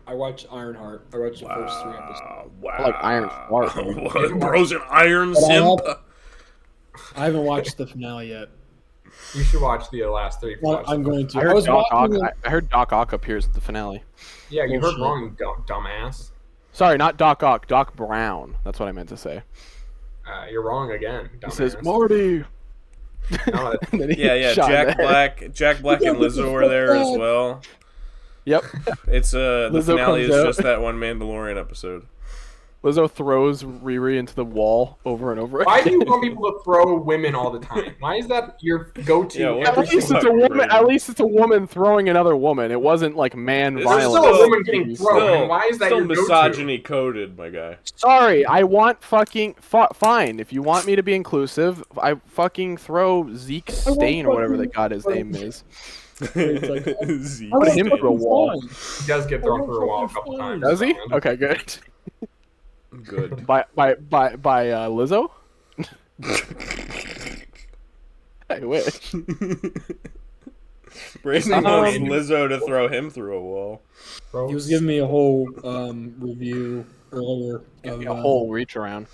I watched Ironheart. I watched the first 3 episodes. Wow. I like Ironheart. Bro's an iron simp. I haven't watched the finale yet. You should watch the last 3. Well, I'm going to. I heard Doc Ock appears at the finale. Yeah, you heard Bullshit. wrong, you dumbass. Sorry, not Doc Ock. Doc Brown. That's what I meant to say. You're wrong again, dumbass. He says, Morty. No, And then he Yeah, shot Jack there. Black and Lizzo are there as well. Yep. It's the Lizzo finale comes is out. just that one Mandalorian episode. Lizzo throws Riri into the wall over and over Why again. do you want people to throw women all the time? Why is that your go-to? Yeah, what At every least single it's a Brandon. woman. At least it's a woman throwing another woman. It wasn't like man This is There's violence. still a Still- woman getting thrown. Why is that still your go-to? misogyny coded, my guy. Sorry, I want fucking fine. If you want me to be inclusive, I fucking throw Zeke Stain or whatever the god his name is. Zeke. Put him through a wall. He does get thrown through a wall a couple times. Does he? so- Okay, good. Good. By Lizzo? I wish. Brayson wants Lizzo to throw him through a wall. Bro, He was giving me a whole review earlier. Give me of, a whole reach around.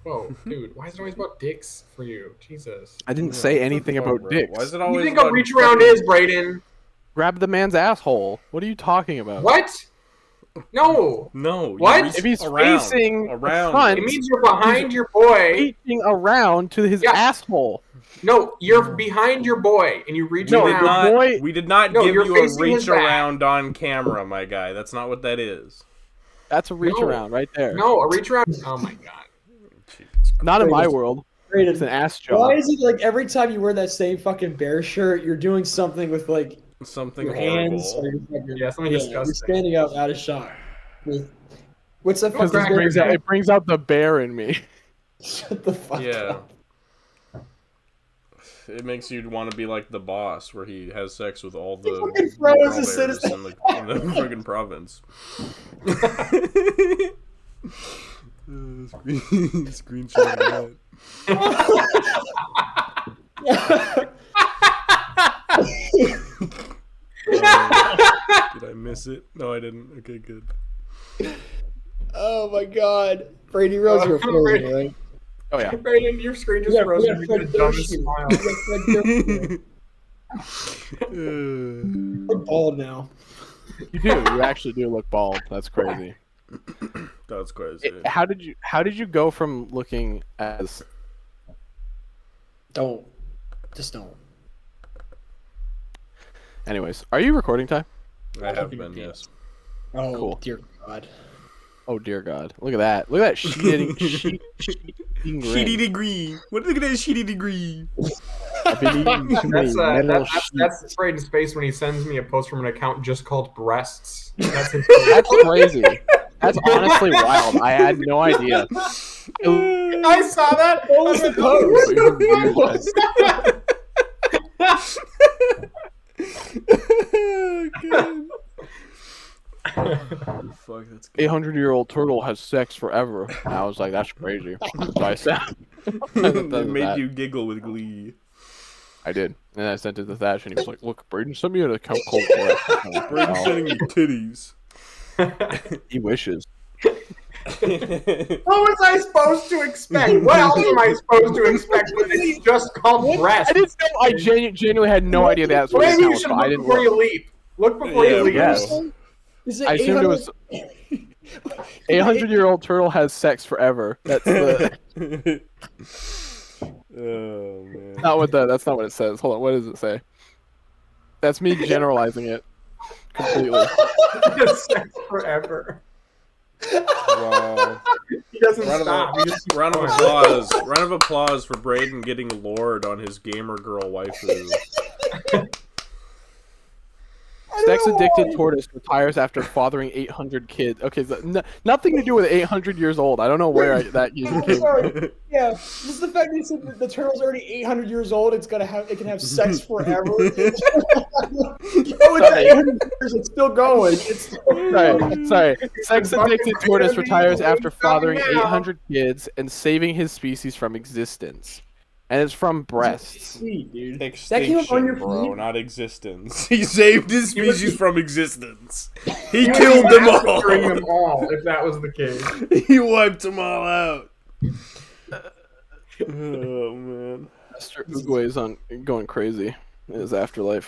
Whoa, dude, why is it always about dicks for you? Jesus. I didn't say anything Fuck, about bro. dicks. Why is it You always think a about reach around fucking- is, Brayden? Grab the man's asshole. What are you talking about? What? No. No. you What? reach If he's around, facing around. front, It means you're behind your boy. reaching around to his Yeah. asshole. No, you're behind your boy, and you reach No, We did around. not. boy- We did not No, give you're you a facing his reach back. around on camera, my guy. That's not what that is. That's a reach No. around right there. No, a reach around. Oh my god. Jesus Not in my Brayden. world. It's an ass Why job. is it like every time you wear that same fucking bear shirt, you're doing something with like Something your hands or horrible. your fucking, Yeah, something you're disgusting. standing up out of shot. What's that Because fucking bear? it brings out the bear in me. Shut the fuck Yeah. up. It makes you want to be like the boss, where he has sex with all the fucking froze girl a bears citizen. in the fucking province. Screenshot of that. Did I miss it? No, I didn't. Okay, good. Oh my god. Brady Rose, you're frozen, right? Oh yeah. Brayden, your screen just Yeah, froze. we You got did Fred the dumbest Durst. smile. We got Fred Durst. We're bald now. You do. You actually do look bald. That's crazy. That's crazy. How did you go from looking as Don't. Just don't. Anyways, are you recording time? I have been, yes. Oh, Cool. dear God. Oh dear God. Look at that. Look at that sheet eating ring. degree. Look at that shitty degree. I've been eating too many metal sheets. That's Brayden's face when he sends me a post from an account just called breasts. That's his That's crazy. That's honestly wild. I had no idea. I saw that. What was the post? Fuck, that's good. 800-year-old turtle has sex forever. And I was like, that's crazy. So I said, It made you giggle with glee. I did, and I sent it to Thatch, and he was like, "Look, Braden sent me an account called Brett." Braden's sending you titties. He wishes. What was I supposed to expect? What else am I supposed to expect when it's just called breasts? I didn't know. I genuinely had no idea that's what the Maybe account you was. should So I look didn't before look. you leap. Look before you leap. Yes. Is it I assumed it was 800-year-old turtle has sex forever. That's the. Oh man. Not what the. That's not what it says. Hold on. What does it say? That's me generalizing it completely. Sex forever. Wow. He doesn't Round stop. He just of, round of applause. Round of applause for Braden getting lured on his gamer girl waifu. Sex addicted tortoise retires after fathering 800 kids. Okay, so nothing to do with 800 years old. I don't know where that user came from. Yeah, just the fact that you said that the turtle's already 800 years old. It can have sex forever. It's 800 years. It's still going. It's still Sorry. Sex addicted tortoise retires after fathering 800 kids and saving his species from existence. And it's from breasts. Sweet, dude. Extinction, bro, not existence. He saved his species from existence. He killed them all. Bring them all, if that was the case. He wiped them all out. Oh man. Mr. Oogway is going crazy in his afterlife.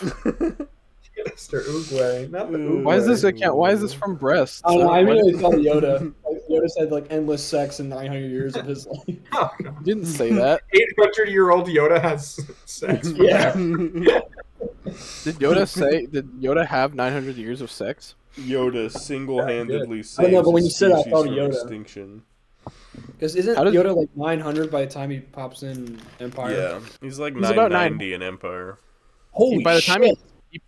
Mr. Oogway, not the Oogway. Why is this account? Why is this from breasts? I don't know. I really thought Yoda. Like, Yoda said like endless sex in 900 years of his life. Oh, no. Didn't say that. 800-year-old Yoda has sex. Yeah. Did Yoda have 900 years of sex? Yoda single-handedly I saves don't know, but when you his said that, I species thought of from Yoda. extinction. Because isn't Yoda like 900 by the time he pops in Empire? Yeah, he's like He's about 990 in Empire. Holy by the shit.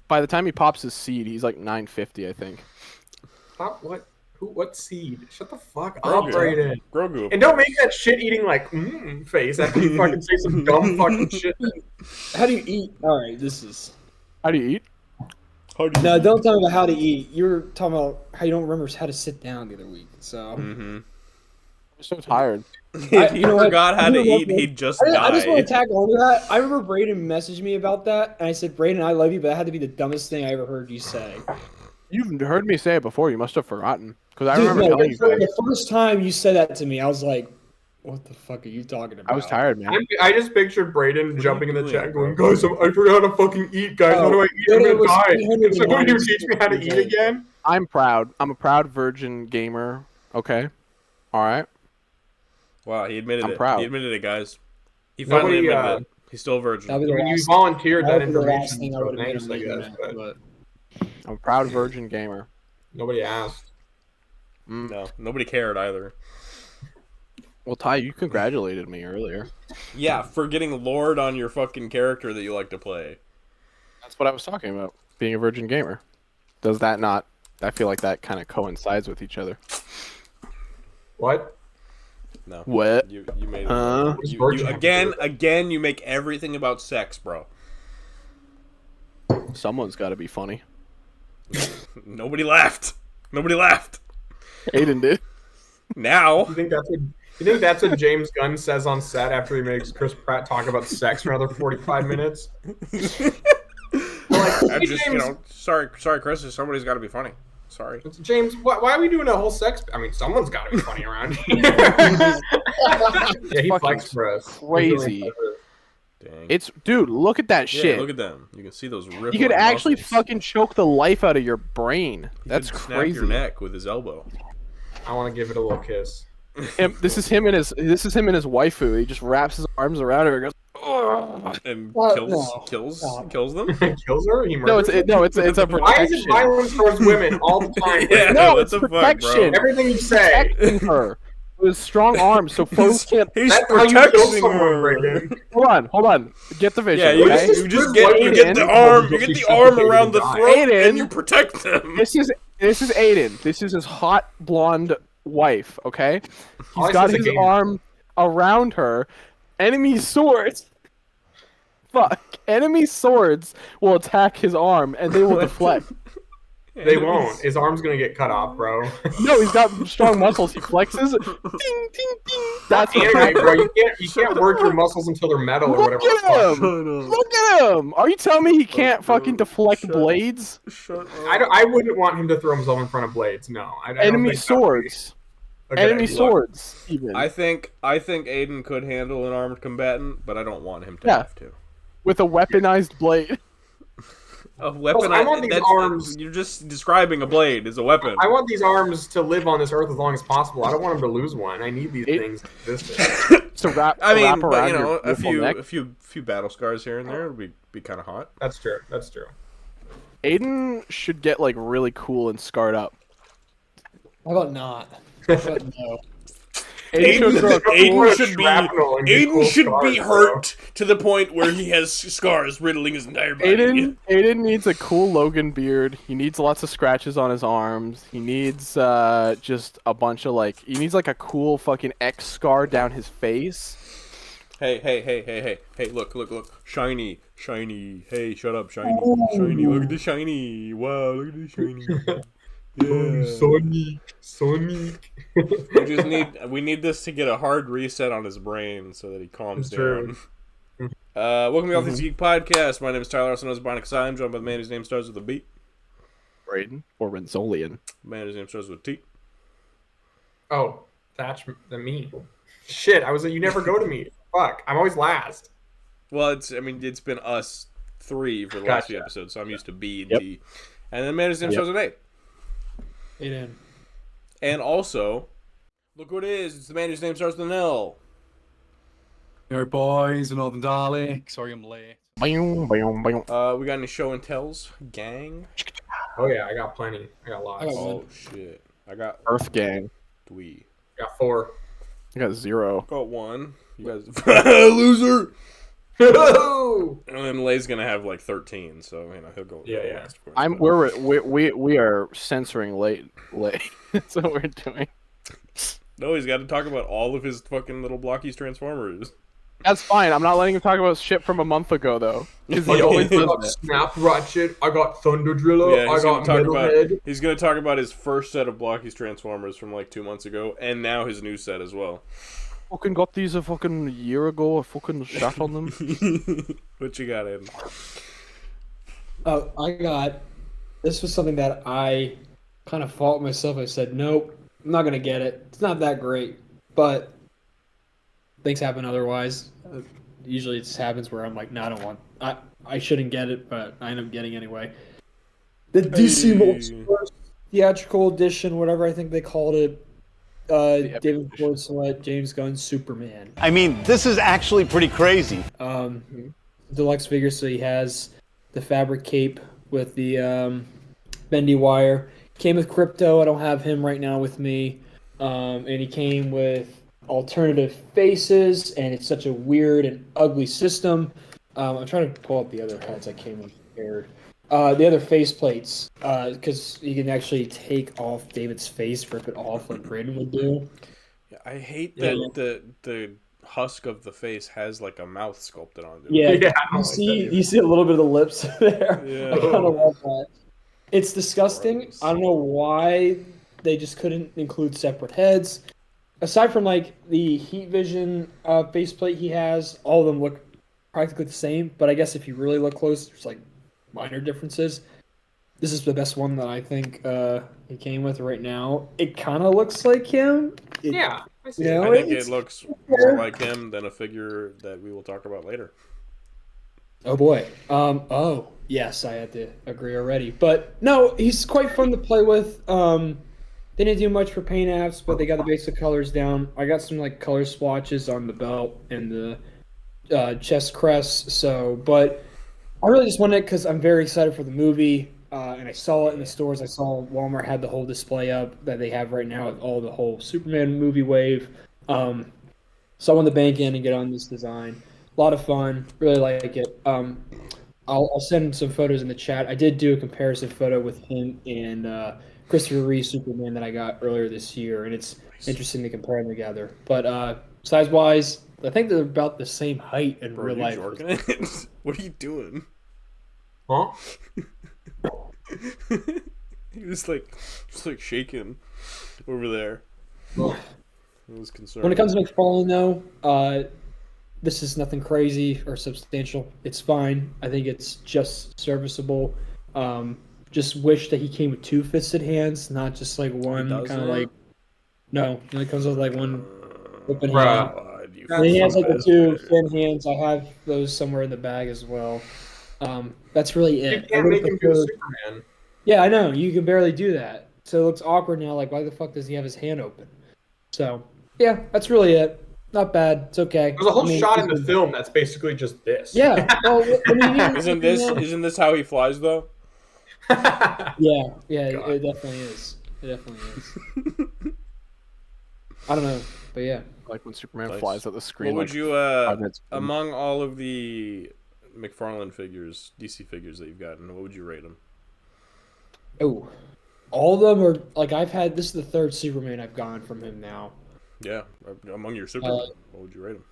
By the time he pops his seed, he's like 950, I think. What seed? Shut the fuck up, Grogu. Brayden. Grogu. And don't make that shit-eating like face after you fucking say some dumb fucking shit. How do you eat? All right, this is. How do you eat? No, don't tell me about how to eat. You were talking about how you don't remember how to sit down the other week. So. Mm-hmm. I'm so tired. If he forgot how to eat, he'd just die. I just want to tag on to that. I remember Brayden messaged me about that, and I said, Brayden, I love you, but that had to be the dumbest thing I ever heard you say. You've heard me say it before. You must have forgotten. Because I remember telling you guys. The first time you said that to me, I was like, what the fuck are you talking about? I was tired, man. I just pictured Brayden jumping in the chat going, guys, I forgot how to fucking eat, guys. How do I eat? I'm gonna die. Can someone you teach me how to eat again? I'm proud. I'm a proud virgin gamer. Okay? Alright? Wow, he admitted it. Proud. He admitted it, guys. He finally admitted it. He's still a virgin. When you volunteered that the last information, thing I so would have thanks, I guess. but I'm a proud virgin gamer. Nobody asked. No, nobody cared either. Well, Ty, you congratulated me earlier. Yeah, for getting Lord on your fucking character that you like to play. That's what I was talking about. Being a virgin gamer. Does that not... I feel like that kind of coincides with each other. What? No. What? You made it. You again, you make everything about sex, bro. Someone's got to be funny. Nobody laughed. Nobody laughed. Aiden did. Now. You think that's what James Gunn says on set after he makes Chris Pratt talk about sex for another 45 minutes? I'm just, sorry, Chris. Somebody's got to be funny. Sorry. James, why are we doing a whole sex... I mean, someone's got to be funny around here. Yeah, he flexed for us. Crazy. Dang. Dude, look at that shit. Yeah, look at them. You can see those ripples. You could actually fucking choke the life out of your brain. That's crazy. Snap your neck with his elbow. I want to give it a little kiss. This is him and his waifu. He just wraps his arms around her and goes, "Ugh." And kills them. Kills her? He it's a protection. Why is it violence towards women all the time? Yeah, no, it's protection. Fuck, bro? Everything you say. Protecting her with that's arms, so foes can't. He's protecting her. Hold on. Get the vision. Yeah, you, okay? you get the arm. You get the arm around the throat, Aiden, and you protect them. This is Aiden. This is his hot blonde wife. Okay, he's got his arm around her. Enemy swords. Fuck. Enemy swords will attack his arm, and they will deflect. They won't. His arm's gonna get cut off, bro. No, he's got strong muscles. He flexes. Ding, ding, ding. That's what happens, bro. You can't work your muscles until they're metal or whatever. Look at him. Look at him. Are you telling me he can't fucking deflect blades? Shut up. I wouldn't want him to throw himself in front of blades. No. Enemy swords. Enemy swords. Even. I think Aiden could handle an armed combatant, but I don't want him to have to. With a weaponized blade. A weapon. I want these arms. You're just describing a blade as a weapon. I want these arms to live on this earth as long as possible. I don't want him to lose one. I need these things to exist. To wrap. I mean, wrap but around you know, your a few battle scars here and there would be kind of hot. That's true. That's true. Aiden should get like really cool and scarred up. How about not? How about no? Aiden should be hurt to the point where he has scars riddling his entire body. Aiden needs a cool Logan beard. He needs lots of scratches on his arms. He needs just a bunch of he needs a cool fucking X scar down his face. Hey, look. Shiny. Hey, shut up, shiny. Shiny, look at the shiny. Wow, look at the shiny. Yeah. Sonic. We need this to get a hard reset on his brain so that he calms down. Welcome to All Things Geek Podcast. My name is Tyler, also known as Bionic Sai. I'm joined by the man whose name starts with a B. Braden or Renzolian. The man whose name starts with T. Oh, that's me. Shit, you never go to me. Fuck, I'm always last. Well, it's been us three for the last few episodes, so I'm used to B and D. And then the man whose name starts with A. Aiden. And also, look what it is. It's the man whose name starts with an L. Hey boys and all the Dalek. Sorry I'm late. We got any show and tells, gang? Oh yeah, I got plenty. I got lots. Oh shit, I got Earth Gang. Dwee. Got 4. I got 0. Got 1. You guys, loser. No! And then Lay's gonna have 13, so he'll go. Yeah. Last, of course, We are censoring late. That's what we're doing. No, he's got to talk about all of his fucking little blockies Transformers. That's fine. I'm not letting him talk about shit from a month ago though. Because he always I does got it. Snap Ratchet. I got Thunder Driller. Yeah, I got Metalhead. He's gonna talk about his first set of blockies Transformers from 2 months ago, and now his new set as well. Fucking got these a fucking year ago. I fucking shot on them. What you got, Aiden? Oh, this was something that I kind of fought myself. I said, nope, I'm not going to get it. It's not that great. But things happen otherwise. Usually it just happens where I'm like, no, I don't want I shouldn't get it, but I end up getting anyway. The DC Multiverse Theatrical Edition, whatever I think they called it. David Gordon, James Gunn's Superman. I mean, this is actually pretty crazy. Deluxe figure, so he has the fabric cape with the bendy wire. Came with Crypto. I don't have him right now with me. And he came with alternative faces, and it's such a weird and ugly system. I'm trying to pull up the other heads I came with prepared. The other face plates, because you can actually take off David's face, rip it off like Braden would do. Yeah, I hate that the husk of the face has a mouth sculpted onto it. Yeah, you see a little bit of the lips there. Yeah. I kind of love that. It's disgusting. Gross. I don't know why they just couldn't include separate heads. Aside from the Heat Vision faceplate he has, all of them look practically the same. But I guess if you really look close, there's minor differences. This is the best one that I think he came with right now. It kind of looks like him. Yeah, I see. I think it looks more like him than a figure that we will talk about later. Oh boy. Oh yes, I had to agree already. But no, he's quite fun to play with. They didn't do much for paint apps, but they got the basic colors down. I got some color swatches on the belt and the chest crest. But I really just wanted it because I'm very excited for the movie, and I saw it in the stores. I saw Walmart had the whole display up that they have right now with all the whole Superman movie wave. So I wanted to bank in and get on this design. A lot of fun. Really like it. I'll send some photos in the chat. I did do a comparison photo with him and Christopher Reeve Superman that I got earlier this year, and it's interesting to compare them together. But size-wise, I think they're about the same height in real life. What are you doing? Huh? He was just shaking over there. Well, I was concerned. when it comes to McFarlane, though, this is nothing crazy or substantial. It's fine. I think it's just serviceable. Just wish that he came with 2 fisted hands, not just one kind of No, he only comes with one open hand. And he has the 2 thin hands. I have those somewhere in the bag as well. That's really it. You can't make him do Superman. Yeah, I know. You can barely do that. So it looks awkward now. Why the fuck does he have his hand open? So, yeah, that's really it. Not bad. It's okay. There's a whole shot in the film that's basically just this. Yeah. Well, isn't this how he flies though? Yeah, it definitely is. It definitely is. I don't know, but yeah. Like when Superman Nice. flies at the screen. What would like, you 5 minutes in. among all of the McFarlane figures, DC figures that you've gotten, what would you rate them? Oh, all of them are like this is the third Superman I've gone from him now. Yeah, among your Superman, what would you rate them?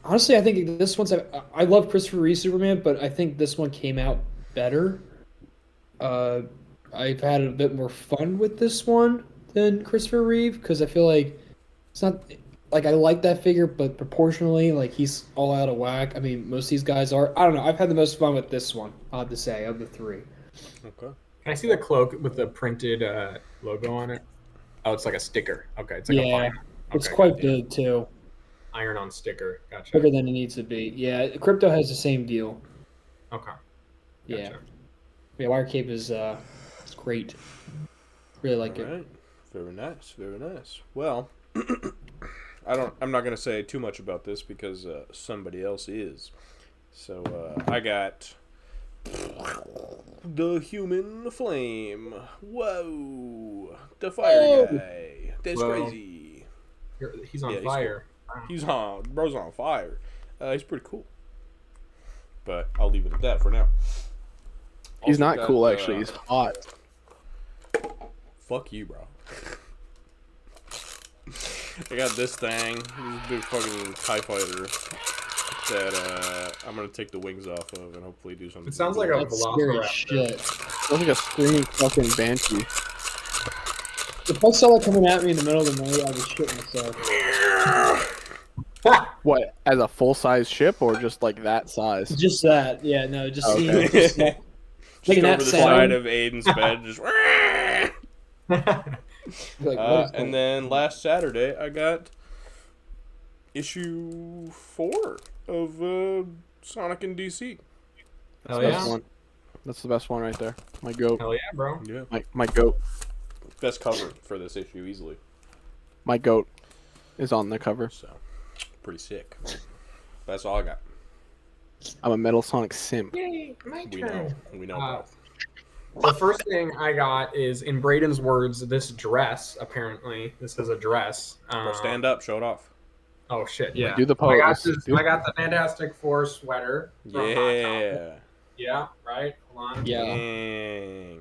Honestly, I think this one's. I love Christopher Reeve Superman, but I think this one came out better. I've had a bit more fun with this one than Christopher Reeve because I feel like it's not like I like that figure, but proportionally, like he's all out of whack. I mean, most of these guys are. I don't know. I've had the most fun with this one. I have to say, of the three. Okay. Can I see the cloak with the printed logo on it? Oh, it's like a sticker. Okay, it's like a fine. It's Okay, quite good deal. big too. Iron-on sticker. Gotcha. Bigger than it needs to be. Yeah, Crypto has the same deal. Okay. Yeah. Gotcha. Yeah, Wire Cape is it's great. Really like it. Right. Very nice. Very nice. Well, I'm not gonna say too much about this because somebody else is. So I got the Human Flame. Whoa, the fire guy. That's Whoa. crazy. He's on Yeah, he's fire. Bro's on fire. He's pretty cool. But I'll leave it at that for now. He's Also not got, cool, actually. He's hot. Fuck you, bro. I got this thing. This big fucking TIE fighter that I'm gonna take the wings off of and hopefully do something. It sounds like a That's scary velociraptor. shit. Sounds like a screaming fucking banshee. If I saw that coming at me in the middle of the night, I would shit myself. What, as a full-size ship or just like that size? Just that, yeah, no, just Okay. seeing just that. Just Making over that the sound. side of Aiden's bed, just. Like, what is And then last Saturday, I got issue 4 of Sonic and DC. Hell Best yeah. one. That's the best one right there. My goat. Hell yeah, bro. Yeah, My goat. best cover for this issue easily. My goat is on the cover. So, pretty sick. That's all I got. I'm a Metal Sonic simp. Yay, my We know. We know. The first thing I got is, in Braden's words, this dress. Apparently, this is a dress. Bro, stand up, show it off. Oh shit! Yeah. Do the I got, pose. I got the Fantastic Four sweater. from Hot Topic. Yeah. Yeah. Right. Hold on. Yeah. Dang.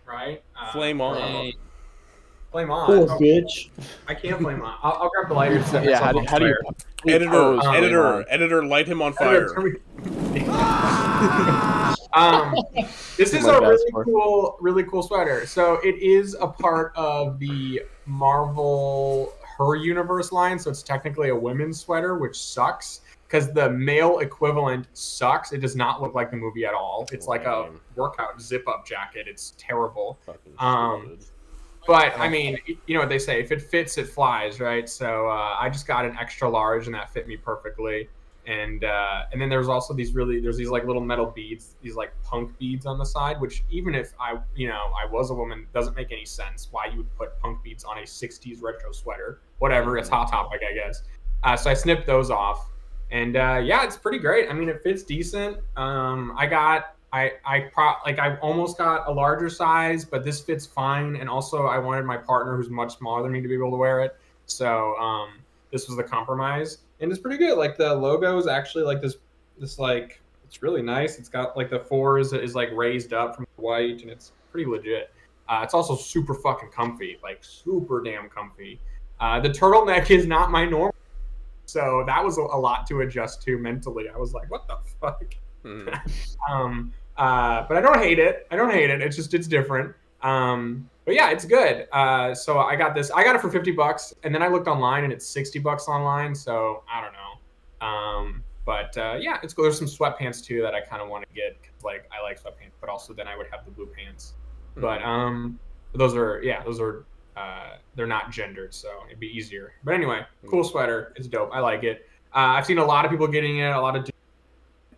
Right. Flame on. Dang. Flame on. Poor Oh, bitch. I can't flame on. I'll grab the lighter. and set Yeah, myself how on do you fire. Editor, pose flame editor, on? editor, light him on fire. This is my a best really cool sweater. So it is a part of the Marvel Her Universe line. So it's technically a women's sweater, which sucks because the male equivalent sucks. It does not look like the movie at all. It's like a Lame. workout zip-up jacket. It's terrible. Fucking stupid. But I mean, you know what they say: if it fits, it flies, right? So I just got an extra large, and that fit me perfectly. And then there's also these like little metal beads, these like punk beads on the side. Which even if I was a woman, doesn't make any sense why you would put punk beads on a '60s retro sweater. Whatever, it's Hot Topic, I guess. So I snipped those off, and yeah, it's pretty great. I mean, it fits decent. I almost got a larger size, but this fits fine. And also, I wanted my partner, who's much smaller than me, to be able to wear it. So this was the compromise, and it's pretty good. Like the logo is actually like this like it's really nice. It's got like the 4 is like raised up from the white, and it's pretty legit. It's also super fucking comfy, like super damn comfy. The turtleneck is not my normal, so that was a lot to adjust to mentally. I was like, what the fuck? But I don't hate it. It's just, it's different. But yeah, it's good. So I got this. I got it for $50, and then I looked online, and it's $60 online. So I don't know. But yeah, it's cool. There's some sweatpants too that I kind of want to get, 'cause, like, I like sweatpants, but also then I would have the blue pants. But those are they're not gendered, so it'd be easier. But anyway, cool sweater. It's dope. I like it. I've seen a lot of people getting it.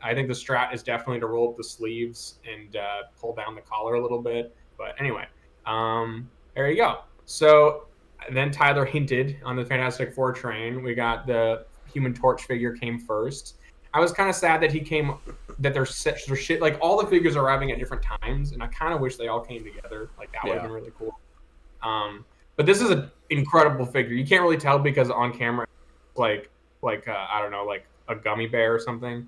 I think the strat is definitely to roll up the sleeves and pull down the collar a little bit. But anyway, there you go. So then Tyler hinted on the Fantastic Four train. We got the Human Torch figure came first. I was kind of sad that their shit, like all the figures are arriving at different times, and I kind of wish they all came together. Like that would have been really cool. But this is an incredible figure. You can't really tell because on camera, like I don't know, like a gummy bear or something.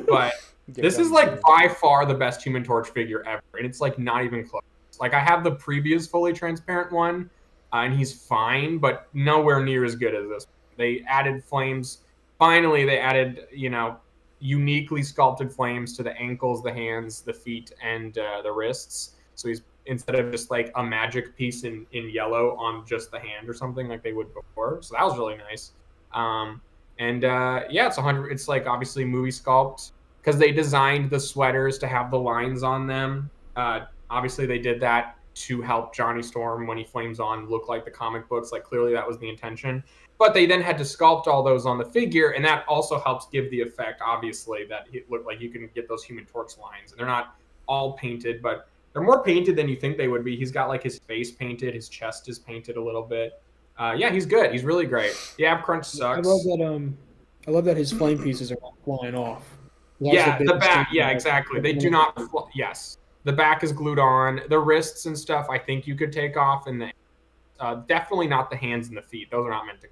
But this is like by far the best Human Torch figure ever, and it's like not even close. Like I have the previous fully transparent one, and he's fine, but nowhere near as good as this. They added flames. Finally, they added, uniquely sculpted flames to the ankles, the hands, the feet, and the wrists. So he's, instead of just like a magic piece in yellow on just the hand or something like they would before. So that was really nice. It's 100. It's like obviously movie sculpt because they designed the sweaters to have the lines on them. Obviously, they did that to help Johnny Storm when he flames on look like the comic books. Like clearly that was the intention. But they then had to sculpt all those on the figure, and that also helps give the effect, obviously, that it looked like you can get those Human Torch lines. And they're not all painted, but they're more painted than you think they would be. He's got like his face painted, his chest is painted a little bit. He's good. He's really great. The ab crunch sucks. I love that his flame pieces are flying off. The back. Yeah, exactly. They do not. Yes, the back is glued on. The wrists and stuff, I think you could take off, and definitely not the hands and the feet. Those are not meant to.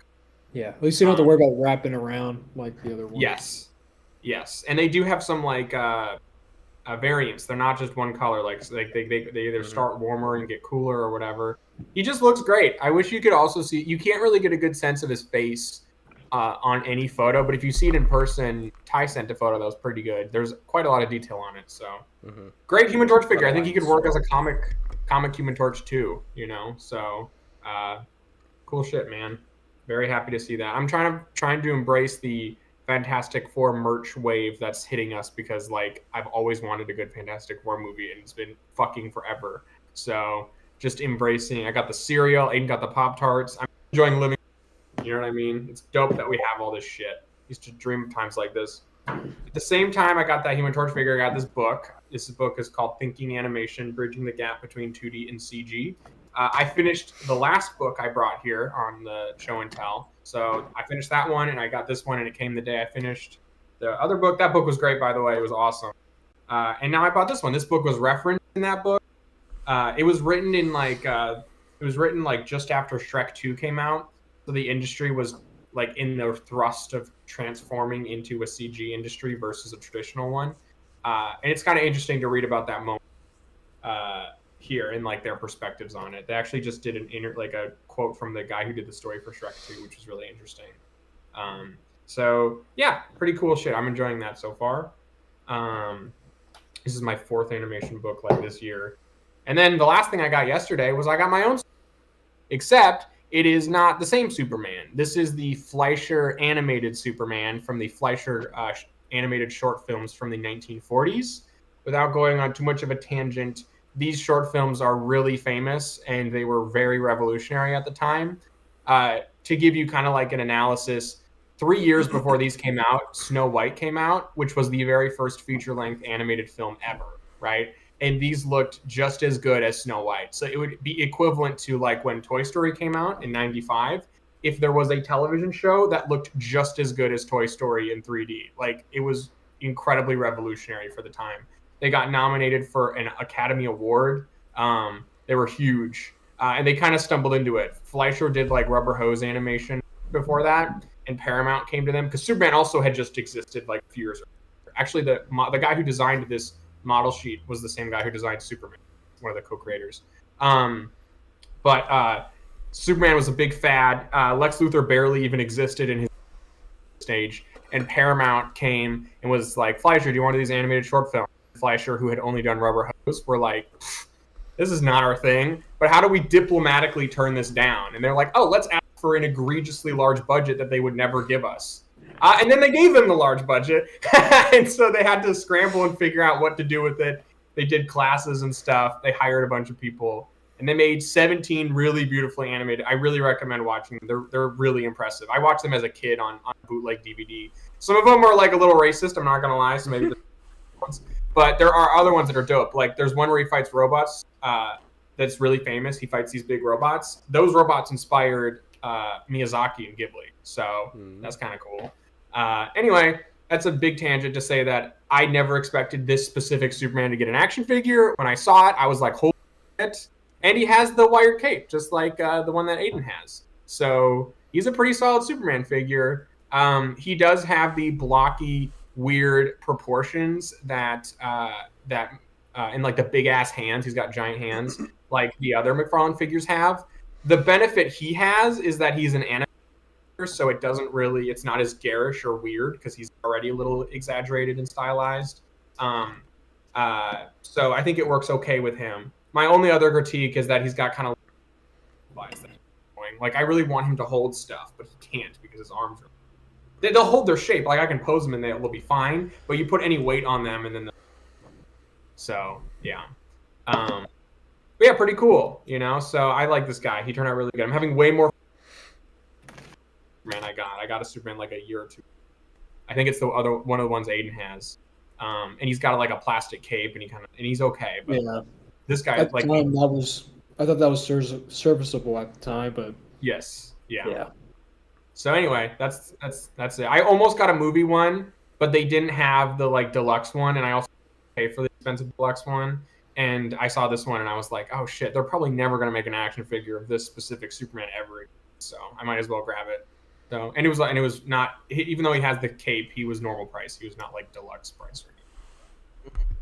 Yeah, at least you don't have to worry about wrapping around like the other ones. Yes, and they do have some like variants. They're not just one color. Like they either start warmer and get cooler or whatever. He just looks great. I wish you could also see. You can't really get a good sense of his face on any photo, but if you see it in person, Ty sent a photo that was pretty good. There's quite a lot of detail on it. So great Human Torch figure. I think he could work as a comic Human Torch too. So cool shit, man. Very happy to see that. I'm trying to embrace the Fantastic Four merch wave that's hitting us because like I've always wanted a good Fantastic Four movie and it's been fucking forever. So just embracing. I got the cereal. Aiden got the Pop-Tarts. I'm enjoying living. You know what I mean? It's dope that we have all this shit. Used to dream of times like this. At the same time, I got that Human Torch figure. I got this book. This book is called Thinking Animation: Bridging the Gap Between 2D and CG. I finished the last book I brought here on the show and tell. So I finished that one, and I got this one, and it came the day I finished the other book. That book was great, by the way. It was awesome. And now I bought this one. This book was referenced in that book. It was written in just after Shrek 2 came out. So the industry was like in the thrust of transforming into a CG industry versus a traditional one. And it's kind of interesting to read about that moment here and like their perspectives on it. They actually just did a quote from the guy who did the story for Shrek 2, which is really interesting. So yeah, pretty cool shit. I'm enjoying that so far. This is my 4th animation book like this year. And then the last thing I got yesterday was I got my own, except it is not the same Superman. This is the Fleischer animated Superman from the Fleischer animated short films from the 1940s. Without going on too much of a tangent, these short films are really famous and they were very revolutionary at the time. To give you kind of like an analysis, 3 years before these came out, Snow White came out, which was the very first feature-length animated film ever, right? And these looked just as good as Snow White. So it would be equivalent to like when Toy Story came out in 95, if there was a television show that looked just as good as Toy Story in 3D. Like it was incredibly revolutionary for the time. They got nominated for an Academy Award. They were huge. And they kind of stumbled into it. Fleischer did like rubber hose animation before that, and Paramount came to them because Superman also had just existed like a few years earlier. Actually, the guy who designed this model sheet was the same guy who designed Superman, one of the co-creators. But Superman was a big fad. Lex Luthor barely even existed in his stage, and Paramount came and was like, Fleischer, do you want to do these animated short films? Fleischer, who had only done rubber hose, were like, this is not our thing, but how do we diplomatically turn this down? And they're like, oh, let's ask for an egregiously large budget that they would never give us. And then they gave them the large budget, and so they had to scramble and figure out what to do with it. They did classes and stuff. They hired a bunch of people, and they made 17 really beautifully animated. I really recommend watching them. They're really impressive. I watched them as a kid on bootleg DVD. Some of them are like a little racist, I'm not going to lie, so maybe ones. But there are other ones that are dope. Like there's one where he fights robots that's really famous. He fights these big robots. Those robots inspired Miyazaki and Ghibli, so that's kind of cool. Anyway, that's a big tangent to say that I never expected this specific Superman to get an action figure. When I saw it, I was like, holy shit. And he has the wired cape, just like the one that Aiden has. So he's a pretty solid Superman figure. He does have the blocky, weird proportions that in like the big ass hands. He's got giant hands like the other McFarlane figures have. The benefit he has is that he's an animator, so it's not as garish or weird because he's already a little exaggerated and stylized. So I think it works okay with him. My only other critique is that he's got kind of like I really want him to hold stuff, but he can't because his arms are. They'll hold their shape. Like I can pose them and they'll be fine, but you put any weight on them and then. So yeah, but yeah, pretty cool. So I like this guy. He turned out really good. I'm having way more. Man, I got a Superman like a year or two. I think it's the other one of the ones Aiden has, and he's got like a plastic cape and he's okay. But Yeah. this guy At the like time, I thought that was serviceable at the time, but yes, yeah. yeah. So anyway, that's it. I almost got a movie one, but they didn't have the like deluxe one, and I also paid for the expensive deluxe one. And I saw this one, and I was like, oh shit, they're probably never gonna make an action figure of this specific Superman ever again. So I might as well grab it. So and it was not, even though he has the cape, he was normal price. He was not like deluxe price.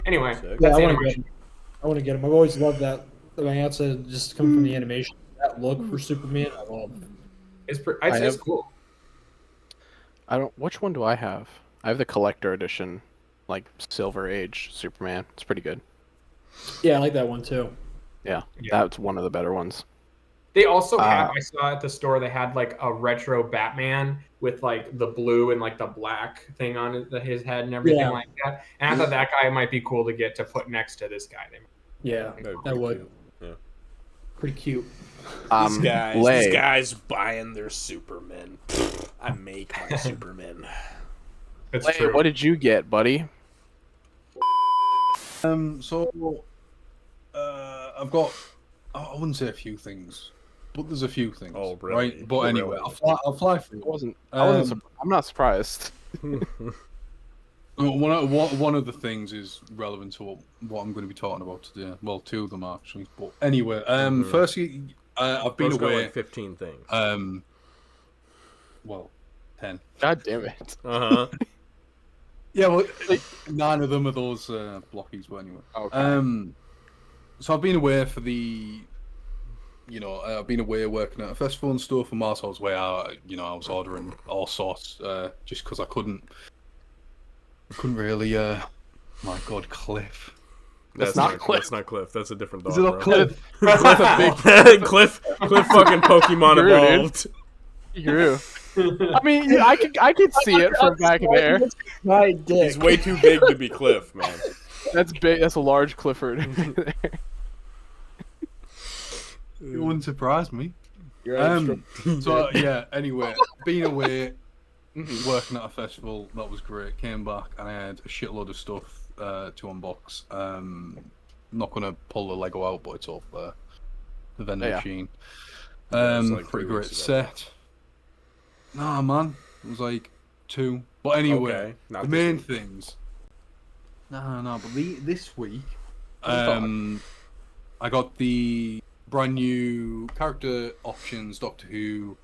Anyway, Yeah, I want to get him. I've always loved that. I mean, outside just coming from the animation, that look for Superman, I love. It's cool. Which one do I have? I have the collector edition, like Silver Age Superman. It's pretty good. Yeah, I like that one too. Yeah, that's one of the better ones. They also have, I saw at the store, they had like a retro Batman with like the blue and like the black thing on his head and everything like that. And I thought that guy might be cool to get to put next to this guy. Yeah, that would. Yeah. Pretty cute. These guys buying their Supermen. I make my Supermen. It's true. What did you get, buddy? So I've got. I wouldn't say a few things, but there's a few things. Oh, really? Right. But anyway, I'll fly through. I'm not surprised. One of the things is relevant to what I'm going to be talking about today. Well, two of them actually. But anyway, firstly, I've been away. Like 15 things. Well, 10. God damn it. Yeah, well, 9 of them are those blockies. But anyway, Okay. So I've been away for I've been away working at a festival and stuff, and whilst I was away, I was ordering all sorts, just because I couldn't really, my God, Cliff. That's not Cliff. That's not Cliff. That's a different dog. Is it not Cliff? Cliff fucking Pokemon evolved. Grew. I mean, I could see it from back there. My dick. He's way too big to be Cliff, man. That's big. That's a large Clifford. It wouldn't surprise me. You're So yeah. Anyway, being away, working at a festival, that was great. Came back and I had a shitload of stuff to unbox. Not gonna pull the Lego out, but it's off there. The vending machine. Like pretty 3 great weeks ago. set. Nah, man, it was like 2. But anyway, the main things. No, but this week, I got the brand new character options Doctor Who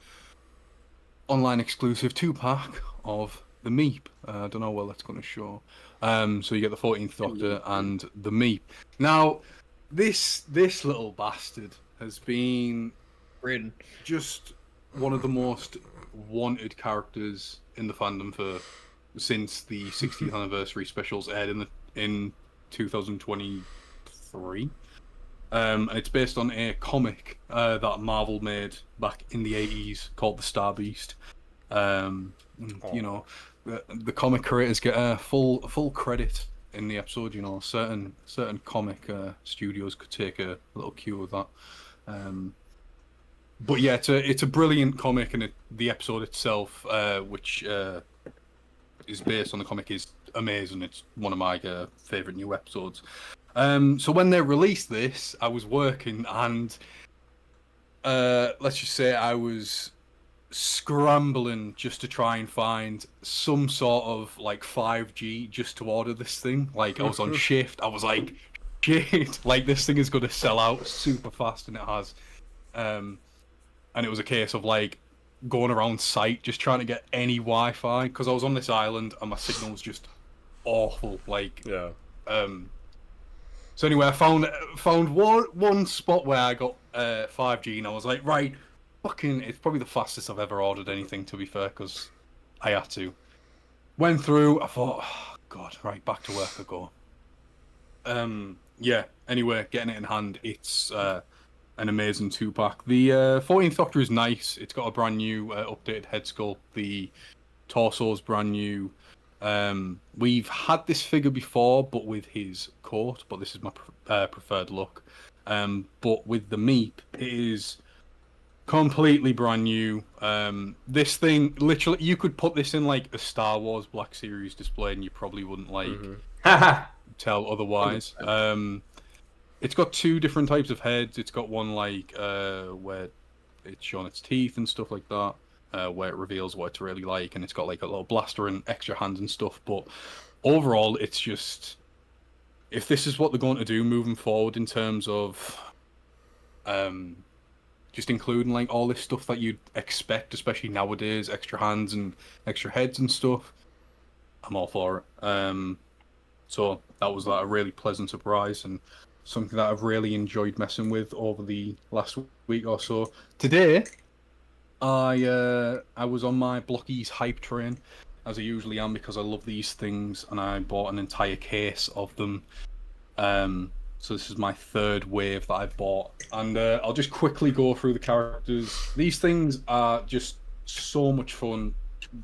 online exclusive 2-pack of the Meep. I don't know what that's going to show. So you get the 14th Doctor and the Meep. Now, this little bastard has been just one of the most wanted characters in the fandom since the 60th anniversary specials aired in 2023. And it's based on a comic that Marvel made back in the 80s called The Star Beast. The comic creators get a full credit in the episode. Certain comic studios could take a little cue of that. But yeah, it's a brilliant comic, and the episode itself, which is based on the comic, is amazing. It's one of my favorite new episodes. So when they released this, I was working, and let's just say I was scrambling just to try and find some sort of like 5G just to order this thing. Like I was on shift. I was like shit, like this thing is going to sell out super fast, and it has. And it was a case of like going around site just trying to get any Wi-Fi because I was on this island and my signal was just awful. Like, yeah. So anyway, I found one spot where I got 5G, and I was like, right, fucking, it's probably the fastest I've ever ordered anything, to be fair, because I had to. Went through, I thought, oh, God, right, back to work I go. Yeah, anyway, getting it in hand, it's an amazing 2-pack. The 14th Doctor is nice. It's got a brand new updated head sculpt. The torso's brand new. We've had this figure before, but with his coat, but this is my preferred look. But with the Meep, it is completely brand new. This thing, literally, you could put this in like a Star Wars Black Series display and you probably wouldn't like tell otherwise. It's got 2 different types of heads. It's got one like where it's shown its teeth and stuff like that. Where it reveals what it's really like, and it's got like a little blaster and extra hands and stuff. But overall, it's just, if this is what they're going to do moving forward in terms of just including like all this stuff that you'd expect, especially nowadays, extra hands and extra heads and stuff, I'm all for it. So that was like a really pleasant surprise and something that I've really enjoyed messing with over the last week or so. Today, I was on my Blockies hype train, as I usually am, because I love these things, and I bought an entire case of them. So this is my 3rd wave that I've bought, and I'll just quickly go through the characters. These things are just so much fun.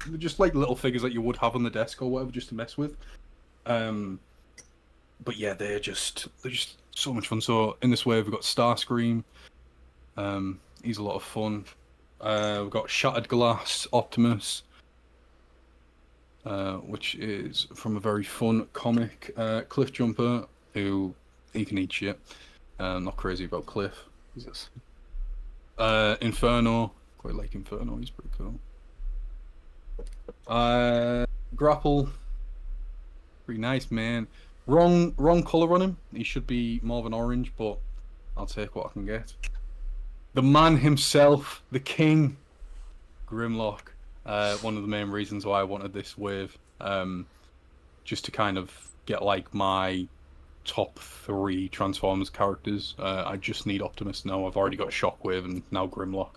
They're just like little figures that you would have on the desk or whatever, just to mess with. But yeah, they're just so much fun. So in this wave, we've got Starscream. He's a lot of fun. We've got Shattered Glass Optimus, which is from a very fun comic. Cliff Jumper, who he can eat shit. Not crazy about Cliff. Jesus. Inferno, quite like Inferno. He's pretty cool. Grapple, pretty nice, man. Wrong color on him. He should be more of an orange, but I'll take what I can get. The man himself, the king, Grimlock. One of the main reasons why I wanted this wave, just to kind of get like my top 3 Transformers characters. I just need Optimus now. I've already got Shockwave and now Grimlock.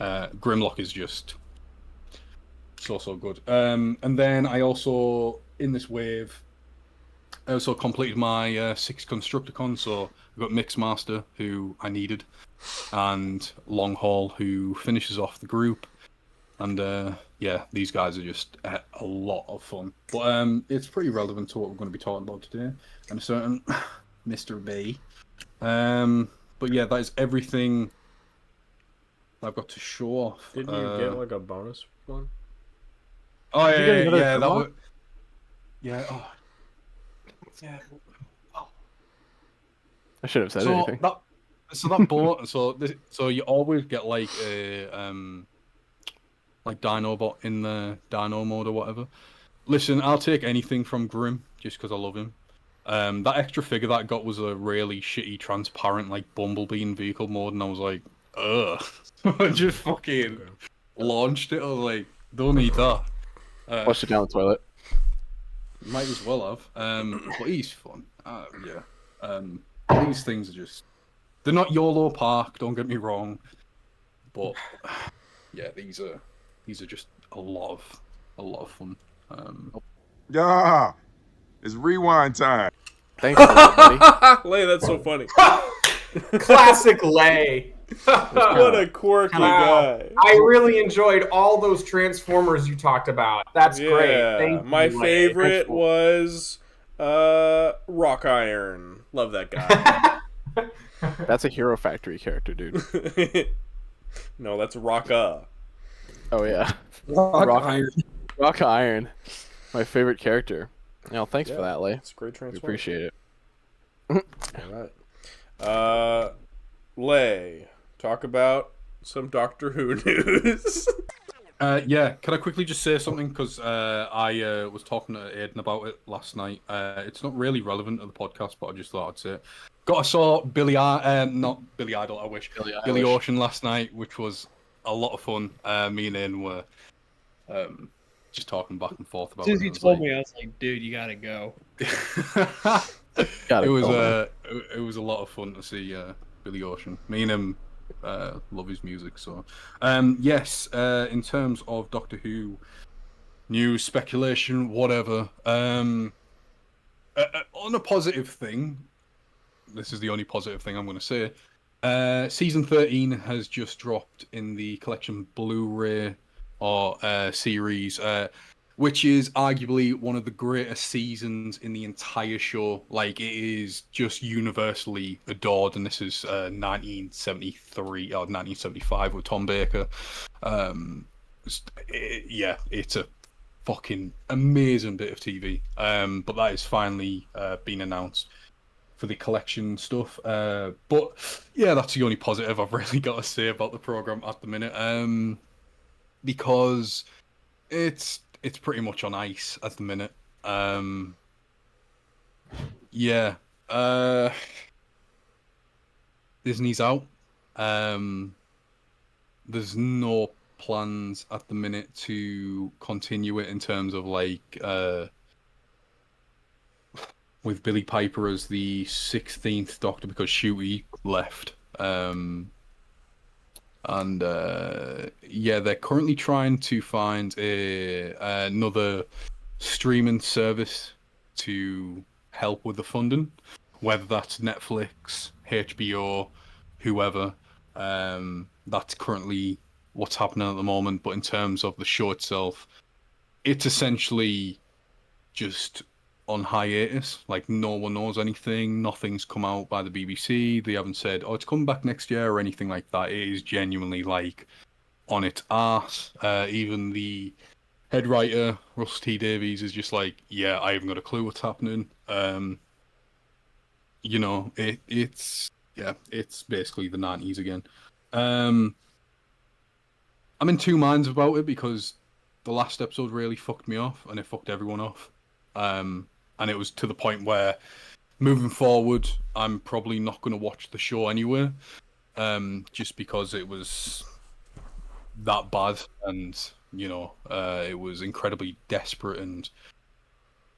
Grimlock is just so good. And then I also, in this wave, I also completed my 6 Constructicons, so I've got Mixmaster, who I needed, and Long Haul, who finishes off the group. And yeah, these guys are just a lot of fun. But it's pretty relevant to what we're going to be talking about today, and a certain Mr. B. But yeah, that is everything I've got to show off. Didn't you get like a bonus one? Oh Did you get another yeah, that demo? was... Yeah, oh. Yeah. Oh. I should have said anything. That boat. So you always get like a like Dinobot in the Dino mode or whatever. Listen, I'll take anything from Grim just because I love him. That extra figure that I got was a really shitty transparent like Bumblebee in vehicle mode, and I was like, ugh. I just fucking launched it. I was like, don't need that. Flushed it down the toilet. Might as well have. But he's fun. Yeah. These things are just... They're not YOLO Park, don't get me wrong. But yeah, these are just a lot of fun. Yeah, it's rewind time. Thanks, everybody. Lay, that's so funny. Classic Lay. What a quirky guy. I really enjoyed all those Transformers you talked about. That's great. Thank My you, Lay. favorite was Rock Iron. Love that guy. That's a Hero Factory character, dude. No, that's Rocka. Oh yeah, Rock Iron. Rock Iron, my favorite character. No, thanks for that, Lay. It's a great We transform. appreciate it. All right. Lay, talk about some Doctor Who news. Yeah, can I quickly just say something? Because I was talking to Aiden about it last night. It's not really relevant to the podcast, but I just thought I'd say it. I saw not Billy Idol, I wish. Billy Ocean last night, which was a lot of fun. Me and Aiden were just talking back and forth about it. As soon as he told me, I was like, dude, you gotta go. It was a lot of fun to see Billy Ocean. Me and him love his music. So, yes, in terms of Doctor Who news, speculation, whatever. On a positive thing, this is the only positive thing I'm going to say. Season 13 has just dropped in the collection Blu-ray or series, which is arguably one of the greatest seasons in the entire show. Like, it is just universally adored, and this is 1973 or 1975 with Tom Baker. It's a fucking amazing bit of TV. But that is finally been announced for the collection stuff. But yeah, that's the only positive I've really got to say about the program at the minute. Because it's pretty much on ice at the minute. Disney's out. There's no plans at the minute to continue it in terms of like with Billy Piper as the 16th Doctor because Shooty left. They're currently trying to find another streaming service to help with the funding, whether that's Netflix, HBO, whoever. That's currently what's happening at the moment. But in terms of the show itself, it's essentially just on hiatus. Like, no one knows anything. Nothing's come out by the BBC. They haven't said, oh, it's coming back next year or anything like that. It is genuinely like on its arse. Even the head writer, Russ T Davies, is just like, yeah, I haven't got a clue what's happening. It's basically the 90s again. I'm in two minds about it because the last episode really fucked me off and it fucked everyone off. And it was to the point where moving forward, I'm probably not going to watch the show anyway, just because it was that bad and, it was incredibly desperate and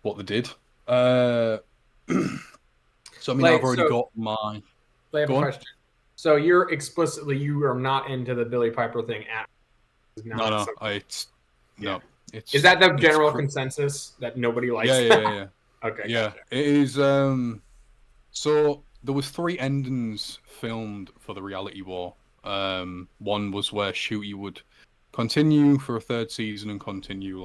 what they did. So, I mean, I've already got my... I have a question. So you are not into the Billy Piper thing at all? No. Is that the general consensus that nobody likes? Yeah. Okay. Yeah, gotcha. it is. So there was 3 endings filmed for the reality war. One was where Shooty would continue for a 3rd season and continue,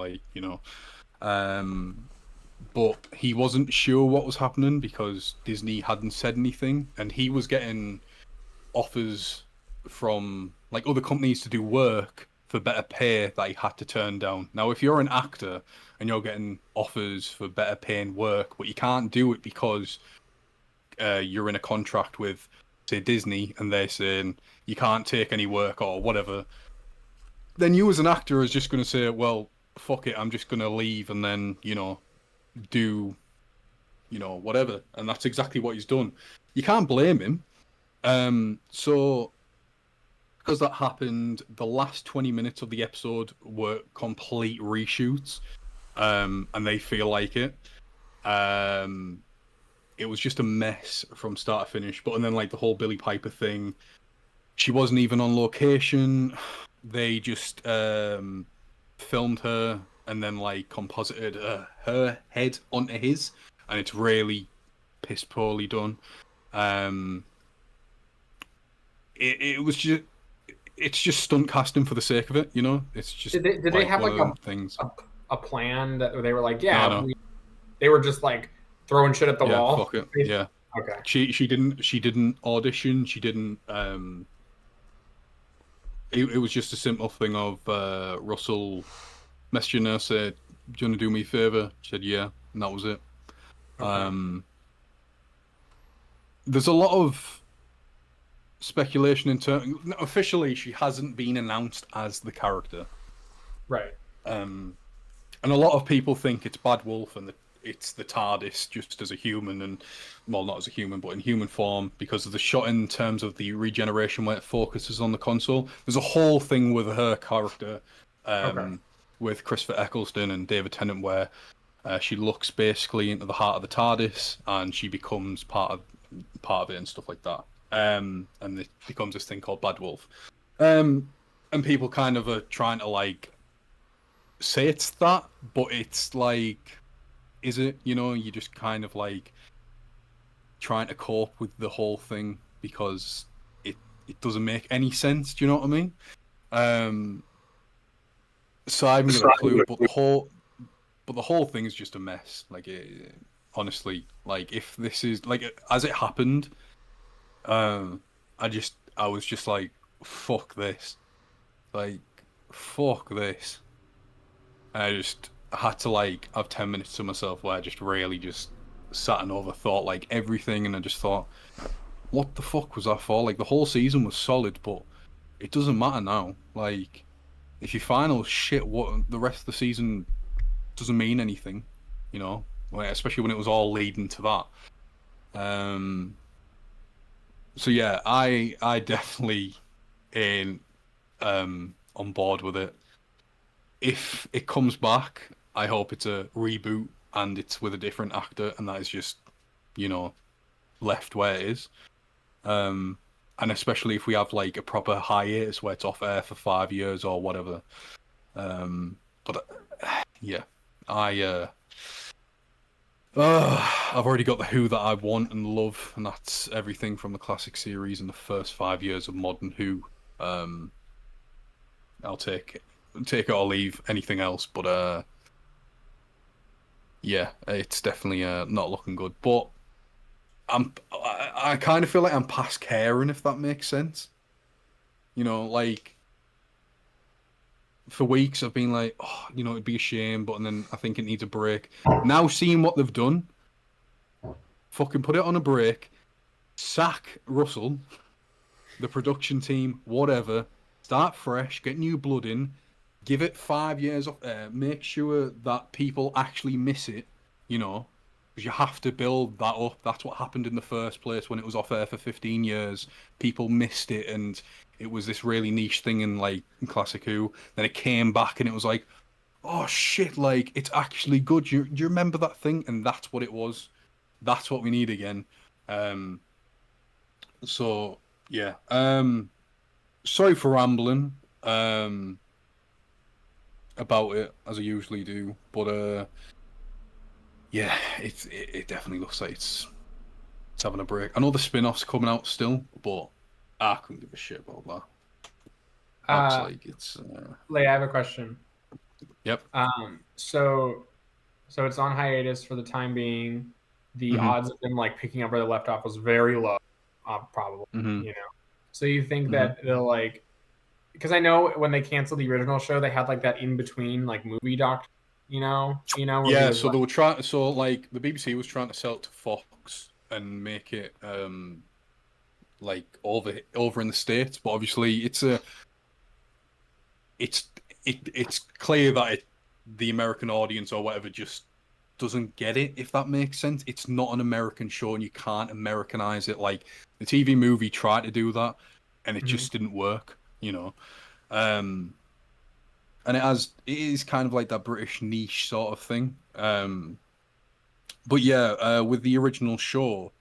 but he wasn't sure what was happening because Disney hadn't said anything, and he was getting offers from other companies to do work for better pay that he had to turn down. Now, if you're an actor and you're getting offers for better paying work, but you can't do it because you're in a contract with, say, Disney, and they're saying you can't take any work or whatever, then you as an actor is just going to say, well, fuck it, I'm just going to leave and then, do, whatever. And that's exactly what he's done. You can't blame him. So... because that happened, the last 20 minutes of the episode were complete reshoots, and they feel like it. It was just a mess from start to finish. But then, the whole Billy Piper thing, she wasn't even on location. They just filmed her and then composited her head onto his, and it's really piss poorly done. It was just. It's just stunt casting for the sake of it, It's just. Did they have a plan that they were like, yeah, no. They were just throwing shit at the wall? Fuck it. Yeah. Okay. She didn't audition. She didn't. It was just a simple thing of Russell messaging her, said, "Do you want to do me a favor?" She said, "Yeah," and that was it. Okay. There's a lot of speculation in terms. Officially, she hasn't been announced as the character. Right. And a lot of people think it's Bad Wolf and it's the TARDIS just as a human, and well, not as a human, but in human form, because of the shot in terms of the regeneration where it focuses on the console. There's a whole thing with her character, with Christopher Eccleston and David Tennant, where she looks basically into the heart of the TARDIS, and she becomes part of it and stuff like that. And it becomes this thing called Bad Wolf. And people kind of are trying to like say it's that, but it's like, is it? You know, you just kind of like trying to cope with the whole thing because it doesn't make any sense. Do you know what I mean? So I haven't got a clue, but the whole thing is just a mess. Like, honestly, like if this is like as it happened, I was just like, fuck this, like fuck this. And I just had to like have 10 minutes to myself where I just really just sat and overthought like everything, and I just thought, what the fuck was that for? Like the whole season was solid, but it doesn't matter now. Like if your final shit, what the rest of the season doesn't mean anything, you know? Like, especially when it was all leading to that. So yeah, I definitely ain't on board with it. If it comes back, I hope it's a reboot and it's with a different actor, and that is just, you know, left where it is. And especially if we have like a proper hiatus where it's off air for 5 years or whatever. But yeah, I've already got the Who that I want and love, and that's everything from the classic series and the first 5 years of modern Who. I'll take it or leave anything else, but yeah, it's definitely not looking good. But I kind of feel like I'm past caring, if that makes sense. You know, like for weeks I've been like, oh, you know, it'd be a shame, but then I think it needs a break. Now seeing what they've done, fucking put it on a break, sack Russell, the production team, whatever, start fresh, get new blood in. Give it 5 years off air. Make sure that people actually miss it, you know, because you have to build that up. That's what happened in the first place when it was off air for 15 years. People missed it, and it was this really niche thing in like in Classic Who. Then it came back, and it was like, oh shit, like it's actually good. Do you remember that thing? And that's what it was. That's what we need again. So yeah. Sorry for rambling. About it as I usually do, but yeah, it definitely looks like it's having a break. I know the spin-off's coming out still, but I couldn't give a shit about that. That's like it's. Leigh, I have a question. Yep. So it's on hiatus for the time being. The odds of them like picking up where they left off was very low, probably. You know. So you think that they'll like. Because I know when they canceled the original show, they had like that in between like movie doc, you know. Yeah, so they were trying. So like the BBC was trying to sell it to Fox and make it like over in the States, but obviously it's clear that the American audience or whatever just doesn't get it, if that makes sense. It's not an American show, and you can't Americanize it. Like the TV movie tried to do that, and it just didn't work. You know, and it is kind of like that British niche sort of thing. But yeah, with the original show,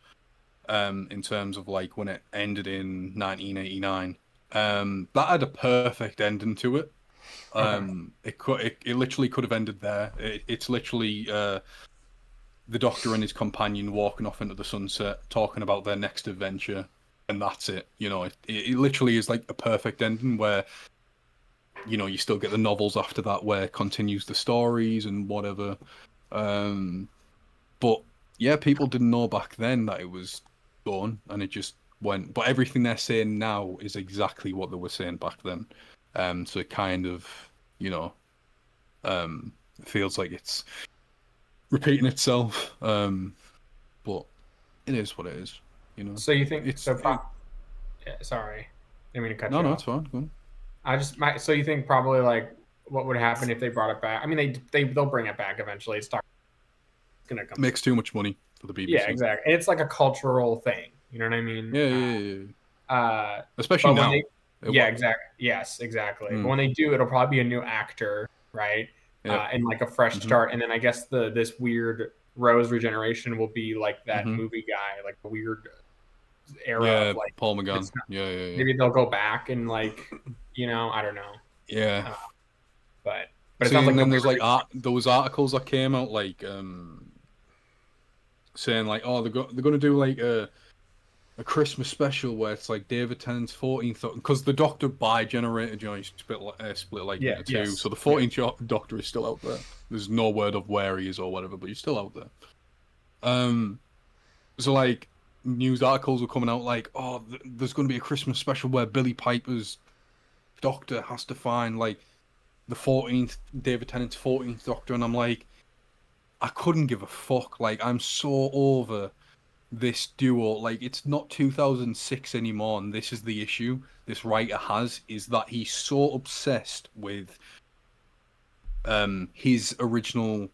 in terms of like when it ended in 1989, that had a perfect ending to it. It literally could have ended there. It's literally the Doctor and his companion walking off into the sunset, talking about their next adventure. And that's it. You know, it literally is like a perfect ending where, you know, you still get the novels after that where it continues the stories and whatever. But yeah, people didn't know back then that it was gone, and it just went. But everything they're saying now is exactly what they were saying back then. So it kind of, you know, feels like it's repeating itself. But it is what it is. You know, so you think it's sorry, I didn't mean to cut you off. No, it's fine. Go on. So you think probably like what would happen if they brought it back. I mean, they'll bring it back eventually. It's gonna come. Makes too much money for the BBC. Yeah, exactly. And it's like a cultural thing. You know what I mean? Yeah. Especially now. Exactly. Yes, exactly. But when they do, it'll probably be a new actor, right? And like a fresh start. And then I guess this weird Rose regeneration will be like that movie guy, like a weird era of like Paul McGann. Maybe they'll go back and like, I don't know. Yeah. But it sounds like then there's like those articles that came out like saying like, oh, they're going to do like a Christmas special where it's like David Tennant's 14th, because the Doctor bi-generated, you split like into two, so the 14th Doctor is still out there. There's no word of where he is or whatever, but he's still out there. So like news articles were coming out like, oh, there's going to be a Christmas special where Billy Piper's Doctor has to find like the 14th, David Tennant's 14th Doctor, and I'm like, I couldn't give a fuck. Like, I'm so over this duo. Like, it's not 2006 anymore, and this is the issue this writer has, is that he's so obsessed with his original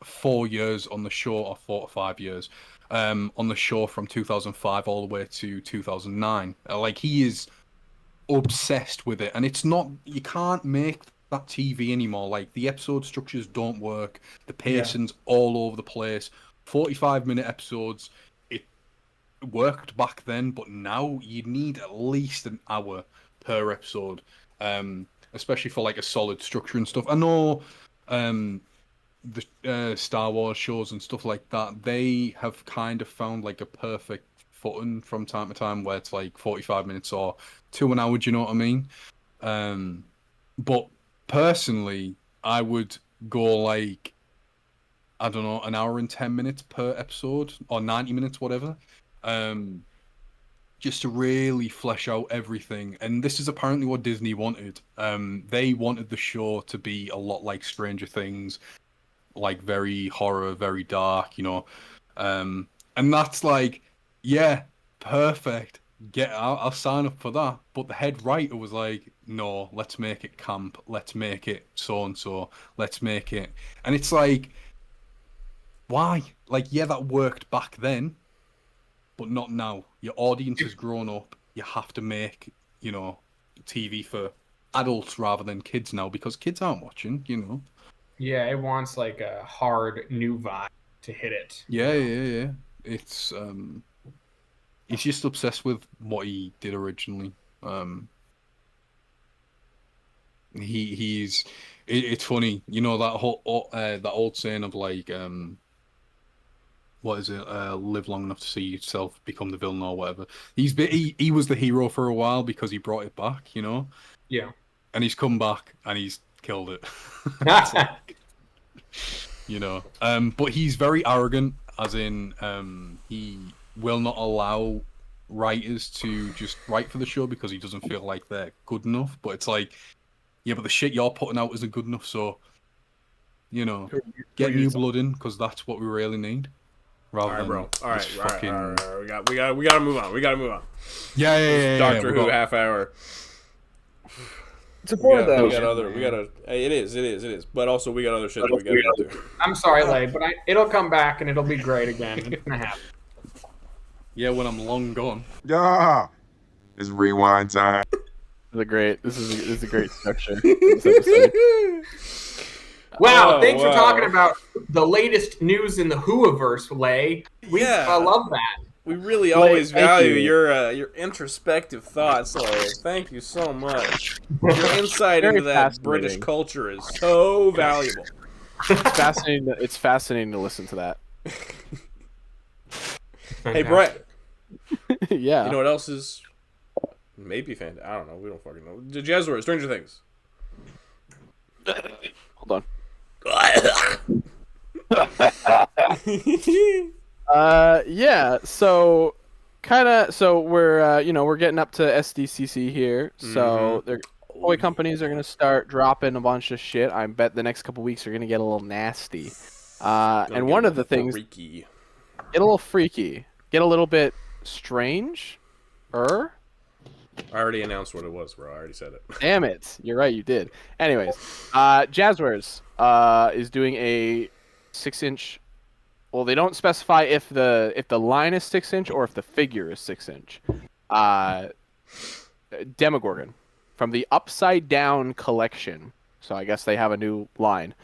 4 years on the show, or 4 to 5 years on the show from 2005 all the way to 2009. Like, he is obsessed with it, and it's not, you can't make that TV anymore. Like, the episode structures don't work, the pacing's all over the place. 45-minute episodes, it worked back then, but now you need at least an hour per episode, especially for like a solid structure and stuff. I know the Star Wars shows and stuff like that, they have kind of found like a perfect footing from time to time where it's like 45 minutes or to an hour, do you know what I mean? But personally, I would go like, I don't know, an hour and 10 minutes per episode, or 90 minutes, whatever, just to really flesh out everything. And this is apparently what Disney wanted. They wanted the show to be a lot like Stranger Things, like very horror, very dark, and that's like, yeah, perfect. I'll sign up for that. But the head writer was like, no, let's make it camp. Let's make it so-and-so. Let's make it. And it's like, why? Like, yeah, that worked back then, but not now. Your audience has grown up. You have to make, TV for adults rather than kids now, because kids aren't watching, Yeah, it wants like a hard new vibe to hit it. Yeah. It's he's just obsessed with what he did originally. It's funny, that whole that old saying of like, what is it? Live long enough to see yourself become the villain or whatever. He was the hero for a while because he brought it back, Yeah. And he's come back and he's killed it. But he's very arrogant, as in he will not allow writers to just write for the show because he doesn't feel like they're good enough. But it's like, yeah, but the shit you're putting out isn't good enough, so get new blood in, because that's what we really need. All right, bro. All right. We gotta move on. Yeah. Doctor Who half hour. It's important though. It is. But also, we got other shit that we gotta get to. I'm sorry, Lay, but it'll come back and it'll be great again. It's gonna happen. Yeah, when I'm long gone. Yeah, it's rewind time. This is a great structure. Wow, thanks for talking about the latest news in the Whoaverse, Lay. I love that. We really always value your introspective thoughts, Lay. Thank you so much. Your insight into that British culture is so valuable. It's fascinating to listen to that. Hey, Brett. Yeah. You know what else is maybe fantastic? I don't know. We don't fucking know. The Jesuit, Stranger Things. Hold on. Yeah. So we're getting up to SDCC here. So toy companies are gonna start dropping a bunch of shit. I bet the next couple weeks are gonna get a little nasty. And one of the things, freaky. Get a little freaky, get a little bit strange, I already announced what it was, bro. I already said it. Damn it! You're right, you did. Anyways, Jazzwares is doing a 6-inch. Well, they don't specify if the line is 6-inch or if the figure is 6-inch. Demogorgon from the Upside Down collection. So I guess they have a new line.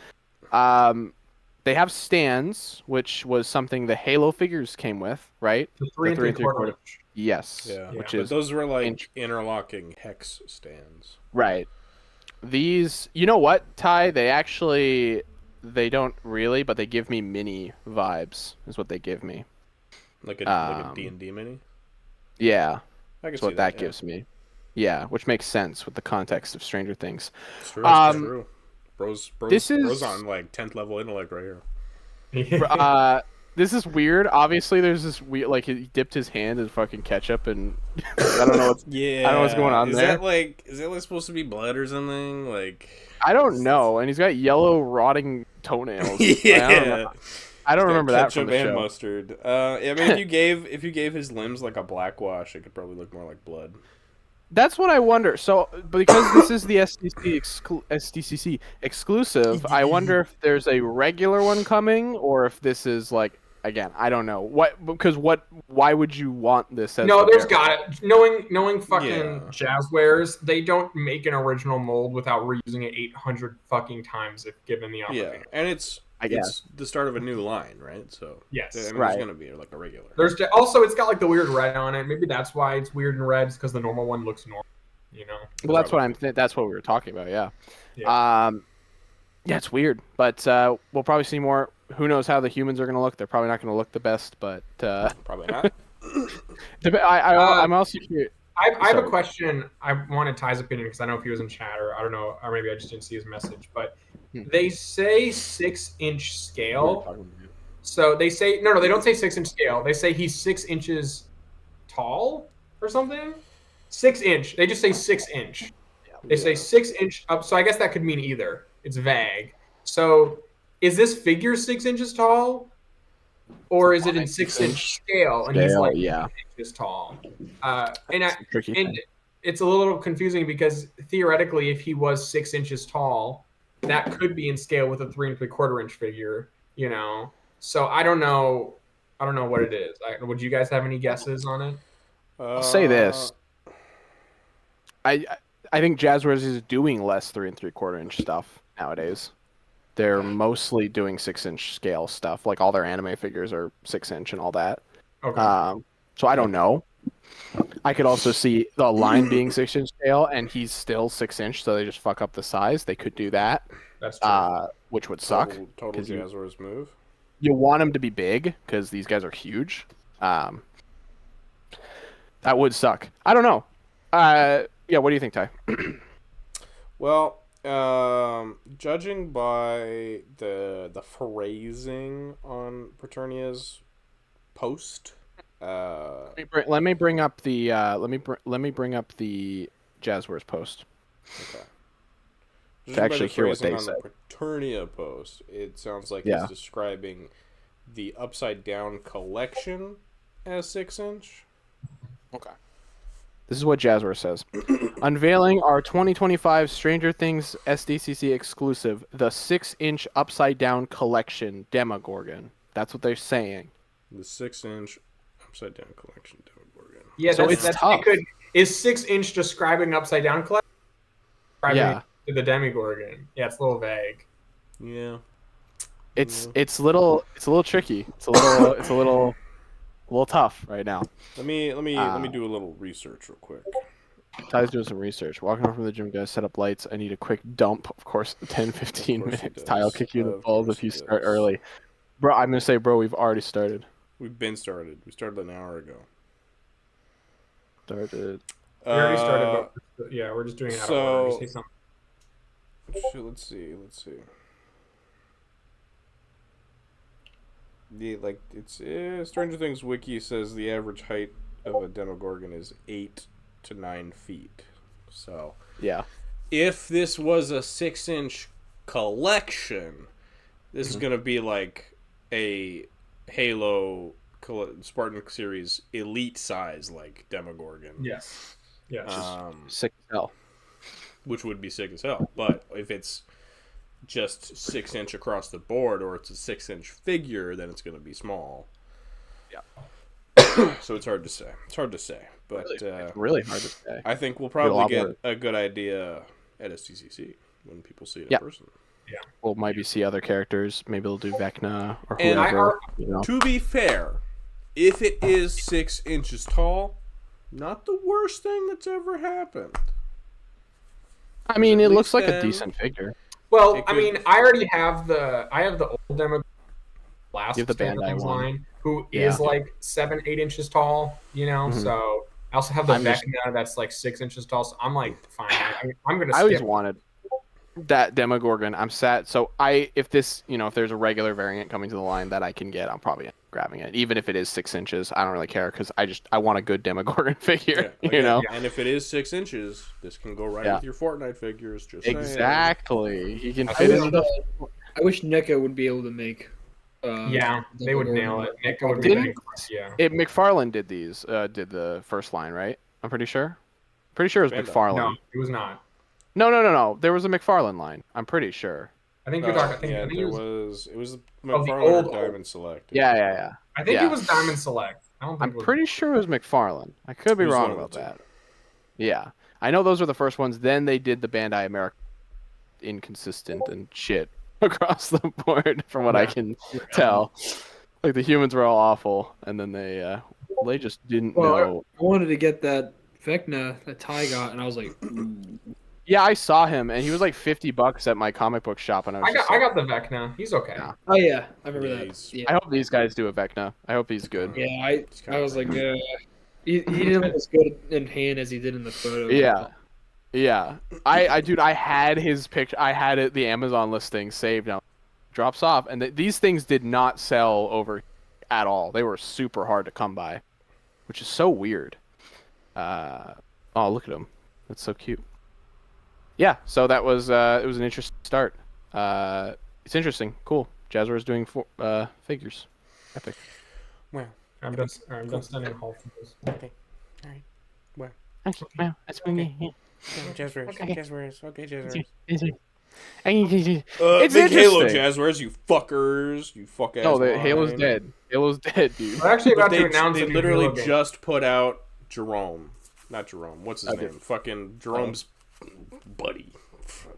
They have stands, which was something the Halo figures came with, right? The 3 3/4 inch. Yes. Yeah, which but is those were like interlocking hex stands. right. These, you know what, Ty? They don't really, but they give me mini vibes. Is what they give me. Like a D&D mini. Yeah, I can that's see what that gives me. Yeah, which makes sense with the context of Stranger Things. It's true. It's true. Bro's This on like 10th level intellect right here. This is weird. Obviously, there's this weird, like he dipped his hand in fucking ketchup, and I don't know what's I don't know what's going on there. Is that like supposed to be blood or something? Like I don't know. And he's got yellow rotting toenails. yeah. I don't remember that from ketchup the and show. mustard. I mean, if you gave his limbs like a blackwash, it could probably look more like blood. That's what I wonder. So, because this is the SDCC exclusive, I wonder if there's a regular one coming, or if this is like, again, I don't know. Why would you want this? As No, there's got it. Knowing fucking Jazzwares, they don't make an original mold without reusing it 800 fucking times if given the opportunity. Yeah, and it's the start of a new line, right? So yes, I mean, there's gonna be like a regular. Also, it's got like the weird red on it. Maybe that's why it's weird and red, because the normal one looks normal. You know. Well, that's what that's what we were talking about. Yeah. Yeah, it's weird, but we'll probably see more. Who knows how the humans are gonna look? They're probably not gonna look the best, but probably not. I'm also curious. I have a question. I wanted Ty's opinion because I don't know if he was in chat, or I don't know, or maybe I just didn't see his message. But they say 6-inch scale. So they say no, they don't say 6-inch scale. They say he's 6 inches tall or something. 6-inch. They just say 6-inch. They say 6-inch up. So I guess that could mean either. It's vague. So is this figure 6 inches tall, or is it in 6-inch scale? And he's like 6 inches tall. And it's a little confusing because theoretically, if he was 6 inches tall, that could be in scale with a 3 3/4 inch figure. You know. So I don't know what it is. Would you guys have any guesses on it? I'll say this. I think Jazzwares is doing less 3 3/4 inch stuff nowadays. They're mostly doing 6-inch scale stuff. Like all their anime figures are 6-inch and all that. Okay. So I don't know. I could also see the line being 6-inch scale, and he's still 6-inch, so they just fuck up the size. They could do that. That's true. Which would suck. Total Jazzwares move. You want him to be big because these guys are huge. That would suck. I don't know. Yeah, what do you think, Ty? Well, judging by the phrasing on Paternia's post, let me bring up the Jazzwares post. Okay. To actually hear what they on said. The Paternia post, it sounds like Yeah. he's describing the Upside Down collection as 6-inch. Okay. This is what Jazzwares says. Unveiling our 2025 Stranger Things SDCC exclusive, the 6-inch Upside Down collection Demogorgon. That's what they're saying. The 6-inch Upside Down collection Demogorgon. Yeah, So that's tough. Is 6-inch describing upside down collection? Yeah. The Demogorgon. Yeah, it's a little vague. Yeah. It's a little tricky. It's a little tough right now. Let me do a little research real quick. Ty's doing some research. Walking home from the gym, guys, set up lights. I need a quick dump. Of course, 10-15 minutes. Ty, I'll kick you in the balls if you start early. Bro, I'm gonna say, we've already started. We've been started. We started an hour ago. We already started, but yeah, we're just doing it out of order. Say something. Let's see. Stranger Things wiki says the average height of a Demogorgon is 8 to 9 feet. So yeah, if this was a 6-inch collection, this is gonna be like a Halo Spartan series elite size like Demogorgon. Yes. Yeah. 6 L. Which would be sick as hell. But if it's just 6 inch across the board, or it's a 6 inch figure, then it's going to be small. Yeah. So it's hard to say. But It's really hard to say. I think we'll probably get a good idea at SDCC when people see it in person. Yeah. We'll maybe see other characters. Maybe they'll do Vecna or And whoever. You know. To be fair, if it is 6 inches tall, not the worst thing that's ever happened. I mean, At it looks least like a then- decent figure. Well, It I could- mean, I already have the old demo last You have the Bandai one. line, who Yeah. is like 7-8 inches tall, you know. Mhm. So I also have the I'm just- Vecna that's like 6 inches tall. So I'm like, fine. I'm gonna. I always skip. wanted that Demogorgon. I'm sad. So if there's a regular variant coming to the line that I can get, I'm probably grabbing it, even if it is 6 inches. I don't really care because I want a good Demogorgon figure. Yeah, You know. And if it is 6 inches, this can go right with your Fortnite figures. Just saying. Exactly. He can I fit wish, in the. I wish NECA would be able to make. Yeah, they would nail it. Nick would be Didn't- like, yeah. McFarlane did these. Did the first line, right? I'm pretty sure. Pretty sure it was Bandai. McFarlane. No, it was not. No. There was a McFarlane line. I'm pretty sure. I think you're talking. I think, Yeah, I think there it was. was the Oh, the McFarlane old- or Diamond Select. Yeah. I think yeah. it was Diamond Select. I don't think I'm it was. pretty sure it was McFarlane. I could be It was wrong one of about the two. that. Yeah. I know those were the first ones. Then they did the Bandai America inconsistent and shit across the board, from what I can tell. Like the humans were all awful, and then they just didn't know. I wanted to get that Vecna that Ty got, and I was like, ooh. Yeah, I saw him, and he was like $50 at my comic book shop, and I was I just got like, the Vecna. He's okay. Yeah. Oh yeah, I remember Yeah, that. he's- Yeah, I hope these guys do a Vecna. I hope he's good. yeah. It's kinda I was like, crazy. he didn't look as good in hand as he did in the photo. Yeah. I had his picture. I had it, the Amazon listing saved. Now drops off, and these things did not sell over at all. They were super hard to come by, which is so weird. Oh, look at him. That's so cute. Yeah. So that was it was an interesting start. It's interesting. Cool. Jazzware's doing figures. Epic. Well, I'm done sending Hall photos. okay. All right. Well, That's me. Jazzwares. Okay. Jazzwares. Okay, Jazzwares. It's Big Halo interesting. Jazzwares, you fuckers. You fuck ass. No, the line. Halo's dead. Halo's dead, dude. We're actually But about to announce they a new literally Halo game. just put out Jerome. Not Jerome. What's his I name? did. Fucking Jerome's buddy.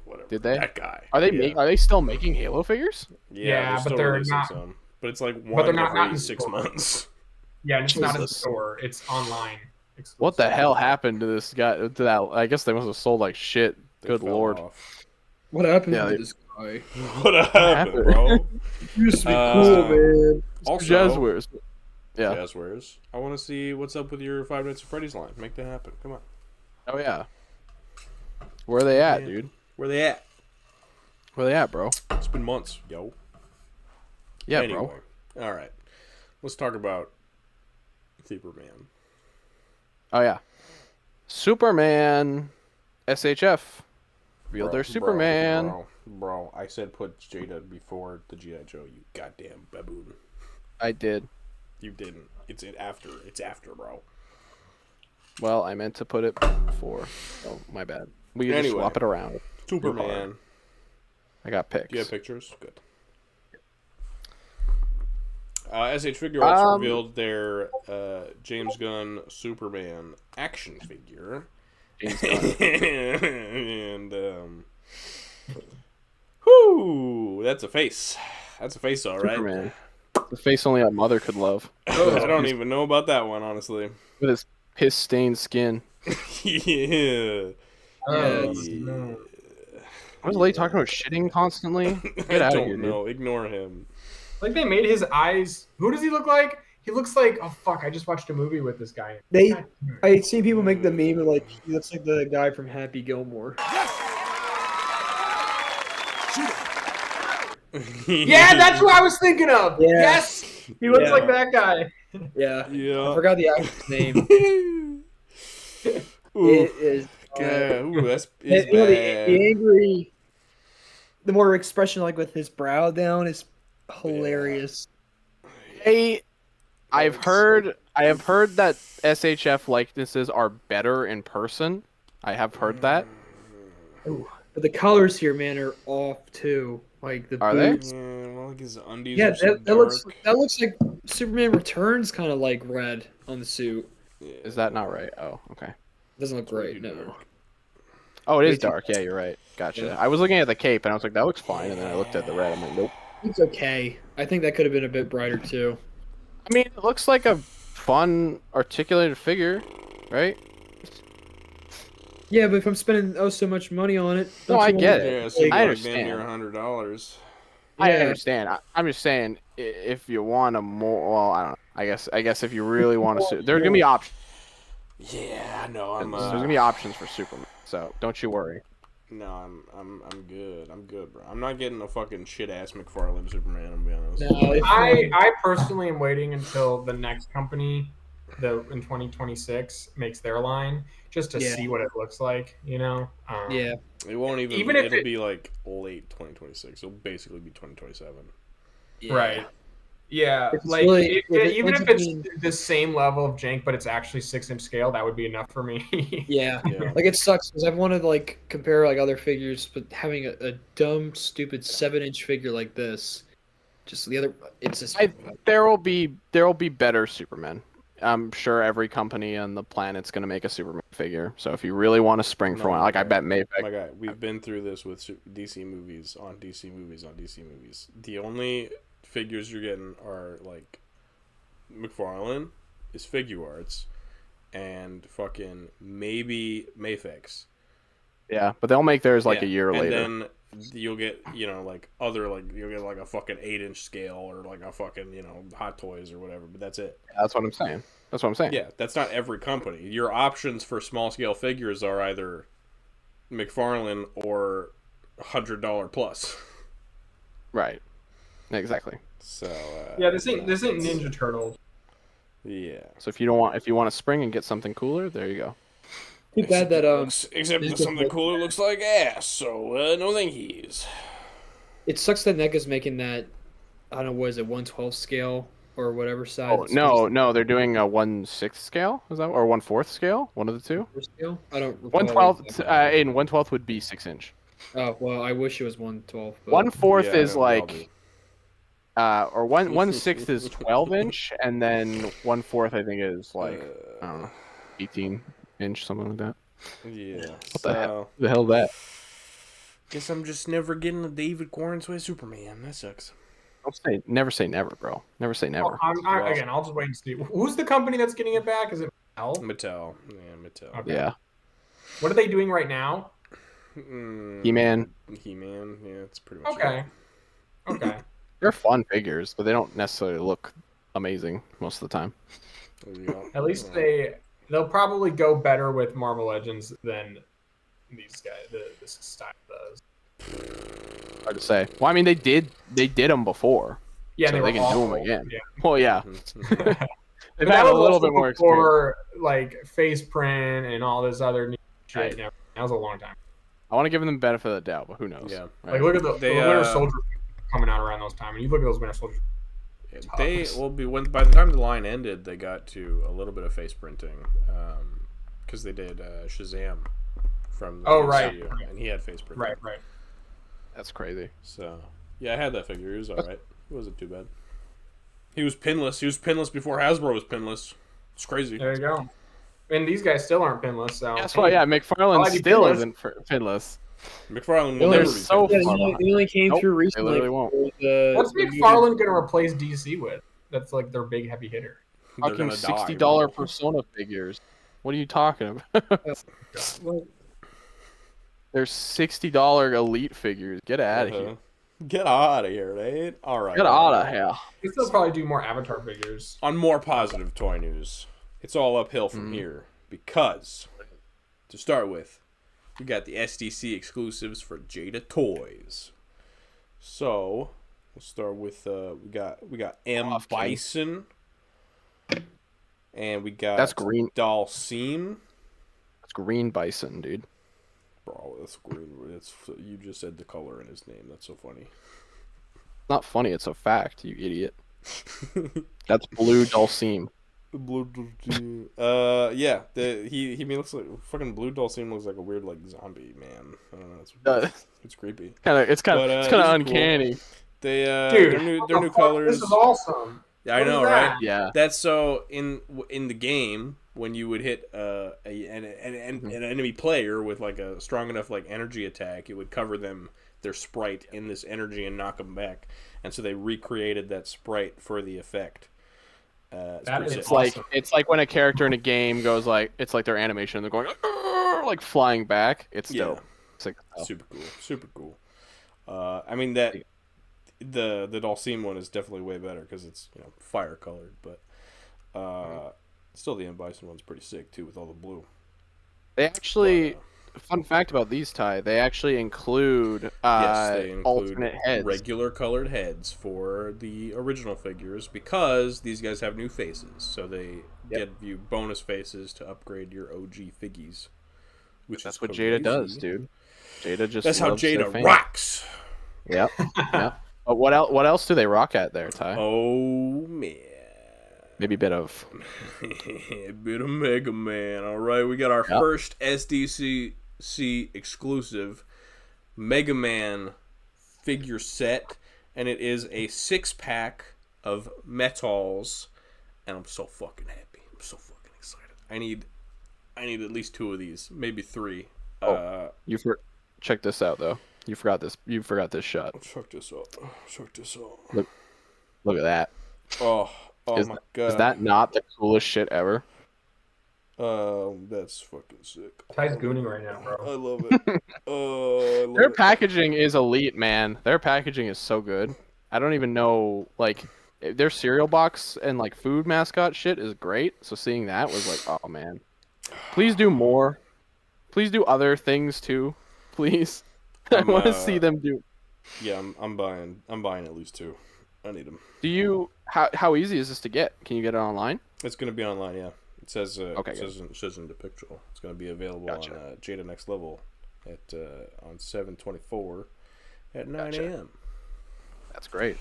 Whatever. Did they? That guy. Are they Yeah. are they still making Halo figures? Yeah, but still they're releasing not- some. But it's like but one they're not every in 6 store. months. Yeah, and it's not in the Jesus. store. It's online. What the hell happened to this guy? To that? I guess they must have sold like shit. They Good fell lord. off. What happened Yeah, to they- this guy? What happened, happened? bro? He used to be Uh, cool, man. Also, Jazzwares. Yeah. Jazzwares. I want to see what's up with your Five Nights at Freddy's line. Make that happen. Come on. Oh yeah. Where are they at, Yeah. dude? Where they at? Where they at, bro? It's been months, yo. Yeah, Anyway, bro. all right. Let's talk about Superman. Oh yeah. Superman. SHF. Revealed their Bro, Superman. Bro, I said put Jada before the G.I. Joe, you goddamn baboon. I did. You didn't. It's after. It's after, bro. Well, I meant to put it before. Oh, my bad. We can just Anyway. swap it around. Superman. I got pics. Do you have pictures? Good. SH Figure Arts revealed their James Gunn Superman action figure. James Gunn. And whoo, that's a face. That's a face, all right. Superman. The face only a mother could love. I don't even know about that one, honestly. With his piss-stained skin. Yeah. No. Was Lay talking about shitting constantly? Get I out of don't here, dude. know. Ignore him. Like they made his eyes. Who does he look like? He looks like. Oh fuck! I just watched a movie with this guy. God. I seen people make the meme of like he looks like the guy from Happy Gilmore. Yeah, that's what I was thinking of. Yeah. Yes, he looks Yeah. like that guy. Yeah, I Yeah. forgot the actor's name. Ooh, It is. yeah, ooh, that's You is know, bad. the angry, the more expression like with his brow down is hilarious. I've heard I have heard that SHF likenesses are better in person. I have heard that. Ooh. But the colors here, man, are off too. Like the Are they? boots. Yeah, well, like his undies Yeah, are so that looks dark. like Superman Returns, kind of like red on the suit. Yeah, Is that not right? Oh, okay. It doesn't look way great. too No. dark. Oh, it Way is too dark. Yeah, you're right. Gotcha. Yeah. I was looking at the cape and I was like, that looks fine. And then I looked at the red. I'm like, nope. It's okay. I think that could have been a bit brighter too. I mean, it looks like a fun, articulated figure, right? Yeah, but if I'm spending so much money on it, No, don't I you get want- it. Yeah, it's I like understand. damn near $100. I Yeah. understand. I'm just saying, if you want a more, well, I don't know. I guess if you really want to, there's gonna be options. Yeah, no, There's gonna be options for Superman, so don't you worry. No, I'm good. I'm good, bro. I'm not getting a fucking shit ass McFarlane Superman. I'm be honest. No, if, I personally am waiting until the next company, in 2026, makes their line just to Yeah. see what it looks like. yeah. It won't even. Even be, if it'll it- be like late 2026. It'll basically be 2027. Yeah. Right. Yeah, It's like really- even once if it's again- the same level of jank, but it's actually 6-inch scale, that would be enough for me. Yeah. Yeah. Like it sucks because I wanted to like compare like other figures, but having a dumb, stupid 7-inch figure like this, just the other, it's just. There will be better Supermen. I'm sure every company on the planet's gonna make a Superman figure. So if you really want to spring for No, one, like I my bet Mayfix. My guy, we've been through this with DC movies on DC movies on DC movies. The only figures you're getting are like McFarlane is Figure Arts and fucking maybe Mayfix. Yeah, but they'll make theirs like Yeah, a year and later. then you'll get like other like you'll get like a fucking 8-inch scale or like a fucking Hot Toys or whatever. But that's it. That's what I'm saying. That's what I'm saying. Yeah, that's not every company. Your options for small scale figures are either McFarlane or $100 plus. Right. Exactly. So Yeah, this ain't Ninja Turtles. yeah. So if you want to spring and get something cooler, there you go. Too bad that Except that something cooler looks like ass. So no thank yous. it sucks that NECA's making that. I don't know, what is it, 1/12 scale or whatever size. Oh no, they're doing a 1/6 scale. Is that or 1/4 scale? One of the two. Scale? I don't. recall 1/12. In 1/12 would be 6-inch. Oh well, I wish it was 1/12. But... 1/4 Yeah, is we all like, do. or 1/6 is 12-inch, and then 1/4 I think is like I don't know, 18-inch, something like that. Yeah. What the hell? The hell is that? Guess I'm just never getting a David Cornsway Superman. That sucks. Never say never, bro. Never say never. Again, I'll just wait and see. Who's the company that's getting it back? Is it Mattel? Mattel. Yeah, Mattel. Okay. Yeah. What are they doing right now? He-Man. He-Man. Yeah, it's pretty much Okay. Okay. They're fun figures, but they don't necessarily look amazing most of the time. it. At least they'll probably go better with Marvel Legends than these guys. This style does. Hard to say. Well, I mean, they did them before. Yeah, So they they were can do 'em awful. again. Yeah. Well, yeah. Mhm. They've But had that a was little also bit more experience. before like face print and all this other new shit. Right. and everything. That was a long time. I want to give them the benefit of the doubt, but who knows? Yeah. Right? Like look at the They, Winter Soldier coming out around those time, and you look at those Winter Soldiers. They will be by the time the line ended, they got to a little bit of face printing, because they did Shazam from the right. MCU, and he had face printing. Right. That's crazy. So yeah, I had that figure. He was all right. It wasn't too bad. He was pinless. He was pinless before Hasbro was pinless. It's crazy. There you go. And these guys still aren't pinless. So That's why, yeah, McFarlane I'd be still pinless. isn't pinless. McFarlane They're will never be so pinless. Yeah, they only came Nope, through they recently. literally won't. for the- what's the movie. McFarlane going to replace DC with? That's like their big heavy hitter. They're Fucking gonna die, $60 bro. Persona figures. What are you talking about? Well, They're $60 Elite figures. Get out of Uh-huh. here. Get out of here, Nate. All right. Get out of here. They still probably do more Avatar figures. On more positive toy news, it's all uphill from here because, to start with, we got the SDC exclusives for Jada Toys. So we'll start with we got M Bison, and we got That's green. Dalsim. That's Green Bison, dude. Bro, that's green. You just said the color in his name. That's so funny. It's not funny. It's a fact, you idiot. That's Blue Dalsim. Blue yeah, he looks like fucking Blue Dulcine looks like a weird like zombie man. I don't know. It's creepy. It's kind of These are uncanny. Cool. They Dude, their new colors. This is awesome. Yeah, I What is know, that? right? Yeah. That's so in the game when you would hit an enemy player with like a strong enough like energy attack, it would cover their sprite in this energy and knock them back. And so they recreated that sprite for the effect. It's like when a character in a game goes like it's like their animation and they're going like flying back. It's dope. It's like super cool. I mean that the Dulcine one is definitely way better because it's fire colored, but still the M Bison one's pretty sick too with all the blue. They actually. Fun fact about these, Ty, they actually include, alternate heads. Regular colored heads for the original figures because these guys have new faces. So they give you bonus faces to upgrade your OG figgies. That's what Jada does, dude. Jada just That's how loves their Jada fans. rocks. Yep. Yep. But what else do they rock at there, Ty? Oh, man. Maybe a bit of... a bit of Mega Man. All right, we got our first SDCC exclusive Mega Man figure set, and it is a 6-pack of metals, and I'm so fucking happy. I'm so fucking excited. I need at least 2 of these, maybe 3. Check this out though. You forgot this shot. Check this out. Look at that. Oh my god. Is that not the coolest shit ever? That's fucking sick. Ty's gooning right now, bro. I love it. Their packaging is elite, man. Their packaging is so good. I don't even know, like, their cereal box and, like, food mascot shit is great. So seeing that was like, oh, man. Please do more. Please do other things, too. Please. I want to see them do... Yeah, I'm buying at least 2. I need them. Do you... How easy is this to get? Can you get it online? It's going to be online, yeah. It says okay, it says in the picture. It's going to be available on Jada Next Level at on 7/24 at 9 a.m. That's great.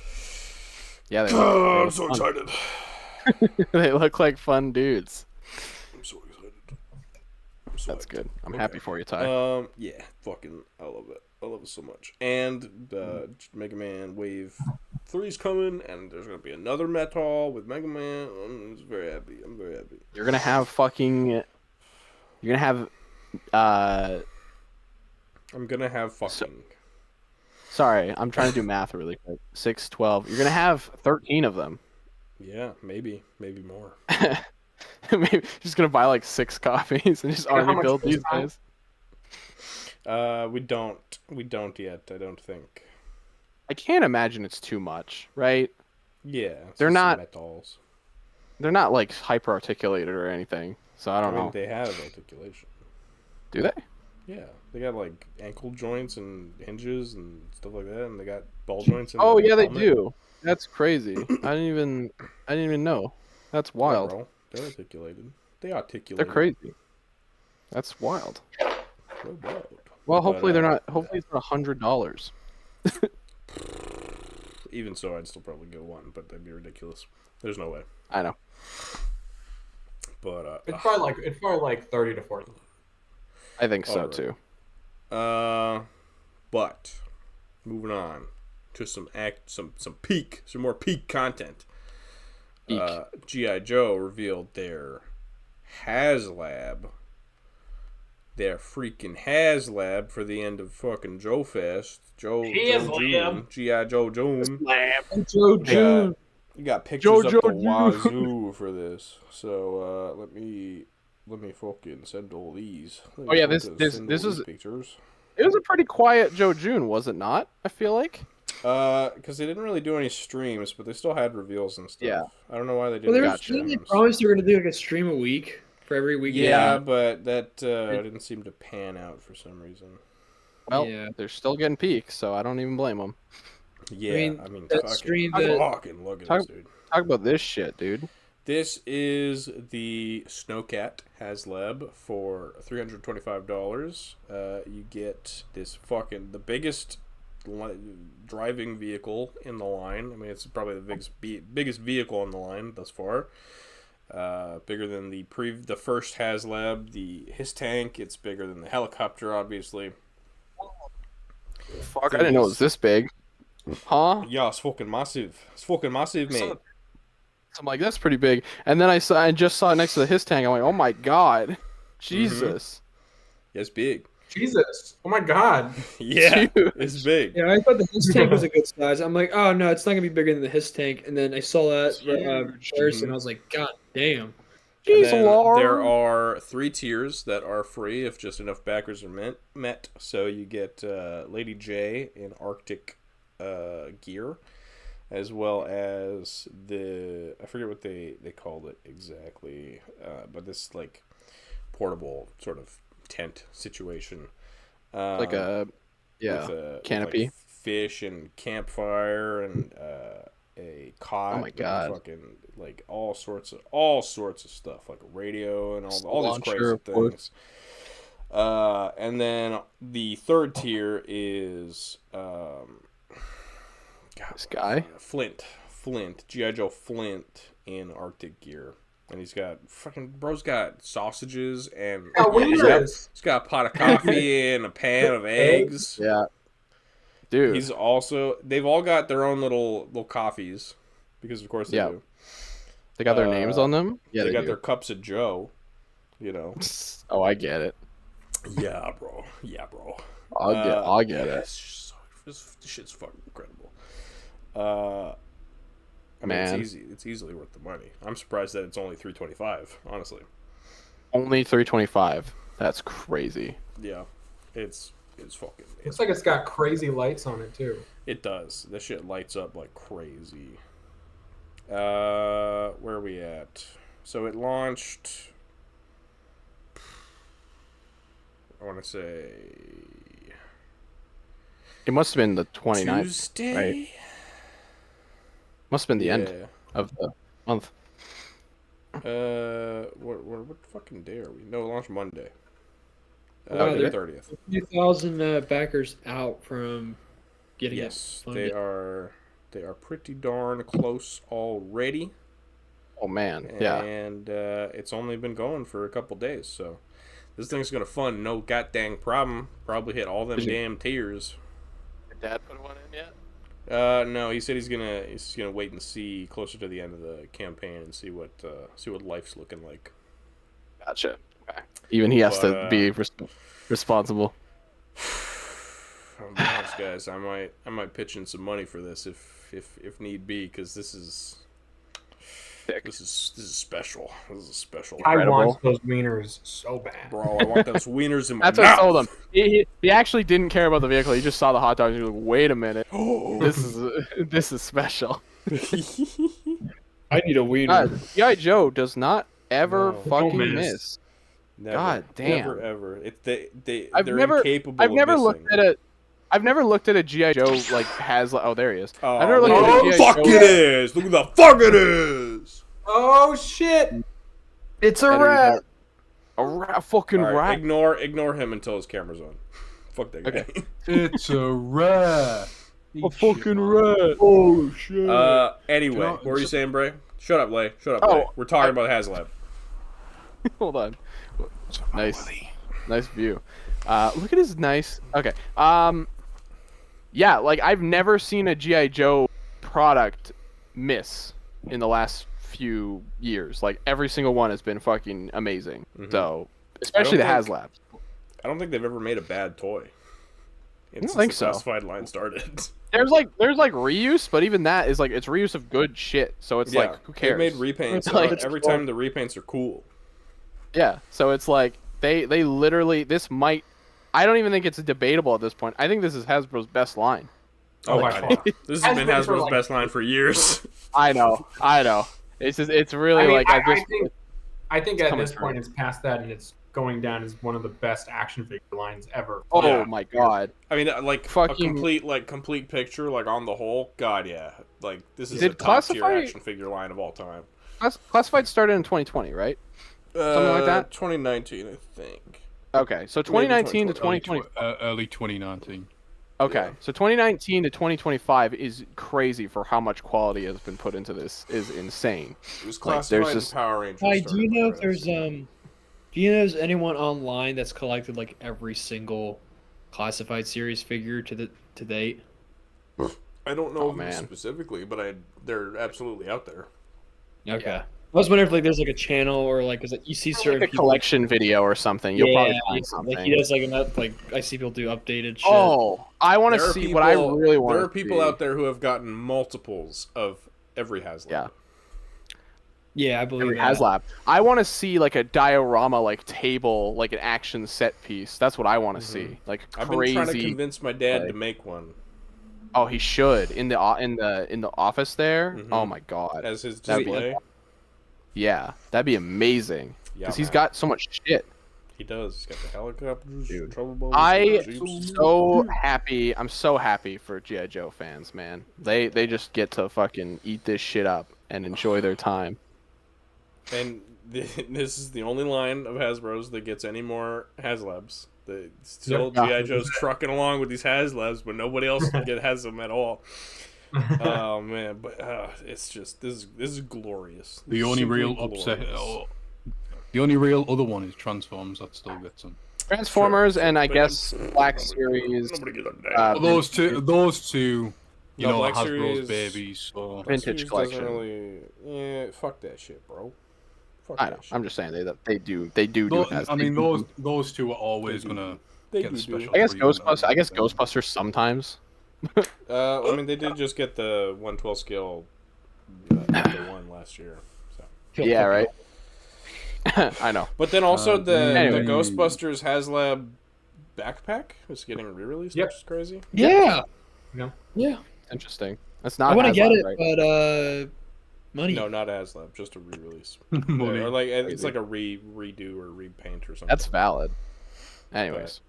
Yeah, I'm so excited. They look like fun dudes. I'm so excited. That's good. I'm happy for you, Ty. Yeah, fucking, I love it. I love it so much. And Mega Man Wave 3's coming, and there's gonna be another Metal with Mega Man. I'm very happy. You're gonna have fucking. You're gonna have. I'm gonna have fucking. Sorry, I'm trying to do math really quick. 6, 12. You're gonna have 13 of them. Yeah, maybe more. Maybe just gonna buy like 6 copies and just army build these guys. We don't yet. I don't think. I can't imagine it's too much, right? Yeah, they're not. Metals. They're not like hyper articulated or anything, so I don't know. They have articulation. Do they? Yeah, they got like ankle joints and hinges and stuff like that, and they got ball joints. Oh yeah, they do. That's crazy. I didn't even know. That's wild. Yeah, bro. They're articulated. They articulate. They're crazy. That's wild. They're wild. Well, hopefully they're not. Hopefully it's not $100. Even so, I'd still probably get one, but that'd be ridiculous. There's no way. I know. But it's probably like 30 to 40. I think so too. But moving on to some more peak content. G.I. Joe revealed their HasLab. Their freaking HasLab for the end of fucking Joe Fest. June. G.I. Joe June. Joe June. You got pictures up the wazoo for this. So let me fucking send all these. Oh yeah, this is pictures. It was a pretty quiet Joe June, was it not? I feel like. Because they didn't really do any streams, but they still had reveals and stuff. Yeah. I don't know why they didn't. They promised they were gonna do like a stream a week for every week. Yeah, but that didn't seem to pan out for some reason. Well, they're still getting peaks, so I don't even blame them. Yeah, I mean that stream. Fucking look at this, dude. Talk about this shit, dude. This is the Snowcat HasLab for $325. You get this the biggest driving vehicle in the line. I mean, it's probably the biggest vehicle in the line thus far. Bigger than the first HasLab, his tank. It's bigger than the helicopter, obviously. Fuck, I didn't know it was this big. Huh? Yeah, it's fucking massive. It's fucking massive, mate. So I'm like, that's pretty big. And then I just saw it next to his tank. I'm like, oh my god, Jesus. Yeah, it's big. Jesus. Oh my god. Yeah, Dude. it's big. Yeah, I thought the his tank was a good size. I'm like, oh no, it's not gonna be bigger than the his tank. And then I saw that first, and I was like, god damn. And then there are 3 tiers that are free if just enough backers are met. So you get Lady J in Arctic gear, as well as I forget what they called it exactly, but this like portable sort of tent situation, like a canopy, like fish and campfire and a cot. Oh my god! And fucking like all sorts of stuff, like a radio and all these crazy things. And then the 3rd tier is this guy Flint, G.I. Joe Flint in Arctic gear. And he's got bro's got sausages and he's got a pot of coffee and a pan of eggs. Yeah, dude. They've all got their own little coffees because of course they do. They got their names on them. Yeah, they got their cups of Joe. You know. Oh, I get it. Yeah, bro. Yeah, bro. I'll get it. This shit's fucking incredible. I mean, Man. It's easily worth the money. I'm surprised that it's only $325, honestly. Only $325. That's crazy. Yeah, it's fucking. Looks like it's got crazy lights on it too. It does. This shit lights up like crazy. Where are we at? So it launched. I want to say. It must have been the 29th. Tuesday. Right? Must have been the end of the month. What fucking day are we? No, it launched Monday. The 30th. 2,000 backers out from getting it funded. They are pretty darn close already. Oh man, yeah. And it's only been going for a couple days, so this thing's gonna fund no goddamn problem. Probably hit all them damn tiers. Did Dad put one in yet? No, he said he's gonna wait and see closer to the end of the campaign and see what life's looking like. Gotcha. Okay. Even he has to be responsible. I'll be honest, guys. I might pitch in some money for this if need be, because this is special. This is special. I want those wieners so bad, bro. I want those wieners in my mouth. That's what I told him. He actually didn't care about the vehicle. He just saw the hot dogs. He was like, "Wait a minute, this is special." I need a wiener. G.I. Joe does not ever fucking miss. Never, God damn. Never ever. They're incapable. I've never looked at a G.I. Joe like has. Oh, there he is. Oh, I've never looked at a G.I. fuck Joe it is! Look at the fuck it is! Oh shit! It's a rat. A fucking rat. Ignore him until his camera's on. Fuck that guy. Okay. It's a rat. A fucking rat. Oh shit. Anyway, what were you saying, Bray? Shut up, Lay. Shut up, Lay. We're talking about HasLab. Hold on. Nice view. Look at his nice. Okay. Yeah, like I've never seen a G.I. Joe product miss in the last few years. Like every single one has been fucking amazing. Mm-hmm. So, especially the HasLab. I don't think they've ever made a bad toy. I don't think so. Classified line started. There's like reuse, but even that is like it's reuse of good shit. So it's like who cares? They made repaints. Every time the repaints are cool. Yeah, so it's like they literally I don't even think it's debatable at this point. I think this is Hasbro's best line. Oh my god, this has been Hasbro's best line for years. I know. It's really I think at this point it's past that and it's going down as one of the best action figure lines ever. Oh my god! I mean, like fucking a complete picture, like on the whole. God, yeah, like this is a top tier action figure line of all time. Classified started in 2020, right? Something like that. 2019, I think. Okay, so 2019 to 2020. Early 2019. Okay, Yeah. so 2019 to 2025 is crazy for how much quality has been put into this. Is insane. It was Like, classified there's in just- Power Rangers. Hi, do you started know like if there's credits. do you know there's anyone online that's collected like every single classified series figure to date? I don't know Oh, who man. specifically, but they're absolutely out there. Okay. Yeah. I was wondering if like there's like a channel or like because you see certain Like a people. collection video or something. You'll probably find Like something. he does like I see people do updated shit. Oh, I want to There are see what I really want. There are people out there who have gotten multiples of every HasLab. Yeah. Yeah, I believe Every that. HasLab. I want to see like a diorama, like table, like an action set piece. That's what I want to see. Like I've crazy. been trying to convince my dad to like- make one Oh, he should in the office there. Mhm. Oh my god. as his That'd be- display. Yeah, that'd be amazing. Yeah, Because he's man. got so much shit. He does. He's got the helicopters, Dude. trouble boats, I jeeps. so happy. I'm so happy for G.I. Joe fans, man. They just get to fucking eat this shit up and enjoy their time. And this is the only line of Hasbro's that gets any more HasLabs. Still Yep. G.I. Joe's trucking along with these HasLabs, but nobody else has them at all. Oh man, but it's just this is glorious. The only Simply real glorious. upset. The only real other one is Transformers. That still gets them. Transformers Sure. and I But guess Black Series. Nobody gives a Uh, damn. Those two, you No, know, Black Hasbro's Series- babies. So Black Vintage Series collection. doesn't really, yeah, fuck that shit, bro. Fuck I that know. shit. I'm just saying they do do those, has. I they mean, do- those two are always They do. gonna They get do the do. special. I guess treatment Ghostbusters. I guess and everything. Ghostbusters sometimes. I mean, they did just get the 112 scale the one last year. So. Yeah, right. I know. But then also the anyway. Ghostbusters HasLab backpack is getting re-released, Yep. which is crazy. Yeah. Yeah. Yeah. Interesting. That's I not. want to get HasLab, it, right? but money. No, not HasLab, just a re-release. Money. Or like it's Crazy. like a redo or repaint or something. That's valid. Anyways,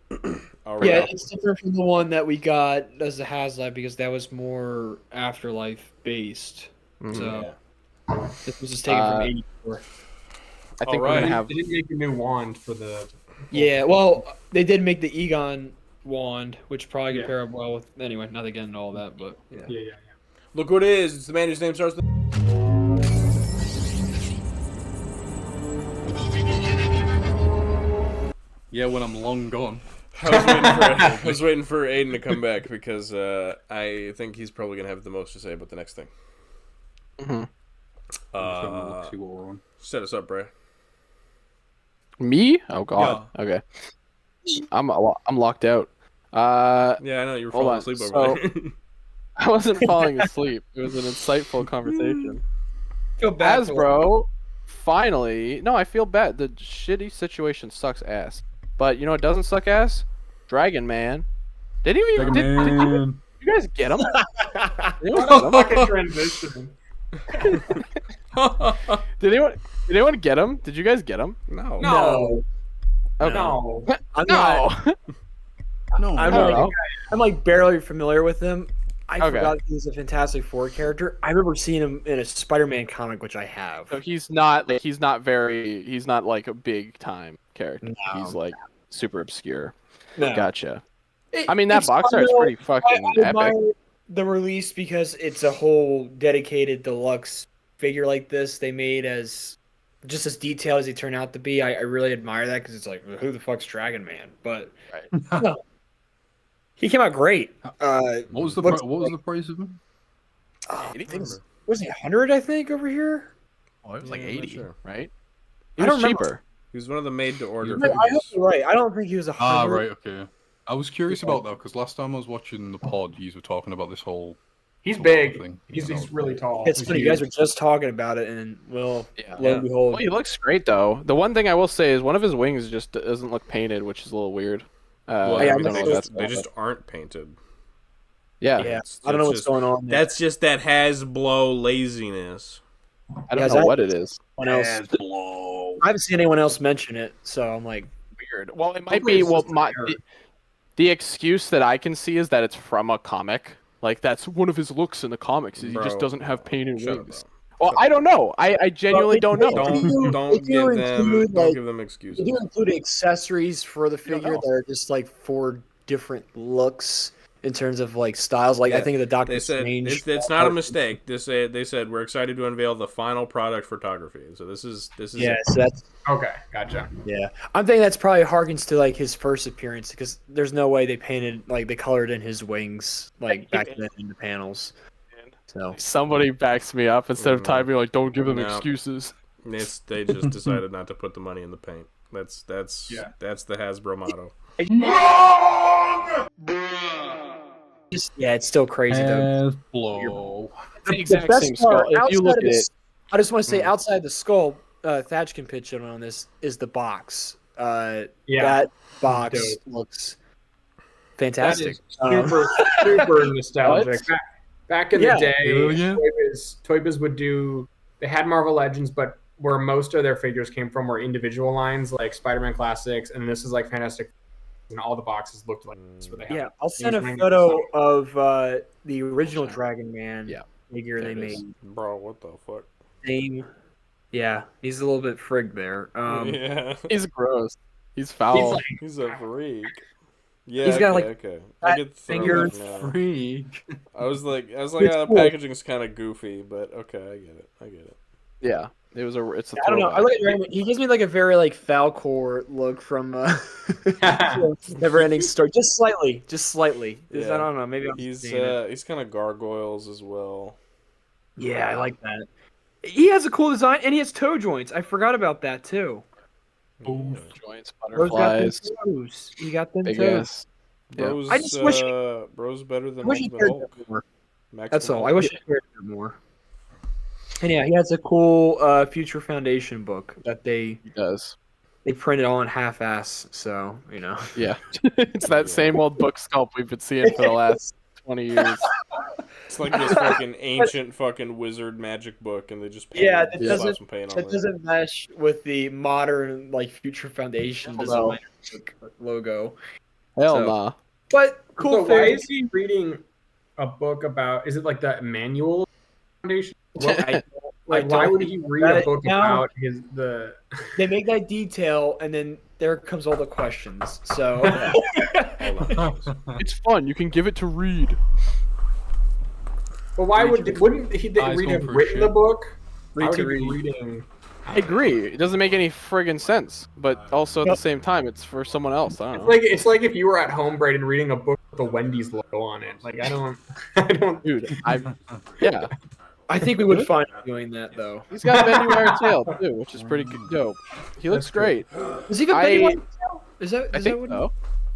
All right. Yeah, it's different from the one that we got as a HasLab because that was more Afterlife based. Mhm. So Yeah. this was just taken from Uh, 84. I think we're Alright. gonna have. They didn't make a new wand for the. Yeah, well, they did make the Egon wand, which probably could Yeah. pair up well with. Anyway, not again and all that, but yeah. Yeah. Look what it is. It's the man whose name starts with. Yeah, when I'm long gone. I was waiting for Aiden to come back because I think he's probably gonna have the most to say about the next thing. Mhm. See what we're on. Set us up, Bray. Me? Oh God. Okay. I'm locked out. Yeah, I know you were Hold falling on, asleep so- over there. I wasn't falling asleep. It was an insightful conversation. Feel bad. for Hasbro, finally. No, I feel bad. The shitty situation sucks ass. But you know what doesn't suck ass? Dragon Man. Did you guys get him? Did anyone get him? Fucking transition. Did anyone get him? Did you guys get him? No. No. Okay. No. I'm No. not. No, I'm, don't like, know. I'm like barely familiar with him. I Okay. forgot he was a Fantastic Four character. I remember seeing him in a Spider-Man comic, which I have. So he's not like he's not like a big time character. No. He's like super obscure. No. Gotcha. It- I mean that it's box fun, art's though. pretty fucking I epic. admire the release because it's a whole dedicated deluxe figure like this they made as just as detailed as they turn out to be. I really admire that because it's like, who the fuck's Dragon Man? But no. He came out great. What was the looks what was the price of them? I think it's- was it 100? I think over here. Oh, it was like Yeah, I'm not 80, sure. right? I It don't was remember. cheaper. He was one of the made-to-order. I hope you're right. I don't think he was 100. Ah, right, okay. I was curious about that because last time I was watching the pod, you were talking about this whole. He's big. thing. He's really tall. It's funny. You guys were just talking about it, and well, Yeah. lo and behold, Well, he looks great though. The one thing I will say is one of his wings just doesn't look painted, which is a little weird. Well, Yeah, I I'm mean, not they, sure just, that's they all, just aren't painted. Yeah. yeah, It's I don't know what's just- going on. There. That's just that Hasbro laziness. I don't Yeah, know that- what it is. Anyone else. I haven't seen anyone else mention it, so I'm like, Weird. Well, it might Hopefully be. it's Well, just an my error. the excuse that I can see is that it's from a comic. Like that's one of his looks in the comics. Is he Bro, just doesn't have painted Shut up, wings. bro. Well, I don't know. I genuinely don't know. Don't They do include, like, give them they excuses. do include accessories for the don't figure know. that are just like 4 different looks. in terms of like styles. Like I think of the Doctor They said Strange. it's not a mistake. They said we're excited to unveil the final product photography. So this is Yeah, it. so that's Okay, gotcha. yeah. I'm thinking that's probably harkens to like his first appearance because there's no way they colored in his wings like back then in the panels. So Somebody backs me up instead of typing like, "Don't give them No. excuses." They just decided not to put the money in the paint. That's the Hasbro motto. Yeah, it's still crazy though. Blow. The exact same skull. If you look at it, I just want to say outside the skull, Thatch can pitch in on this is the box. That box looks fantastic. That is super nostalgic. Back in the day, Toy Biz would do. They had Marvel Legends, but where most of their figures came from were individual lines like Spider-Man Classics, and this is like Fantastic. And all the boxes looked like this. Where they have I'll send a photo of the original Dragon Man figure they made. Bro, what the fuck? Same. Yeah, he's a little bit frigged there. Yeah, he's gross. He's foul. He's a freak. Yeah, he's got okay. I get finger freak. I was like, the packaging's kind of goofy, but okay, I get it. Yeah, it's a. I don't know. I look at Dragon Man. He gives me like a very like Falcor look from Never Ending Story, just slightly. Yeah. I don't know. Maybe he's kind of gargoyles as well. Yeah, I like that. He has a cool design, and he has toe joints. I forgot about that too. Boom. Joints, butterflies. He got them big toes. ass. Bro's, I just wish Bro's better than I wish he Ultimate cared Hulk. more. Max That's all. Hulk. I wish he cared more. And yeah, he has a cool Future Foundation book that He does. they printed on half-ass. So Yeah, it's that same old book sculpt we've been seeing for the last 20 years. It's like this fucking ancient fucking wizard magic book, and they just that doesn't mesh with the modern like Future Foundation design logo. Hell nah. But cool. So why is he reading a book about? Is it like the manual Foundation? Why would he read a book about the? They make that detail, and then there comes all the questions. So It's fun. You can give it to read. But wouldn't he read have written the book? Reading. I agree. It doesn't make any friggin' sense, but also at the same time, it's for someone else. I don't know. It's like if you were at home, Braden, reading a book with the Wendy's logo on it. Like I don't. Dude, yeah. I think we would find him doing that though. He's got Bendy Wire tail too, which is pretty dope. He looks great. Does he got Bendy Wire tail? Is that so.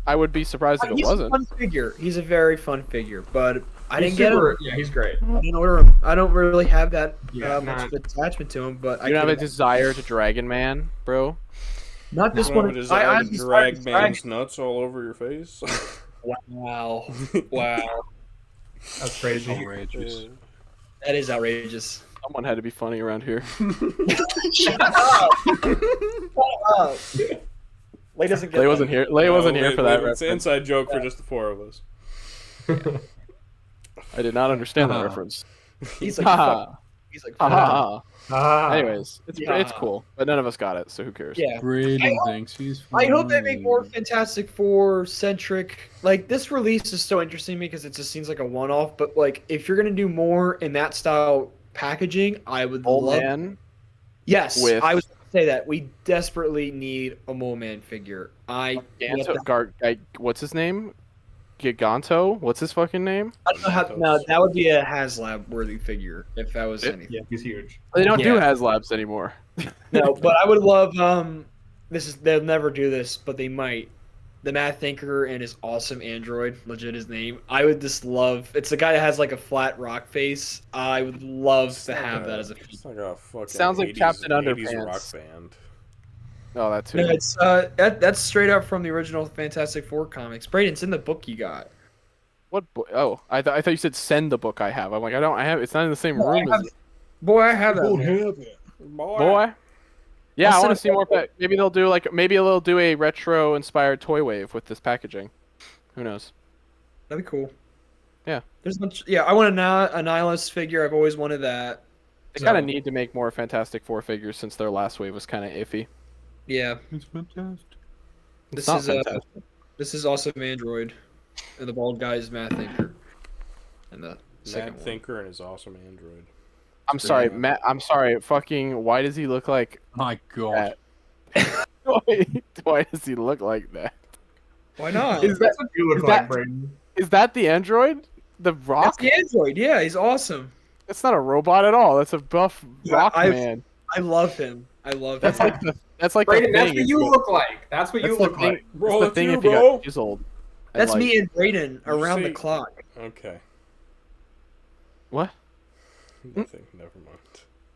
I would be surprised if it wasn't. He's a fun figure. He's a very fun figure, but I didn't get him. Yeah, he's great. I didn't order him. I don't really have that much of attachment to him, but you don't have a desire to Dragon Man, bro. Not this You one. have a desire to drag man's nuts all over your face. Wow. That's crazy. Outrageous. That is outrageous. Someone had to be funny around here. Shut up. Shut up. Lay doesn't get. Lay wasn't here. Lay wasn't here for that. It's an inside joke for just the four of us. I did not understand that reference. He's like, fuck. He's like, fuck. Anyways, it's cool, but none of us got it, so who cares? Yeah. Braden thinks he's I hope they make more Fantastic Four centric. Like this release is so interesting to me because it just seems like a one-off. But like, if you're gonna do more in that style packaging, I would love. Man. Yes, I was gonna say that we desperately need a Mole Man figure. What's his name? Giganto? What's his fucking name? I don't know how. No, that would be a HasLab worthy figure if that was anything. Yeah, he's huge. They don't do HasLabs anymore. No, but I would love. They'll never do this, but they might. The Mad Thinker and his awesome android, legit his name. I would just love. It's the guy that has like a flat rock face. I would love to have that as a figure. It's like a fucking Sounds like 80s, Captain 80s Underpants. rock band. Oh, that too. No, it's that's straight up from the original Fantastic Four comics. Braden, it's in the book you got. What book? Oh, I thought you said send the book I have. I'm like, I have. It's not in the same room as Boy, I have that. Don't man. have it. boy. Yeah, I I'll want to send see more. Maybe they'll do a retro inspired toy wave with this packaging. Who knows? That'd be cool. Yeah. There's a bunch. Yeah, I want a Nihilus figure. I've always wanted that. They kind of need to make more Fantastic Four figures since their last wave was kind of iffy. Yeah. It's fantastic. It's not fantastic. This is awesome Android. And the bald guy is Matt Thinker. And the second Matt Thinker and his awesome android. I'm sorry, Matt. I'm sorry. Fucking. Why does he look like My God. that? Why does he look like that? Why not? Is That's what you look is like, that- Brayden. Is that the android? The That's rock? the android. Yeah, he's awesome. That's not a robot at all. That's a buff rock I- man. I love him. I love That's him. like the. That's like Brayden, the that's thing. what if you you- look like. That's what you That's the look thing. like. Bro, That's the that's thing you, if you bro. got chiseled. And, That's like- me and Brayden around the see- clock. Okay. What? Nothing. Never mind.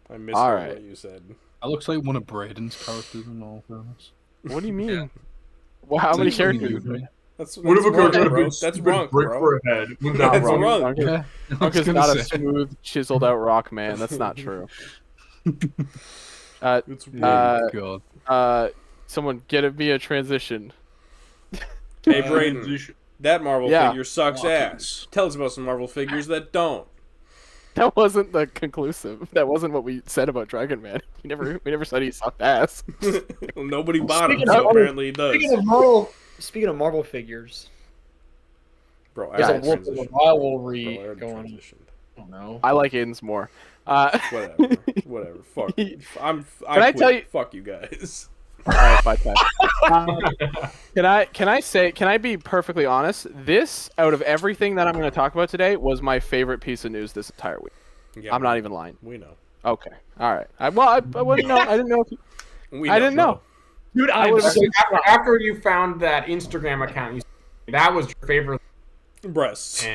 I missed All what right. you said. That looks like one of Braden's characters in all fairness. What do you mean? Well, how many It's like characters? you, That's What if a Runk, character had a bro. big That's stupid Runk, brick bro. for a head? Not That's Runk. Runk. Yeah. Monk is not a smooth, chiseled out rock man. That's not true. It's God. Someone get me a transition. Hey, Brayden. That Marvel Yeah. figure sucks ass. Tell us about some Marvel figures that don't. That wasn't the conclusive. That wasn't what we said about Dragon Man. We never said he sucked ass. Well, nobody bought him, Speaking so of- apparently he does. Speaking of Marvel figures, Bro, I there's already a transitioned. rivalry Bro, I already going on. transitioned. I don't know. I like Aiden's more. Whatever. Fuck. Can I tell you- Fuck you guys. All right, bye, Can I be perfectly honest? This, out of everything that I'm going to talk about today, was my favorite piece of news this entire week. Yeah, I'm not even lying. We know. Okay. All right. I wouldn't know. I didn't know. I didn't know. Dude, I I was was so After you found that Instagram account, that was your favorite. Breasts.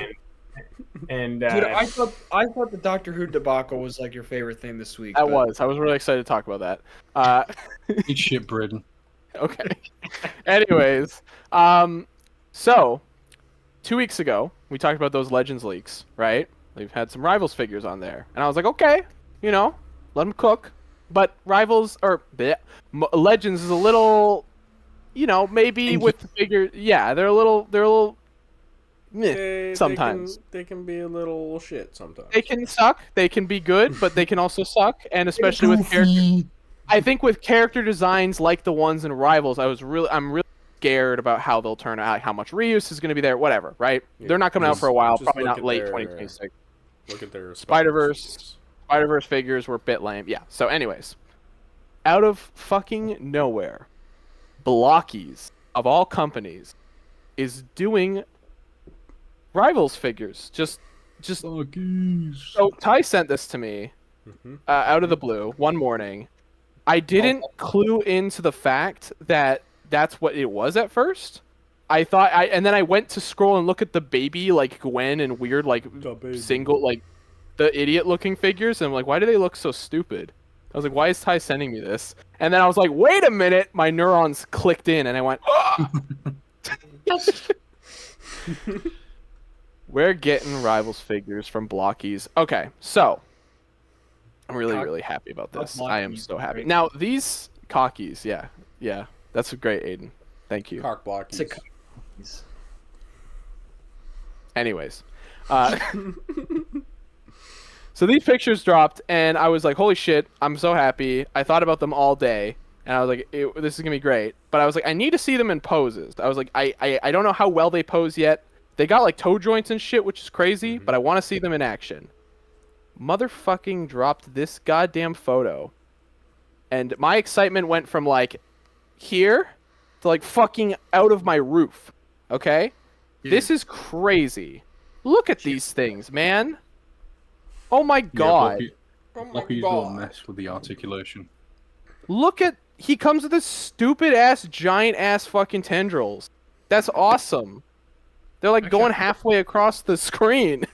And dude, I thought the Doctor Who debacle was like your favorite thing this week. I but- was. I was really excited to talk about that. Eat shit, Braden. Okay. Anyways, so 2 weeks ago we talked about those Legends leaks, right? We've had some Rivals figures on there, and I was like, okay, let them cook. But Rivals or Legends is a little, maybe with the figure, yeah, they're a little. Sometimes they can be a little shit sometimes. they can suck. They can be good, but they can also suck, and especially with character. I think with character designs like the ones in Rivals, I'm really scared about how they'll turn out, how much reuse is going to be there, whatever. Right? Yeah, They're not coming out for a while, just probably look not at late their- 2026. Look at their Spider-Verse figures were a bit lame. Yeah. So, anyways, out of fucking nowhere, Blockies of all companies is doing Rivals figures. Just. So Ty sent this to me out of the blue one morning. I didn't clue into the fact that that's what it was at first. I thought and then I went to scroll and look at the baby like Gwen and weird like single like the idiot looking figures and I'm like, why do they look so stupid? I was like, why is Ty sending me this? And then I was like, wait a minute, my neurons clicked in and I went, we're getting Rivals figures from Blockies. Okay, so I'm really happy about this. I am so happy. Now these cockies, yeah, that's great, Aiden. Thank you. Cock blockies. Anyways, so these pictures dropped, and I was like, holy shit, I'm so happy. I thought about them all day, and I was like, this is gonna be great. But I was like, I need to see them in poses. I was like, I don't know how well they pose yet. They got like toe joints and shit, which is crazy, but I want to see them in action. Motherfucking dropped this goddamn photo, and my excitement went from like here to like fucking out of my roof. Okay? This is crazy. Look at these things, man. Oh my god. Lucky's a little mess with the articulation. Look at he comes with this stupid ass giant ass fucking tendrils. That's awesome. They're like going halfway across the screen.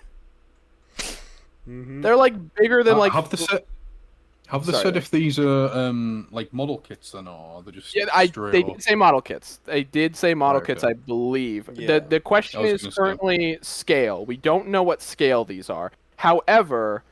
They're like bigger than like Have they said if these are like model kits then, or are they just they did say model kits. They did say model Right, kits, okay. I believe. Yeah. The question I was is gonna say. currently scale. We don't know what scale these are. However,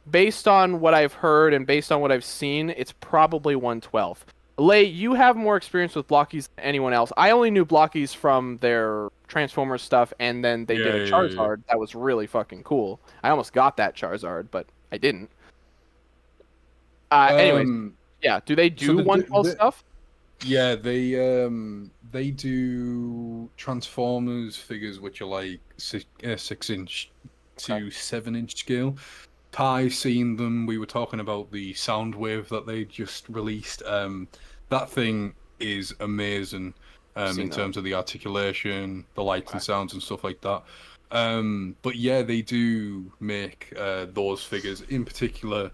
based on what I've heard and based on what I've seen, it's probably 1/12. Lay, you have more experience with Blockies than anyone else. I only knew Blockies from their Transformers stuff, and then they did a Yeah. Charizard. That was really fucking cool. I almost got that Charizard, but I didn't. Anyways, yeah. Do they do so 1/12 stuff? Yeah, they do Transformers figures which are like 6-inch to 7-inch scale. Ty's seen them. We were talking about the Soundwave that they just released. That thing is amazing in terms of the articulation, the lights and sounds and stuff like that. But yeah, they do make those figures in particular,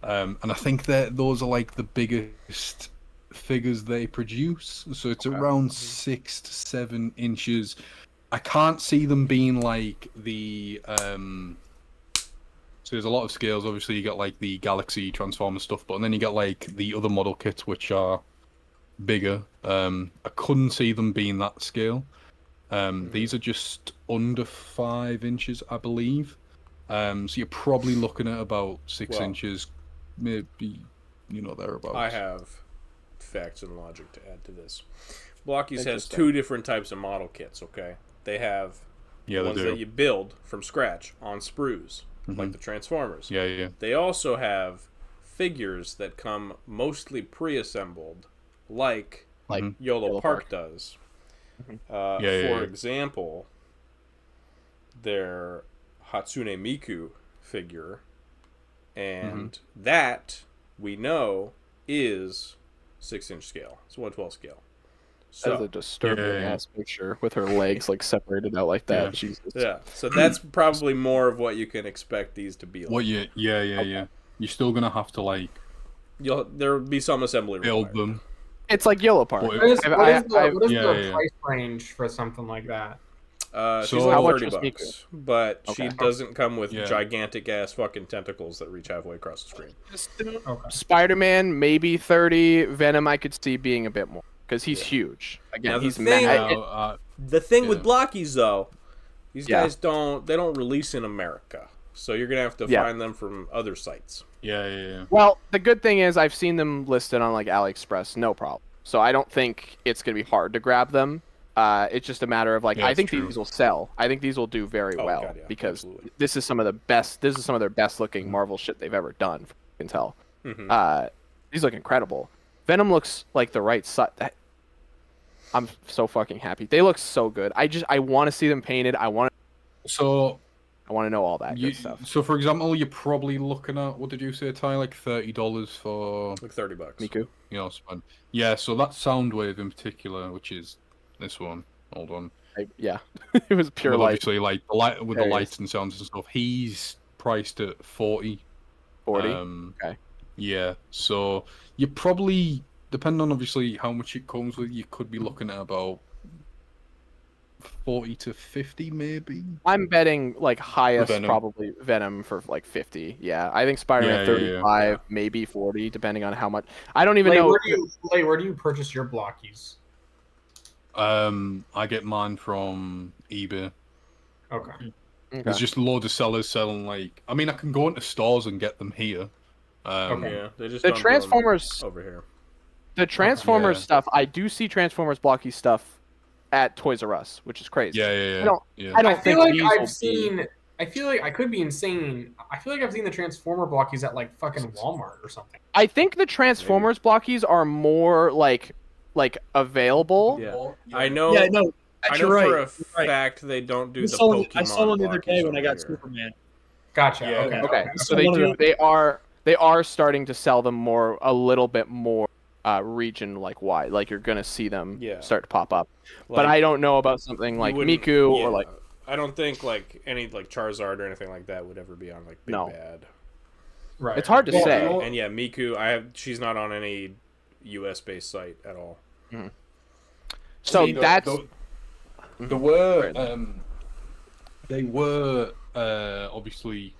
and I think that those are like the biggest figures they produce. So it's around 6 to 7 inches. I can't see them being like the so there's a lot of scales. Obviously, you got like the Galaxy Transformer stuff, but then you got like the other model kits which are bigger. I couldn't see them being that scale. These are just under 5 inches, I believe. So you're probably looking at about 6 inches, maybe, thereabouts. I have facts and logic to add to this. Blockies has 2 different types of model kits, okay? They have ones that you build from scratch on sprues, like the Transformers. Yeah. They also have figures that come mostly pre-assembled, like YOLO Park does. For example, their Hatsune Miku figure, and that we know is 6-inch scale. It's 1/12 scale. So that's a disturbing ass picture with her legs like separated out like that. Yeah. Jesus. Yeah, so that's probably more of what you can expect these to be like. Yeah. You're still gonna have to like There'll be some assembly build required. them. It's like Yellow Park. What is the Yeah. price range for something like that? She's So- like How much $30, was but she doesn't come with Yeah. gigantic ass fucking tentacles that reach halfway across the screen. Spider-Man maybe 30. Venom I could see being a bit more because he's huge. Again, Now, the he's thing- mad. The thing Yeah. with Blockies though, these guys don't release in America, so you're gonna have to find them from other sites. Yeah. Well, the good thing is I've seen them listed on like AliExpress, no problem. So I don't think it's gonna be hard to grab them. It's just a matter of like I think these will sell. I think these will do very well God, yeah, because absolutely. this is some of the best. This is some of their best looking Marvel shit they've ever done. You can tell. These look incredible. Venom looks like the right size. I'm so fucking happy. They look so good. I want to see them painted. I want to know all that good stuff. So, for example, you're probably looking at, what did you say, Ty? Like $30 for Like $30. Miku. spend. Yeah, so that Soundwave in particular, which is this one. Hold on. It was pure Well, light. obviously, like the light with the There it lights and sounds and stuff. He's priced at 40. 40. Okay. Yeah, so you probably, depending on obviously how much it comes with, you could be looking at about 40 to 50 maybe. I'm betting like highest Venom. probably Venom for like 50. Yeah, I think Spider-Man 35, maybe 40, depending on how much. I don't even know. Where do you purchase your Blockies? I get mine from eBay. Okay. There's just loads of sellers selling like. I mean, I can go into stores and get them here. Yeah, they just The don't do them Transformers over here. The Transformers stuff, I do see Transformers blocky stuff at Toys R Us, which is crazy. Yeah. I don't I feel think like these I've will seen. be... I feel like I could be insane. I feel like I've seen the Transformer Blockies at like fucking Walmart or something. I think the Transformers blockies are more like available. Yeah, I know. Yeah, no, I you're know right. for a fact they don't do I the saw Pokemon. I saw one the other day blockies when I got over here. Superman. Gotcha. Yeah, Okay. So they do. They are starting to sell them a little bit more region like wide. Like you're gonna see them start to pop up. But Like, I don't know about something like wouldn't- Miku yeah, or like. I don't think like any like Charizard or anything like that would ever be on like Big Bad. Right. It's hard to say. And yeah, Miku, she's not on any US based site at all. So that's. There were they were obviously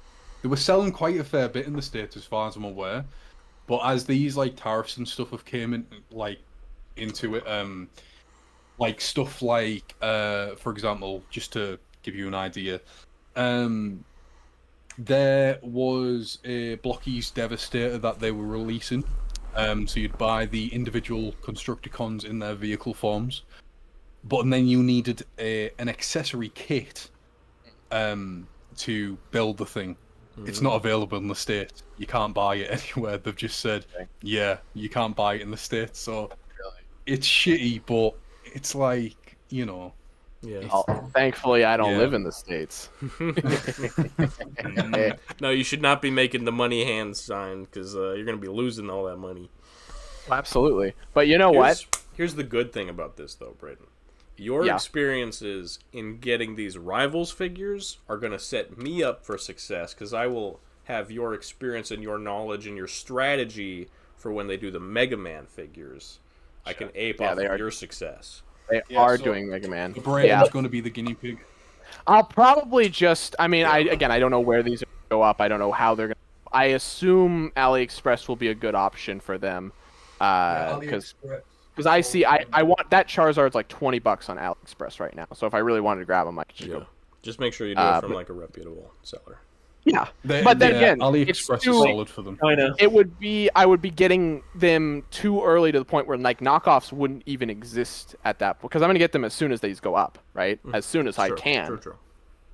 they were selling quite a fair bit in the States as far as I'm aware, but as these like tariffs and stuff have came in like into it, like stuff like for example, just to give you an idea, there was a Blockies Devastator that they were releasing, so you'd buy the individual Constructicons in their vehicle forms. But then you needed an accessory kit to build the thing. It's not available in the States. You can't buy it anywhere. They've just said, yeah, you can't buy it in the States. So it's shitty, but it's like, you know. Yeah. Thankfully, I don't live in the States. No, you should not be making the money hand sign because you're going to be losing all that money. Absolutely. But you know what? Here's the good thing about this, though, Braden. Your experiences in getting these Rivals figures are going to set me up for success because I will have your experience and your knowledge and your strategy for when they do the Mega Man figures. I can ape off of your success. They are doing Mega Man. Braden's going to be the guinea pig. I'll probably just... I mean, I don't know where these are going to go up. I don't know how they're going to... I assume AliExpress will be a good option for them. Because I see... I want... That Charizard's like $20 on AliExpress right now. So if I really wanted to grab them, I could just go... Just make sure you do it from like a reputable seller. Yeah, but then again, AliExpress is solid for them. I know. I would be getting them too early to the point where like knockoffs wouldn't even exist at that point because I'm gonna get them as soon as these go up, right? As soon as I can,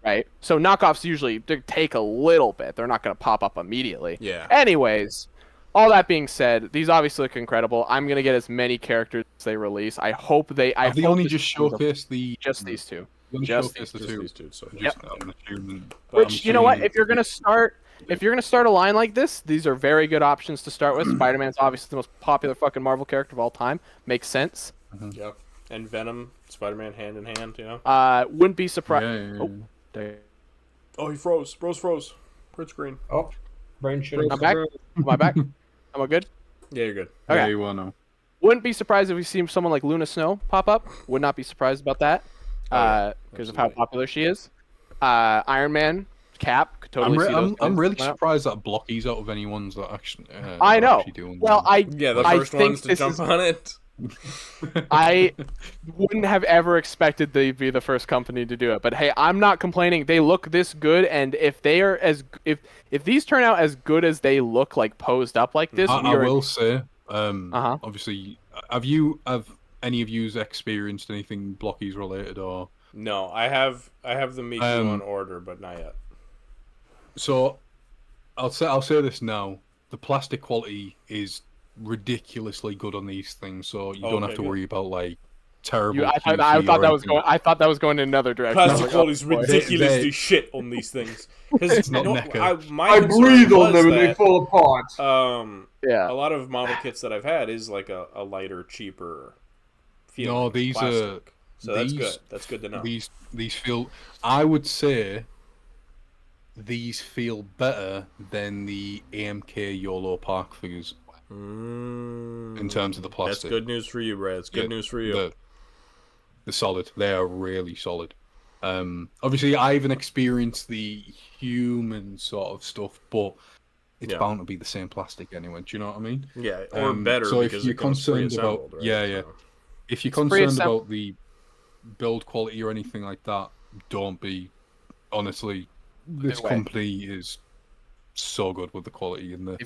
right? So knockoffs usually take a little bit; they're not gonna pop up immediately. Yeah. Anyways, all that being said, these obviously look incredible. I'm gonna get as many characters as they release. I hope they. Have they only just showcased just these two. Just these two. So Which, you know what? If you're gonna start a line like this, these are very good options to start with. Spider-Man's obviously the most popular fucking Marvel character of all time. Makes sense. Yep. And Venom, Spider-Man, hand in hand. You know. Wouldn't be surprised. Oh, he froze. Bros froze. Print screen. Oh, brain shit. I'm back. Am I back? Am I good? Yeah, you're good. Okay. Yeah, you will now. Wouldn't be surprised if we see someone like Luna Snow pop up. Would not be surprised about that. Because of how popular she is. Iron Man, Cap, could totally see those. I'm really surprised that Blocky's out of any ones that actually. I know. Actually doing the first ones to jump on it. I wouldn't have ever expected they'd be the first company to do it, but hey, I'm not complaining. They look this good, and if they are if these turn out as good as they look, like posed up like this, I will say, obviously, have any of you experienced anything Blockies related or? No, I have the Miku on order, but not yet. So, I'll say this now: the plastic quality is ridiculously good on these things, so you don't have to worry about like terrible. I thought that was going in another direction. Plastic quality is ridiculously shit on these things. It's not I breathe on them and they fall apart. A lot of model kits that I've had is like a lighter, cheaper. No, these plastic. So that's good. That's good to know. These feel. I would say these feel better than the AMK YOLO Park figures in terms of the plastic. That's good news for you, Brad. It's good news for you. They're solid. They are really solid. Obviously, I haven't experienced the human sort of stuff, but it's bound to be the same plastic anyway. Do you know what I mean? Yeah, or better. So because if you're concerned about, if you're concerned about the build quality or anything like that, don't be. Honestly, this company is so good with the quality and the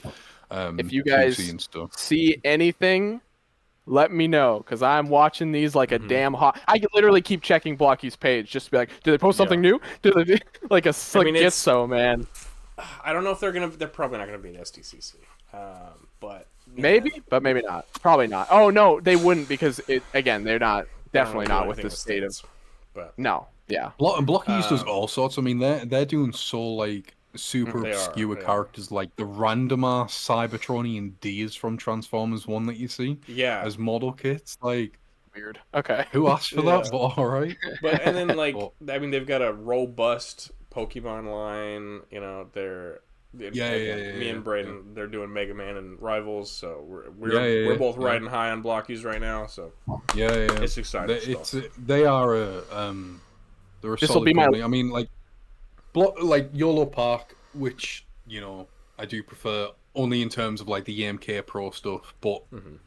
if you guys and stuff. See anything, let me know, because I'm watching these like a damn hot. I could literally keep checking Blocky's page just to be like, did they post something new? Did they like a get so man? I don't know if they're probably not gonna be an SDCC, but maybe, but maybe not. Probably not. Oh no, they wouldn't, because they're not. Definitely not with the state of. But no, yeah. Blockies does all sorts. I mean, they're doing so like super obscure characters, like the random ass Cybertronian Deers from Transformers 1 that you see, as model kits. Like, weird. Okay. Who asked for that? But all right. But and then like, I mean, they've got a robust Pokemon line. You know, me and Braden, they're doing Mega Man and Rivals, so we're both riding high on Blockies right now. So it's exciting. They are they're a solid company. I mean, like YOLO Park, which I do prefer only in terms of like the EMK Pro stuff, but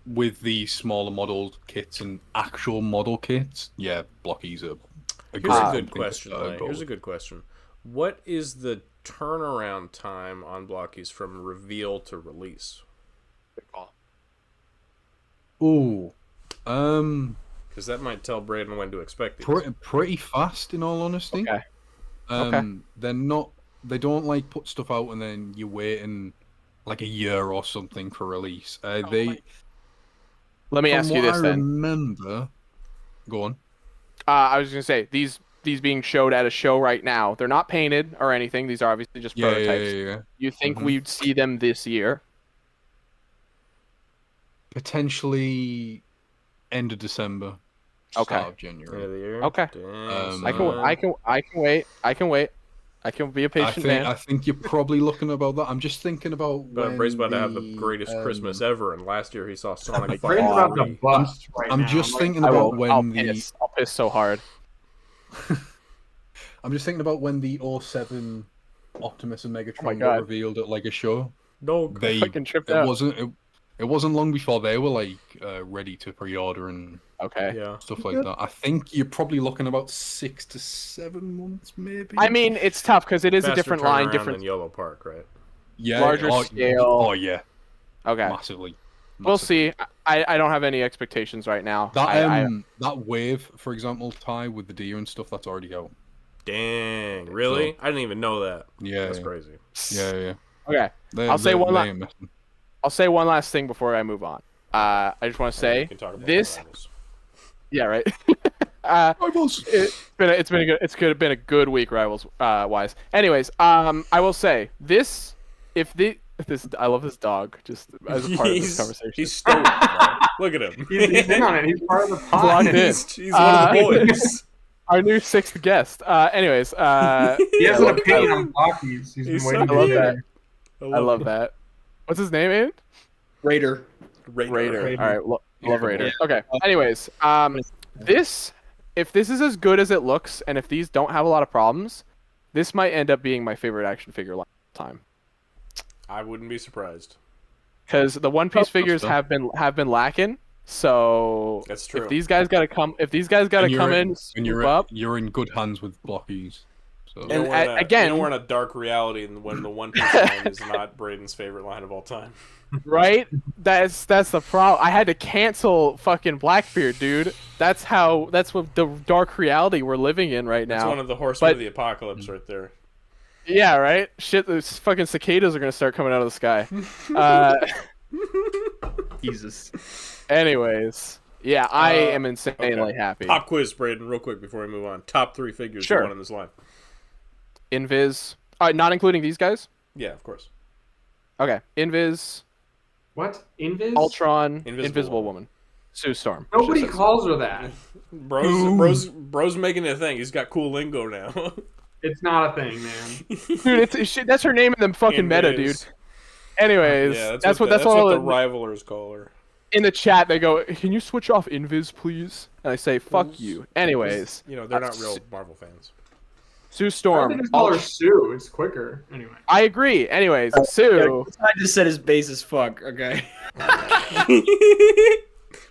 with the smaller model kits and actual model kits, Blockies are. Here's a good question. Here's a good question. What is the turnaround time on Blockies from reveal to release? Good call. Ooh, because that might tell Braden when to expect these. Pretty fast, in all honesty. Okay. They're not. They don't like put stuff out and then you're waiting like a year or something for release. Let me ask you this I then. remember. Go on. I was gonna say these being showed at a show right now. They're not painted or anything. These are obviously just prototypes. Yeah. You think we'd see them this year? Potentially end of December. Okay. Start of January. End of the year. Okay. Damn, I can wait. I can wait. I can be a patient man. I think you're probably looking about that. I'm just thinking about But when Bray's about to have the greatest Christmas ever, and last year he saw Sonic Braden's about to 3. bust right I'm now. just Like, thinking I about will. when I'll piss so hard. I'm just thinking about when the 07 Optimus and Megatron my got God. revealed at like a show. No, They fucking tripped it out. wasn't long before they were like ready to pre-order and Okay. yeah. stuff like that. I think you're probably looking about 6 to 7 months, maybe. I mean, it's tough because it is a Faster different line, turnaround different than Yellow Park, right? yeah, larger scale. Oh yeah, Okay. massively. We'll see. I don't have any expectations right now. That that wave, for example, Ty with the deer and stuff, that's already out. Dang, really? I didn't even know that. Yeah, That's crazy. Yeah. Okay. They- I'll say they- one they la- ain't messing. I'll say one last thing before I move on. I just want to We say can talk about this. the rivals. Yeah, right. Rivals. It's been a good week rivals wise. Anyways, I will say this. I love this dog. Just as a part of this conversation. He's stoked. Bro. Look at him. he's in on it. He's part of the pod. locked in. He's one of the boys. Our new 6th guest. Anyways, He has an opinion on Blockies. He's been He's waiting so I love to that. hear. I love that. What's his name, Aiden? Raider. Raider. All right, love Raider. Okay. Anyways, if this is as good as it looks, and if these don't have a lot of problems, this might end up being my favorite action figure line of all time. I wouldn't be surprised. Because the One Piece figures have been lacking. So That's true. if these guys gotta come in, and swoop up. you're in good hands with Blockies. So You And know, we're in a, again- you know, we're in a dark reality when the One Piece line is not Braden's favorite line of all time. Right? That's the problem. I had to cancel fucking Blackbeard, dude. That's what the dark reality we're living in right That's now. one of the horsemen But- of the apocalypse right there. Yeah, right? Shit, those fucking cicadas are gonna start coming out of the sky. Jesus. Anyways, yeah, I am insanely happy. Pop quiz, Braden, real quick before we move on. Top 3 figures Sure. you want in this line. Invis. Not including these guys? Yeah, of course. Okay. Invis, What? Invis? Ultron, Invisible Invisible Woman. Sue Storm. Nobody Shit, calls her that. Bro's making it a thing. He's got cool lingo now. It's not a thing, man. Dude, that's her name in the fucking meta, dude. Invis. Anyways, Yeah, that's what the all rivalers call her. in the chat they go, "Can you switch off Invis, please?" And I say, "Fuck you." Anyways, You know, they're not real Marvel fans. Sue I Storm. think it's call her Sue. It's quicker. Anyway. I agree. Anyways, Sue. I just said his base as fuck. Okay.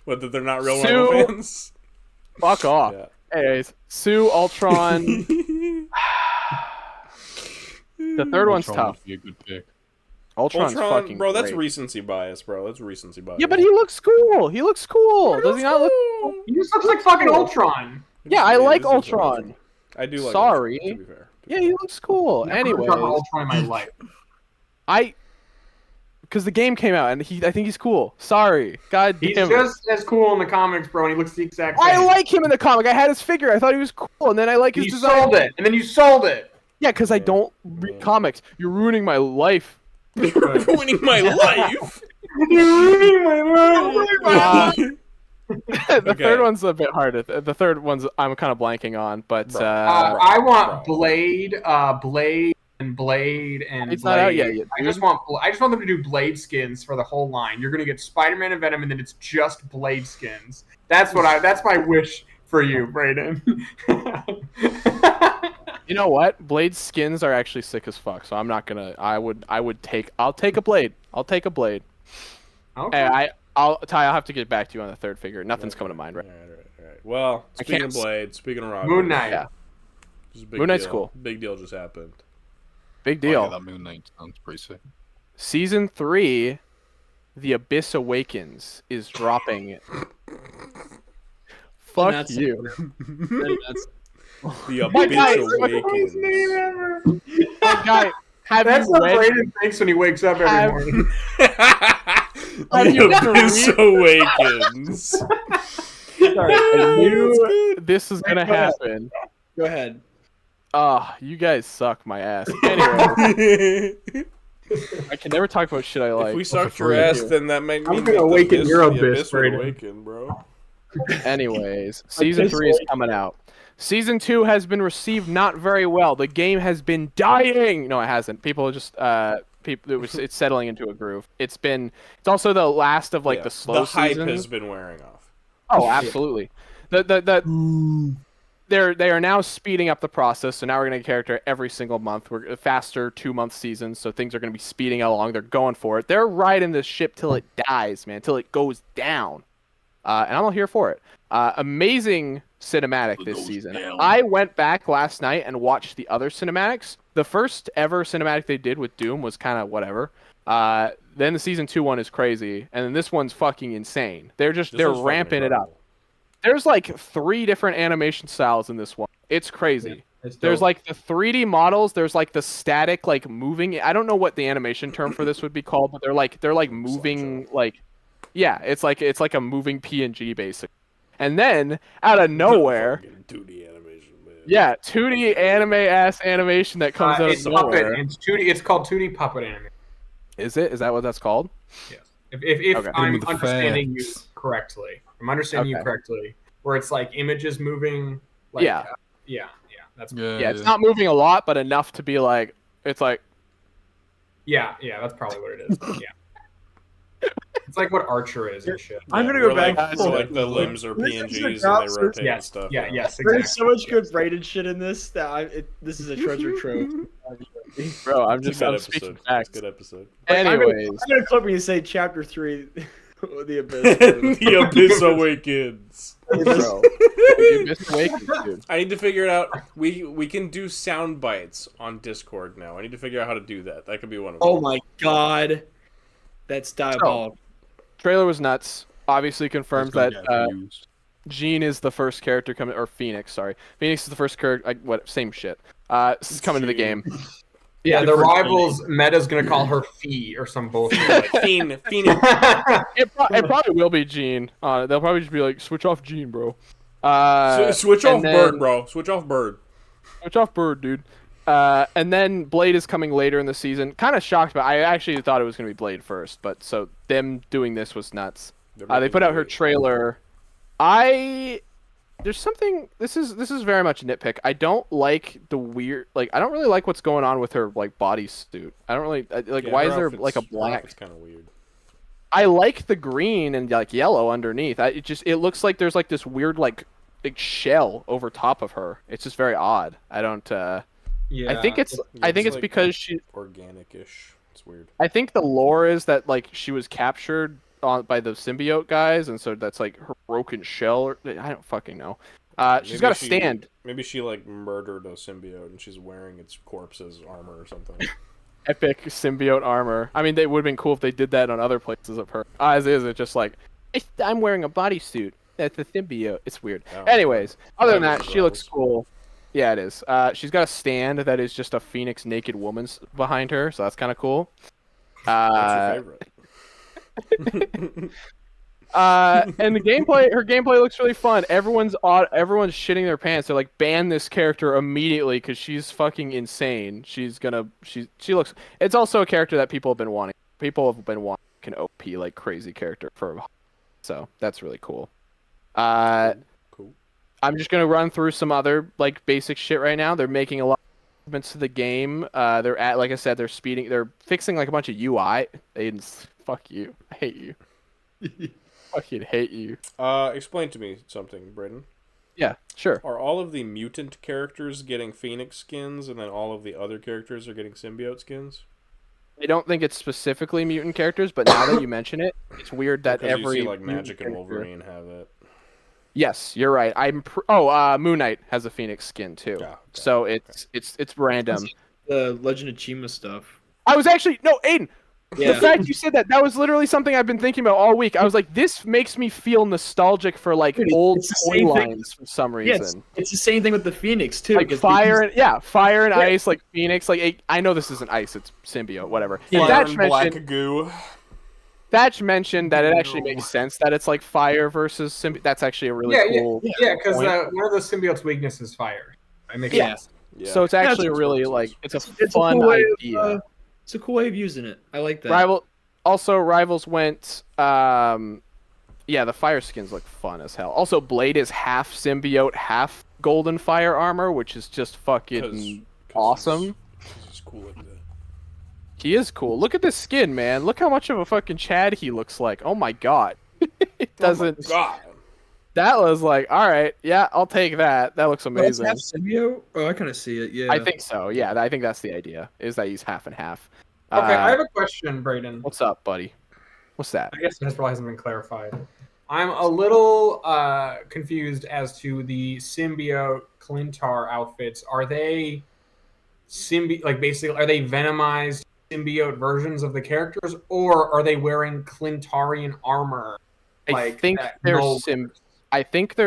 What, that they're not real Sue- Marvel fans? Fuck off. Yeah. Anyways, Sue, Ultron. The third one's Ultron tough. would be a good pick. Ultron's Ultron, fucking bro, that's great. recency bias, bro. That's recency bias. Yeah, but he looks cool. He looks cool. Does he not look? He just looks like fucking Ultron. Yeah, I like this is Ultron. I do like Sorry. Ultron, to be fair. Yeah, he looks cool. I've never talked about Anyways, Ultron in my life. because the game came out and I think he's cool. Sorry, God He's damn it. just as cool in the comics, bro, and he looks the exact same. I like him in the comic. I had his figure. I thought he was cool, and then I like his You design. sold it, and then you sold it. Yeah, because I don't read comics. You're ruining my life. Ruining my life. You're ruining my life. The Okay. third one's a bit harder. The third one's I'm kind of blanking on, but Bro. I want Blade, Blade, and Blade, and It's Blade. not out yet, I just want them to do Blade skins for the whole line. You're gonna get Spider-Man and Venom, and then it's just Blade skins. That's my wish for you, Brayden. you know what? Blade skins are actually sick as fuck. So I'm not gonna. I'll take a Blade. I'll take a Blade. Okay. Hey, I'll have to get back to you on the third figure. Nothing's coming to mind right. All right. Well, I speaking can't of Blade, speaking of Rock, Moon Knight. Yeah. this is a big Moon Knight's deal. cool. Big deal just happened. Big Oh, yeah, deal. that Moon Knight sounds pretty sick. Season 3, The Abyss Awakens is dropping. Fuck That's- you. That's The My Abyss guy- Awakens. My guy, have That's you what read? Brayden thinks when he wakes up every Have- morning. The Abyss Awakens. Sorry, I knew this was gonna happen. Go ahead. You guys suck my ass. Anyway, I can never talk about shit I like. If we sucked your ass, then that might mean I'm gonna awaken your abyss, would Brayden. awaken, bro. Anyways, season 3 is coming out. Season 2 has been received not very well. The game has been dying. No, it hasn't. People are just it's settling into a groove. It's also the last of the slow the hype seasons. has been wearing off. Oh, absolutely. They are now speeding up the process. So now we're gonna get a character every single month. We're faster 2-month seasons, so things are gonna be speeding along. They're going for it. They're riding this ship till it dies, man, till it goes down. And I'm all here for it. Amazing cinematic this season. I went back last night and watched the other cinematics. The first ever cinematic they did with Doom was kind of whatever. Then the season 2 one is crazy, and then this one's fucking insane. They're ramping it up. There's 3 different animation styles in this one. It's crazy. There's the 3D models. There's the static moving. I don't know what the animation term for this would be called, but they're moving yeah, it's like a moving PNG basically. And then out of nowhere, 2D animation, man. Yeah, 2D anime-ass animation that comes out of nowhere. Puppet. It's called 2D puppet animation. Is it? Is that what that's called? Yes. If Okay. I'm understanding you correctly. Where it's images moving. Yeah. That's It's not moving a lot, but enough to be it's Yeah, that's probably what it is. Yeah. It's like what Archer is and shit. I'm gonna go back. The limbs are PNGs and they rotate and stuff. Yeah, yes, exactly. There's so much good braided shit in this that this is a treasure trove. Bro, I'm It's a good speaking episode. facts. It's a good episode. Anyways, I'm gonna clip me and say chapter 3, the abyss. The Abyss Awakens. bro, the Abyss Awakens, dude. I need to figure it out. We can do sound bites on Discord now. I need to figure out how to do that. That could be one of them. Oh my god, that's diabolical. Trailer was nuts. Obviously confirms that Jean is the first character coming, or Phoenix. Sorry, Phoenix is the first character. Same shit. This is coming to the game. Yeah, the rivals meta's gonna call her Fee or some bullshit. Phoenix. It probably will be Jean. They'll probably just be switch off Jean, bro. Switch off Bird, bro. Switch off Bird. Switch off Bird, dude. And then Blade is coming later in the season. Kind of shocked, but I actually thought it was going to be Blade first. But so them doing this was nuts. They put out her trailer. There's something. This is very much a nitpick. I don't like the weird. I don't really like what's going on with her bodysuit. I don't really Why is there a black? It's kind of weird. I like the green and yellow underneath. It looks like there's this weird big shell over top of her. It's just very odd. I don't. Yeah, I think it's because she organic-ish. It's weird. I think the lore is that she was captured by the symbiote guys, and so that's her broken shell. Or I don't fucking know. She's got a stand. Maybe she murdered a symbiote and she's wearing its corpse as armor or something. Epic symbiote armor. I mean, they would have been cool if they did that on other places of her. As is, it's just I'm wearing a bodysuit. That's a symbiote. It's weird. Oh, Anyways, other than that, gross. she looks cool. Yeah, it is. She's got a stand that is just a Phoenix naked woman behind her, so that's kind of cool. What's your favorite? And her gameplay looks really fun. Everyone's shitting their pants. They're ban this character immediately because she's fucking insane. She looks. It's also a character that people have been wanting. People have been wanting an OP crazy character for a while. So that's really cool. Cool. I'm just gonna run through some other basic shit right now. They're making a lot of improvements to the game. They're like I said, they're fixing a bunch of UI. Fuck you. I hate you. Fucking hate you. Explain to me something, Brayden. Yeah, sure. Are all of the mutant characters getting Phoenix skins, and then all of the other characters are getting symbiote skins? I don't think it's specifically mutant characters, but now that you mention it, it's weird that Because every you see, Magic and Wolverine have it. Yes, you're right. Moon Knight has a Phoenix skin too. Yeah, okay. So it's random. The Legend of Chima stuff. I was actually Aiden. Yeah. The fact you said that was literally something I've been thinking about all week. I was this makes me feel nostalgic for old toy lines for some reason. It's the same thing with the Phoenix too. Fire and ice, Phoenix. I know this isn't ice, it's symbiote, whatever. Fire And Dash and mentioned black goo. Thatch mentioned that it actually makes sense that it's like fire versus symbiote. That's actually a really cool. Yeah, because one of the symbiote's weakness is fire. It makes sense. Yeah. So it's actually That's really cool. like it's a It's fun a cool way idea. it's a cool way of using it. I like that. Rivals went. Yeah, the fire skins look fun as hell. Also, Blade is half symbiote, half golden fire armor, which is just fucking awesome. He's cool like that. He is cool. Look at this skin, man. Look how much of a fucking Chad he looks like. Oh my god. It doesn't. Oh my God. That was like, all right, yeah, I'll take that. That looks amazing. That's half symbiote? Oh, I kind of see it. Yeah. I think so. Yeah, I think that's the idea. Is that he's half and half. Okay, I have a question, Brayden. What's up, buddy? What's that? I guess this probably hasn't been clarified. I'm a little confused as to the symbiote Clintar outfits. Are they basically are they venomized symbiote versions of the characters, or are they wearing Clintarian armor? I think they're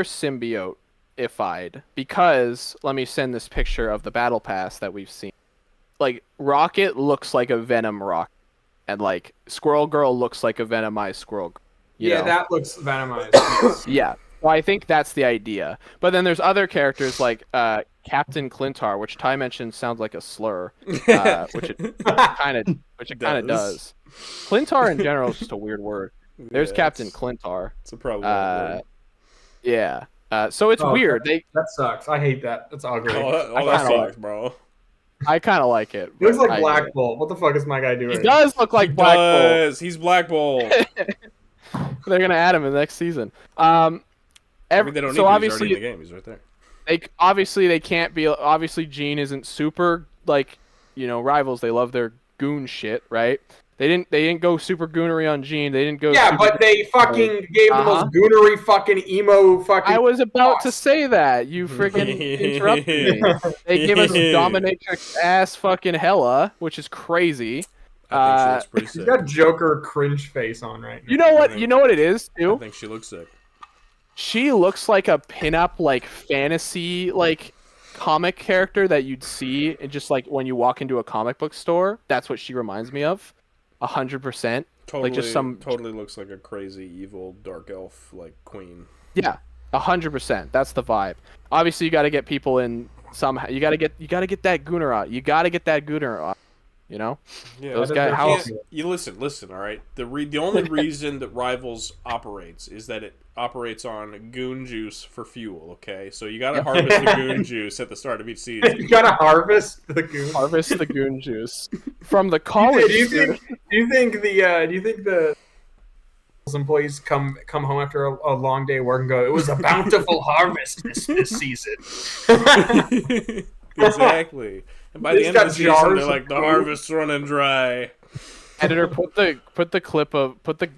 symbiote-ified because let me send this picture of the battle pass that we've seen. Like Rocket looks like a Venom Rocket, and like Squirrel Girl looks like a Venomized Squirrel Girl. You know? That looks venomized. Yeah. Well, I think that's the idea. But then there's other characters like Captain Clintar, which Ty mentioned sounds like a slur, which it kind of does. Clintar in general is just a weird word. There's Captain Clintar. It's a problem. Yeah. So it's weird. That sucks. I hate that. That's ugly. That sucks, bro. I kind of like it. He looks like Black Bolt. What the fuck is my guy doing? He does look like Black Bolt. He's Black Bolt. They're gonna add him in the next season. They don't need him. He's Obviously already in the game. He's right there. They can't be. Obviously, Gene isn't super like Rivals. They love their goon shit, right? They didn't go super goonery on Gene. They didn't go. Yeah, but they fucking gave the most goonery fucking emo fucking. I was about to say that. You friggin' interrupted me. They gave us dominatrix ass fucking Hella, which is crazy. I think she looks pretty sick. She's got Joker cringe face on right now. You know what? You know what it is too. I think she looks sick. She looks like a pinup, like fantasy, like comic character that you'd see, and just like when you walk into a comic book store. That's what she reminds me of, 100%. Totally, like just some totally looks like a crazy evil dark elf like queen. Yeah, 100%. That's the vibe. Obviously, you got to get people in somehow. You got to get that gooner out. You got to get that gooner out. You know, yeah, those guys. You listen. All right. The only reason that Rivals operates is that it operates on goon juice for fuel. Okay, so you got to harvest the goon juice at the start of each season. You got to harvest the goon. Harvest the goon juice from the college. Do you think the employees come home after a long day of work and go, "It was a bountiful harvest this season." Exactly. And by the end of the season, they're like, the harvest's running dry. Editor, put the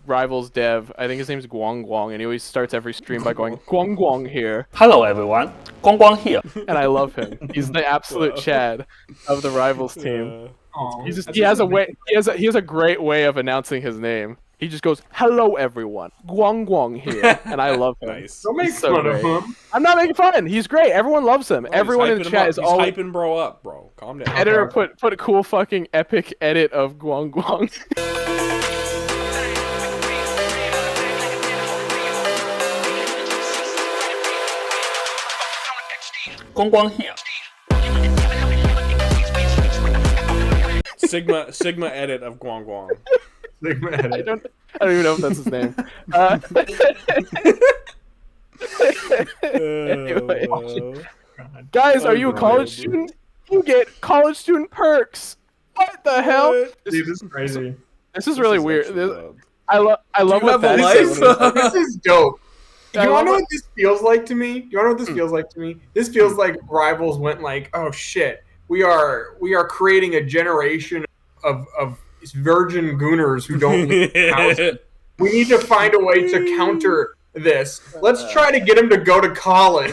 Rivals dev. I think his name's Guang Guang, and he always starts every stream by going, Guang Guang here. Hello everyone, Guang Guang here. And I love him. He's the absolute Chad of the Rivals team. He has a great way of announcing his name. He just goes, "Hello everyone, Guang Guang here," and I love him. Nice. Don't make fun of him. I'm not making fun. He's great. Everyone loves him. Everyone in the chat is all hyping bro up, bro. Calm down. Editor, put a cool fucking epic edit of Guang Guang. Guang Guang here. Sigma edit of Guang Guang. I don't even know if that's his name. Anyway. Guys, are you a college student? You get college student perks. What the hell? Dude, this is crazy. This is really weird. I love what that is. This is dope. You wanna know what this feels like to me? This feels like Rivals went like, oh shit, we are creating a generation of virgin gooners who don't leave houses. We need to find a way to counter this. Let's try to get him to go to college.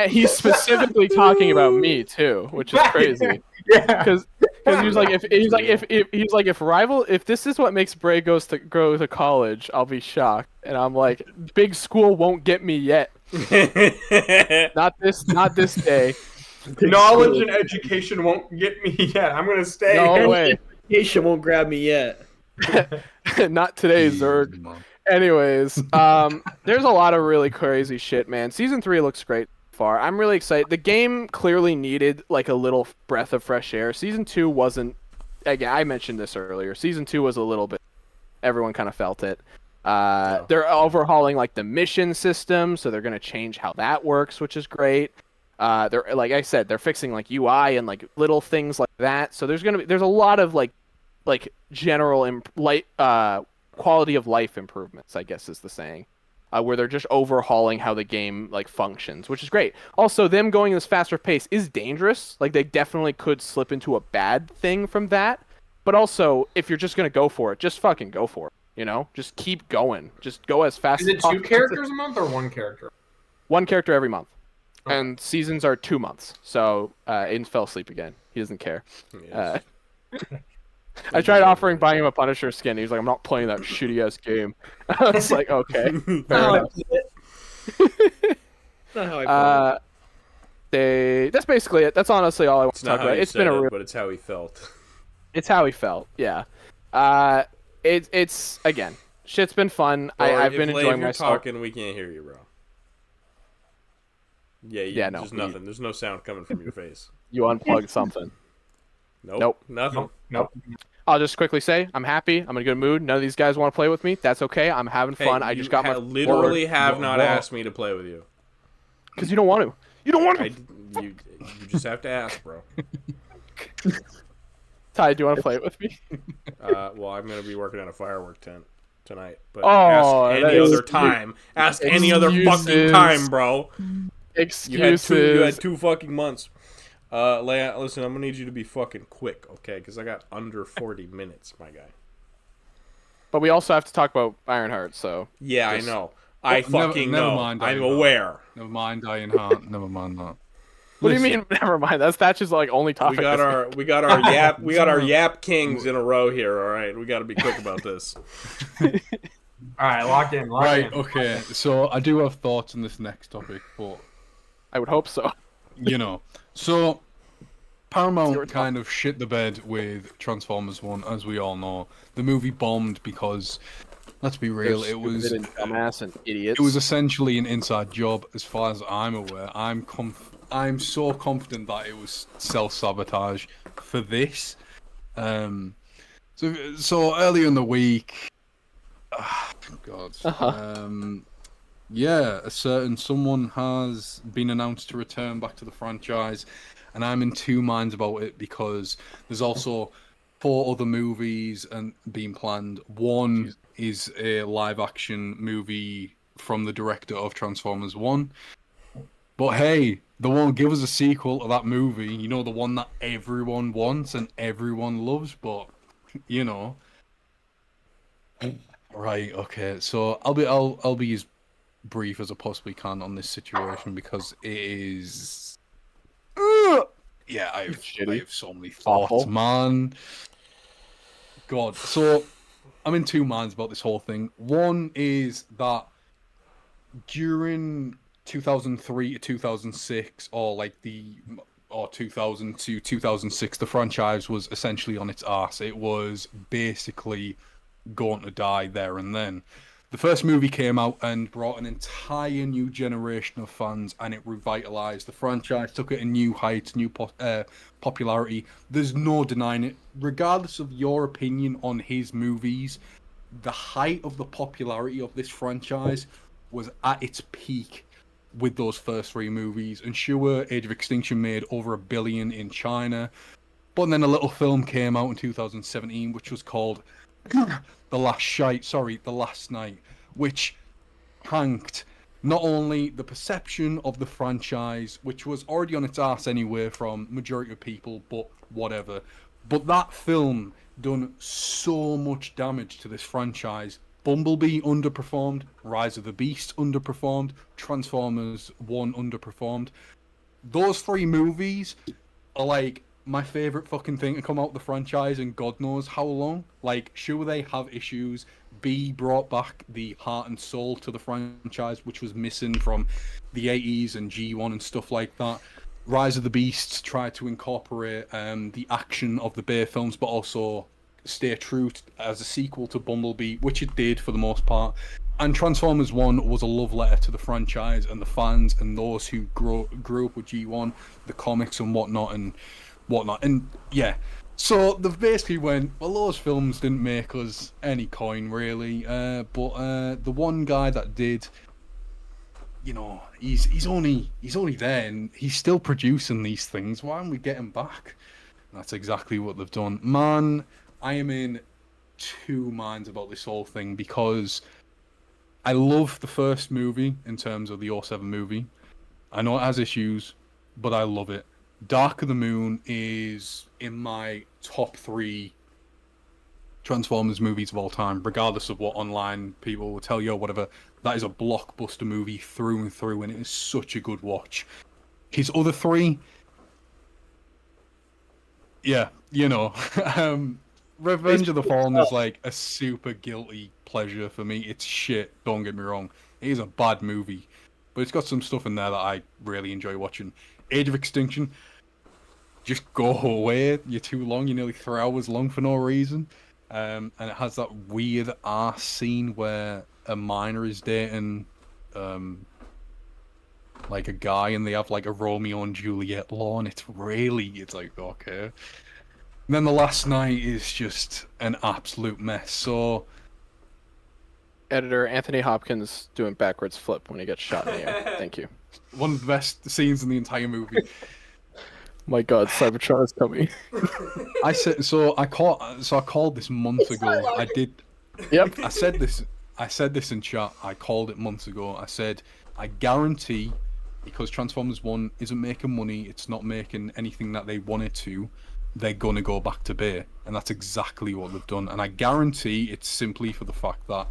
He's specifically talking about me too, which is crazy. Yeah, because if this is what makes Bray go to college, I'll be shocked. And I'm like, big school won't get me yet. Not this day. Knowledge and education won't get me yet. I'm gonna stay. No way. Education won't grab me yet. Not today, Zerg. Jeez, man. Anyways, there's a lot of really crazy shit, man. Season 3 looks great so far. I'm really excited. The game clearly needed like a little breath of fresh air. Season 2 wasn't. Again, I mentioned this earlier. Season 2 was a little bit. Everyone kind of felt it. They're overhauling like the mission system, so they're gonna change how that works, which is great. They're like I said, they're fixing like UI and like little things like that. So there's a lot of like general quality of life improvements, I guess is the saying, where they're just overhauling how the game like functions, which is great. Also, them going this faster pace is dangerous. Like they definitely could slip into a bad thing from that. But also, if you're just gonna go for it, just fucking go for it. You know, just keep going. Just go as fast. Is it 2 characters a month or 1 character? 1 character every month, and seasons are 2 months. So Aiden fell asleep again. He doesn't care. Yes. I tried offering buying him a Punisher skin. He was like, "I'm not playing that shitty ass game." I was like, "Okay, fair enough." Not how I That's basically it. That's honestly all I want It's to not talk how about. you It's been said a it, real. but it's how he felt. It's how he felt. Yeah. It's again, shit's been fun. I've been enjoying myself. Talking, we can't hear you, bro. No. There's nothing. There's no sound coming from your face. You unplugged something. Nope. Nothing. Nope. I'll just quickly say I'm happy. I'm in a good mood. None of these guys want to play with me. That's okay. I'm having fun. I just got my literally have not asked me to play with you. because you don't want to. You don't want to. You just have to ask, bro. Ty, do you want to play it with me? Well, I'm gonna be working on a firework tent tonight, but Oh, ask that any is- other time. Ask any other fucking Excuses. time, bro. Excuses. You had 2 fucking months. Leia, listen, I'm gonna need you to be fucking quick, okay? Because I got under 40 minutes, my guy. But we also have to talk about Ironheart. So Yeah, I know. I fucking never know. mind, I'm Ironheart. aware. Never mind, Ironheart. Never mind that. what do you Listen, mean? Never mind. That's just like only topic. We got our yap kings in a row here. All right, we got to be quick about this. All right, lock in. Right, okay. So I do have thoughts on this next topic, but I would hope so. you know, so Paramount Your kind of shit the bed with Transformers 1, as we all know. The movie bombed because, let's be real, They're it was stupid and dumbass and idiots. it was essentially an inside job, as far as I'm aware. I'm so confident that it was self-sabotage for this. So earlier in the week, God, yeah, a certain someone has been announced to return back to the franchise, and I'm in 2 minds about it because there's also 4 other movies and being planned. One is a live-action movie from the director of Transformers 1. But hey, they won't give us a sequel to that movie. You know, the one that everyone wants and everyone loves, but you know. Right, okay. So I'll be as brief as I possibly can on this situation because it is yeah, I have so many thoughts, Awful. man. God. So I'm in 2 minds about this whole thing. One is that during 2003 to 2006, or 2000 to 2006, the franchise was essentially on its arse. It was basically going to die there and then. The first movie came out and brought an entire new generation of fans, and it revitalized the franchise, took it to new heights, new popularity. There's no denying it. Regardless of your opinion on his movies, the height of the popularity of this franchise was at its peak with those first 3 movies. And sure, Age of Extinction made over $1 billion in China, but then a little film came out in 2017 which was called The Last Night, which tanked not only the perception of the franchise, which was already on its arse anyway from majority of people, but whatever, but that film done so much damage to this franchise. Bumblebee underperformed, Rise of the Beast underperformed, Transformers 1 underperformed. Those 3 movies are like my favorite fucking thing to come out of the franchise in God knows how long. Like, sure, they have issues. B brought back the heart and soul to the franchise, which was missing from the 80s and G1 and stuff like that. Rise of the Beasts tried to incorporate the action of the Bay films, but also stay true as a sequel to Bumblebee, which it did for the most part. And Transformers 1 was a love letter to the franchise and the fans and those who grew up with G1, the comics and whatnot. And yeah, so they've basically went, well, those films didn't make us any coin, really. But the one guy that did, you know, he's only there and he's still producing these things. Why don't we get him back? And that's exactly what they've done. Man, I am in two minds about this whole thing because I love the first movie in terms of the 07 movie. I know it has issues, but I love it. Dark of the Moon is in my top 3 Transformers movies of all time, regardless of what online people will tell you or whatever. That is a blockbuster movie through and through, and it is such a good watch. His other 3, yeah, you know, Revenge of the Fallen is like a super guilty pleasure for me. It's shit, don't get me wrong. It is a bad movie, but it's got some stuff in there that I really enjoy watching. Age of Extinction, just go away. You're too long. You're nearly 3 hours long for no reason. And it has that weird ass scene where a miner is dating like a guy and they have like a Romeo and Juliet lawn. It's like, okay. And then The Last Night is just an absolute mess. So Editor Anthony Hopkins doing backwards flip when he gets shot in the air. Thank you. one of the best scenes in the entire movie. My God, Cybertron is coming. I called this months ago. I did. Yep. I said this in chat. I called it months ago. I said, I guarantee, because Transformers 1 isn't making money, it's not making anything that they wanted to, they're gonna go back to Bay. And that's exactly what they've done. And I guarantee it's simply for the fact that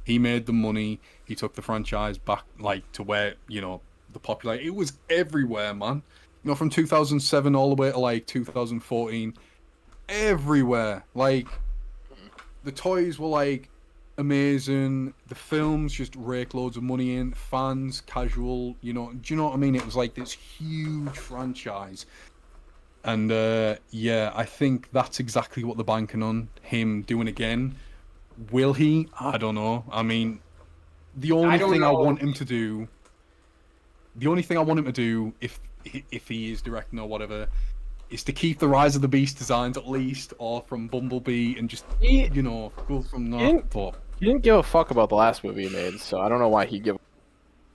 he made the money, he took the franchise back, like, to where, you know, the popularity, it was everywhere, man. You know, from 2007 all the way to, like, 2014, everywhere. Like, the toys were, like, amazing. The films just rake loads of money in. Fans, casual, you know, do you know what I mean? It was like this huge franchise. And, yeah, I think that's exactly what they're banking on, him doing again. Will he? I don't know. I mean, the only thing I want him to do, if he is directing or whatever, is to keep the Rise of the Beast designs at least, or from Bumblebee, and just, you know, go from that. He didn't give a fuck about the last movie he made, so I don't know why he give.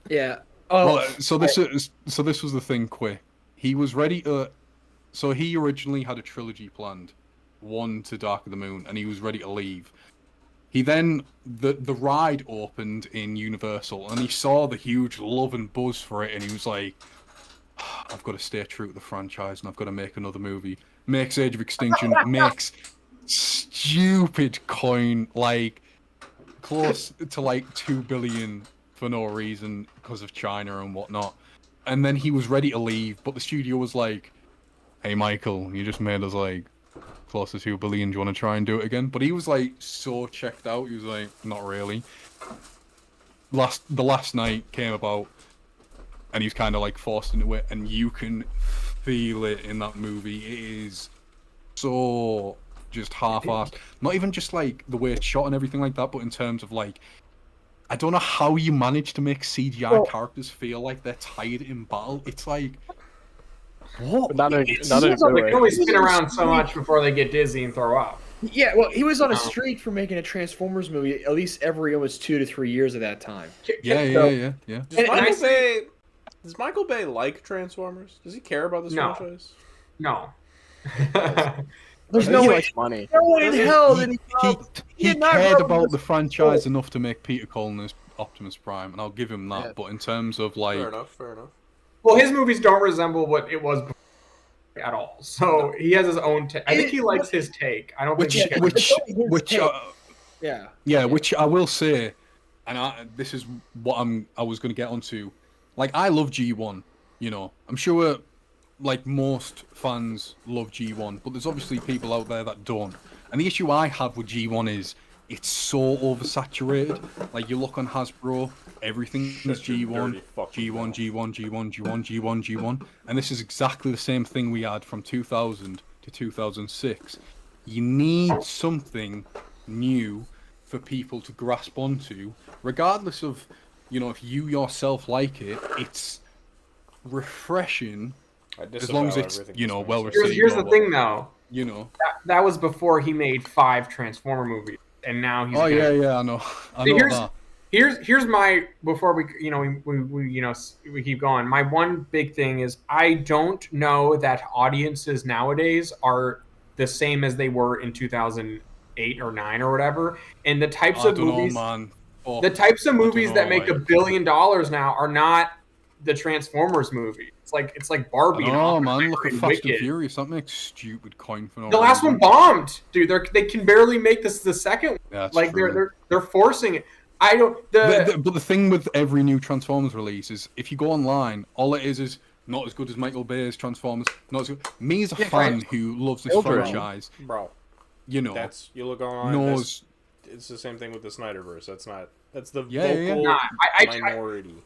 Yeah. Well, so this was the thing. Quick, he was ready to. So he originally had a trilogy planned, 1 to Dark of the Moon, and he was ready to leave. He then the ride opened in Universal, and he saw the huge love and buzz for it, and he was like, I've got to stay true to the franchise, and I've got to make another movie. Makes Age of Extinction, makes stupid coin, like, close to, like, 2 billion for no reason, because of China and whatnot. And then he was ready to leave, but the studio was like, hey, Michael, you just made us, like, close to 2 billion, do you want to try and do it again? But he was, like, so checked out, he was like, not really. The last night came about, and he's kind of, like, forced into it, and you can feel it in that movie. It is so just half-assed. Not even just, like, the way it's shot and everything like that, but in terms of, like, I don't know how you manage to make CGI characters feel like they're tired in battle. It's like, what? Not in a They good can way. only spin around so much before they get dizzy and throw up. Yeah, well, he was on a streak for making a Transformers movie at least every almost 2 to 3 years at that time. Yeah. Does Michael Bay like Transformers? Does he care about this No. franchise? No. There's I no think he way. likes money. No one in hell that He did not cared grow about up the with franchise enough to make Peter Cullen as Optimus Prime, and I'll give him that. Yeah. But in terms of, like, Fair enough. Well, his movies don't resemble what it was before at all. So he has his own take. I think he likes his take. I don't think he cares. which I will say, and this is what I was going to get onto. Like, I love G1, you know. I'm sure, like, most fans love G1, but there's obviously people out there that don't. And the issue I have with G1 is it's so oversaturated. Like, you look on Hasbro, everything is G1, G1. And this is exactly the same thing we had from 2000 to 2006. you need something new for people to grasp onto, regardless of, if you yourself like it. It's refreshing as long as it's, well received. Here's the thing, though. That was before he made 5 Transformer movies, and now he's. Oh yeah, I know that. Here's my, before we we keep going. My one big thing is I don't know that audiences nowadays are the same as they were in 2008 or 9 or whatever. And the types of movies, the types of movies that make $1 billion now are not the Transformers movie. It's like Barbie. Oh man, look at Fast and Furious. That makes stupid coin for no The last one bombed, dude. They can barely make this the second one. That's like true. they're forcing it. I don't. But the thing with every new Transformers release is, if you go online, all it is not as good as Michael Bay's Transformers. Not as good. Me as a fan who loves this franchise, bro. You look online. It's the same thing with the Snyderverse. That's the vocal minority.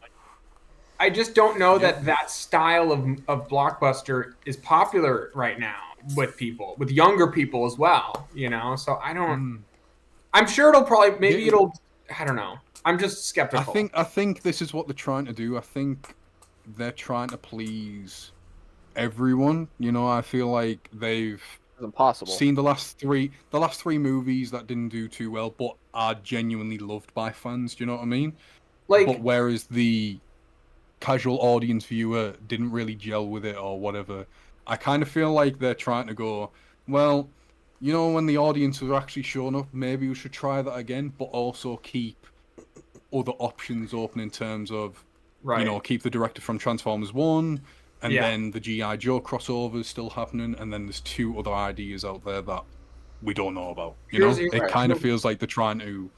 I just don't know that style of blockbuster is popular right now with younger people as well. So I don't. I'm sure it'll probably it'll. I don't know. I'm just skeptical. I think this is what they're trying to do. I think they're trying to please everyone. I feel like they've seen the last three movies that didn't do too well, but are genuinely loved by fans. Do you know what I mean? But whereas the casual audience viewer didn't really gel with it or whatever, I kind of feel like they're trying to go, well, when the audience are actually showing up, maybe we should try that again, but also keep other options open in terms of, keep the director from Transformers 1, and then the G.I. Joe crossover is still happening, and then there's 2 other ideas out there that we don't know about. It kind of feels like they're trying to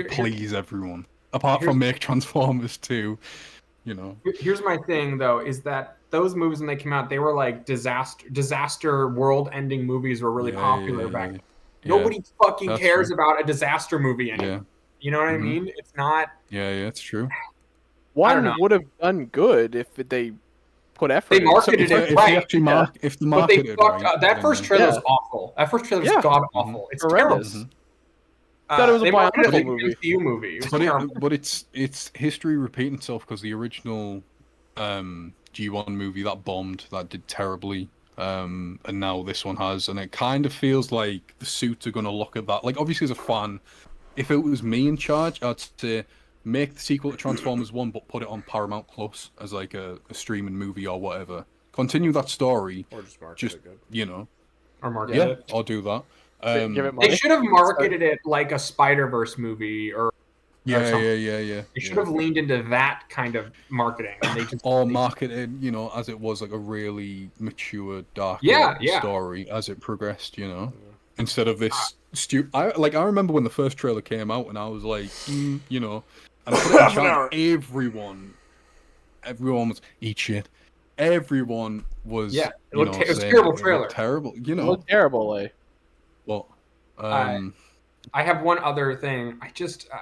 please everyone, apart from make Transformers 2. Here's my thing, though, is that those movies, when they came out, they were like disaster world-ending movies were really popular back then. Nobody fucking cares about a disaster movie anymore. You know what I mean? It's not. Yeah, it's true. One would have done good if they put effort. They marketed it right. If the marketed it right. That first trailer is awful. That first trailer is god awful. It's horrendous. terrible. Thought it was a biographical movie. MCU movie. But it's history repeating itself, because the original G1 movie that bombed, that did terribly, and now this one has, and it kind of feels like the suits are going to look at that. Like, obviously as a fan, if it was me in charge, I'd say make the sequel to Transformers 1, but put it on Paramount Plus as like a streaming movie or whatever. Continue that story, or just market it good. Or market it. Or do that. They should have marketed it like a Spider-Verse movie or Yeah. They should have leaned into that kind of marketing. And they just marketed, as it was like a really mature, dark story as it progressed, instead of this stupid. I remember when the first trailer came out, and I was like, and I put it in chat, everyone was eat shit. Everyone was it was a terrible trailer. Terrible, It looked terrible, Well, I have one other thing.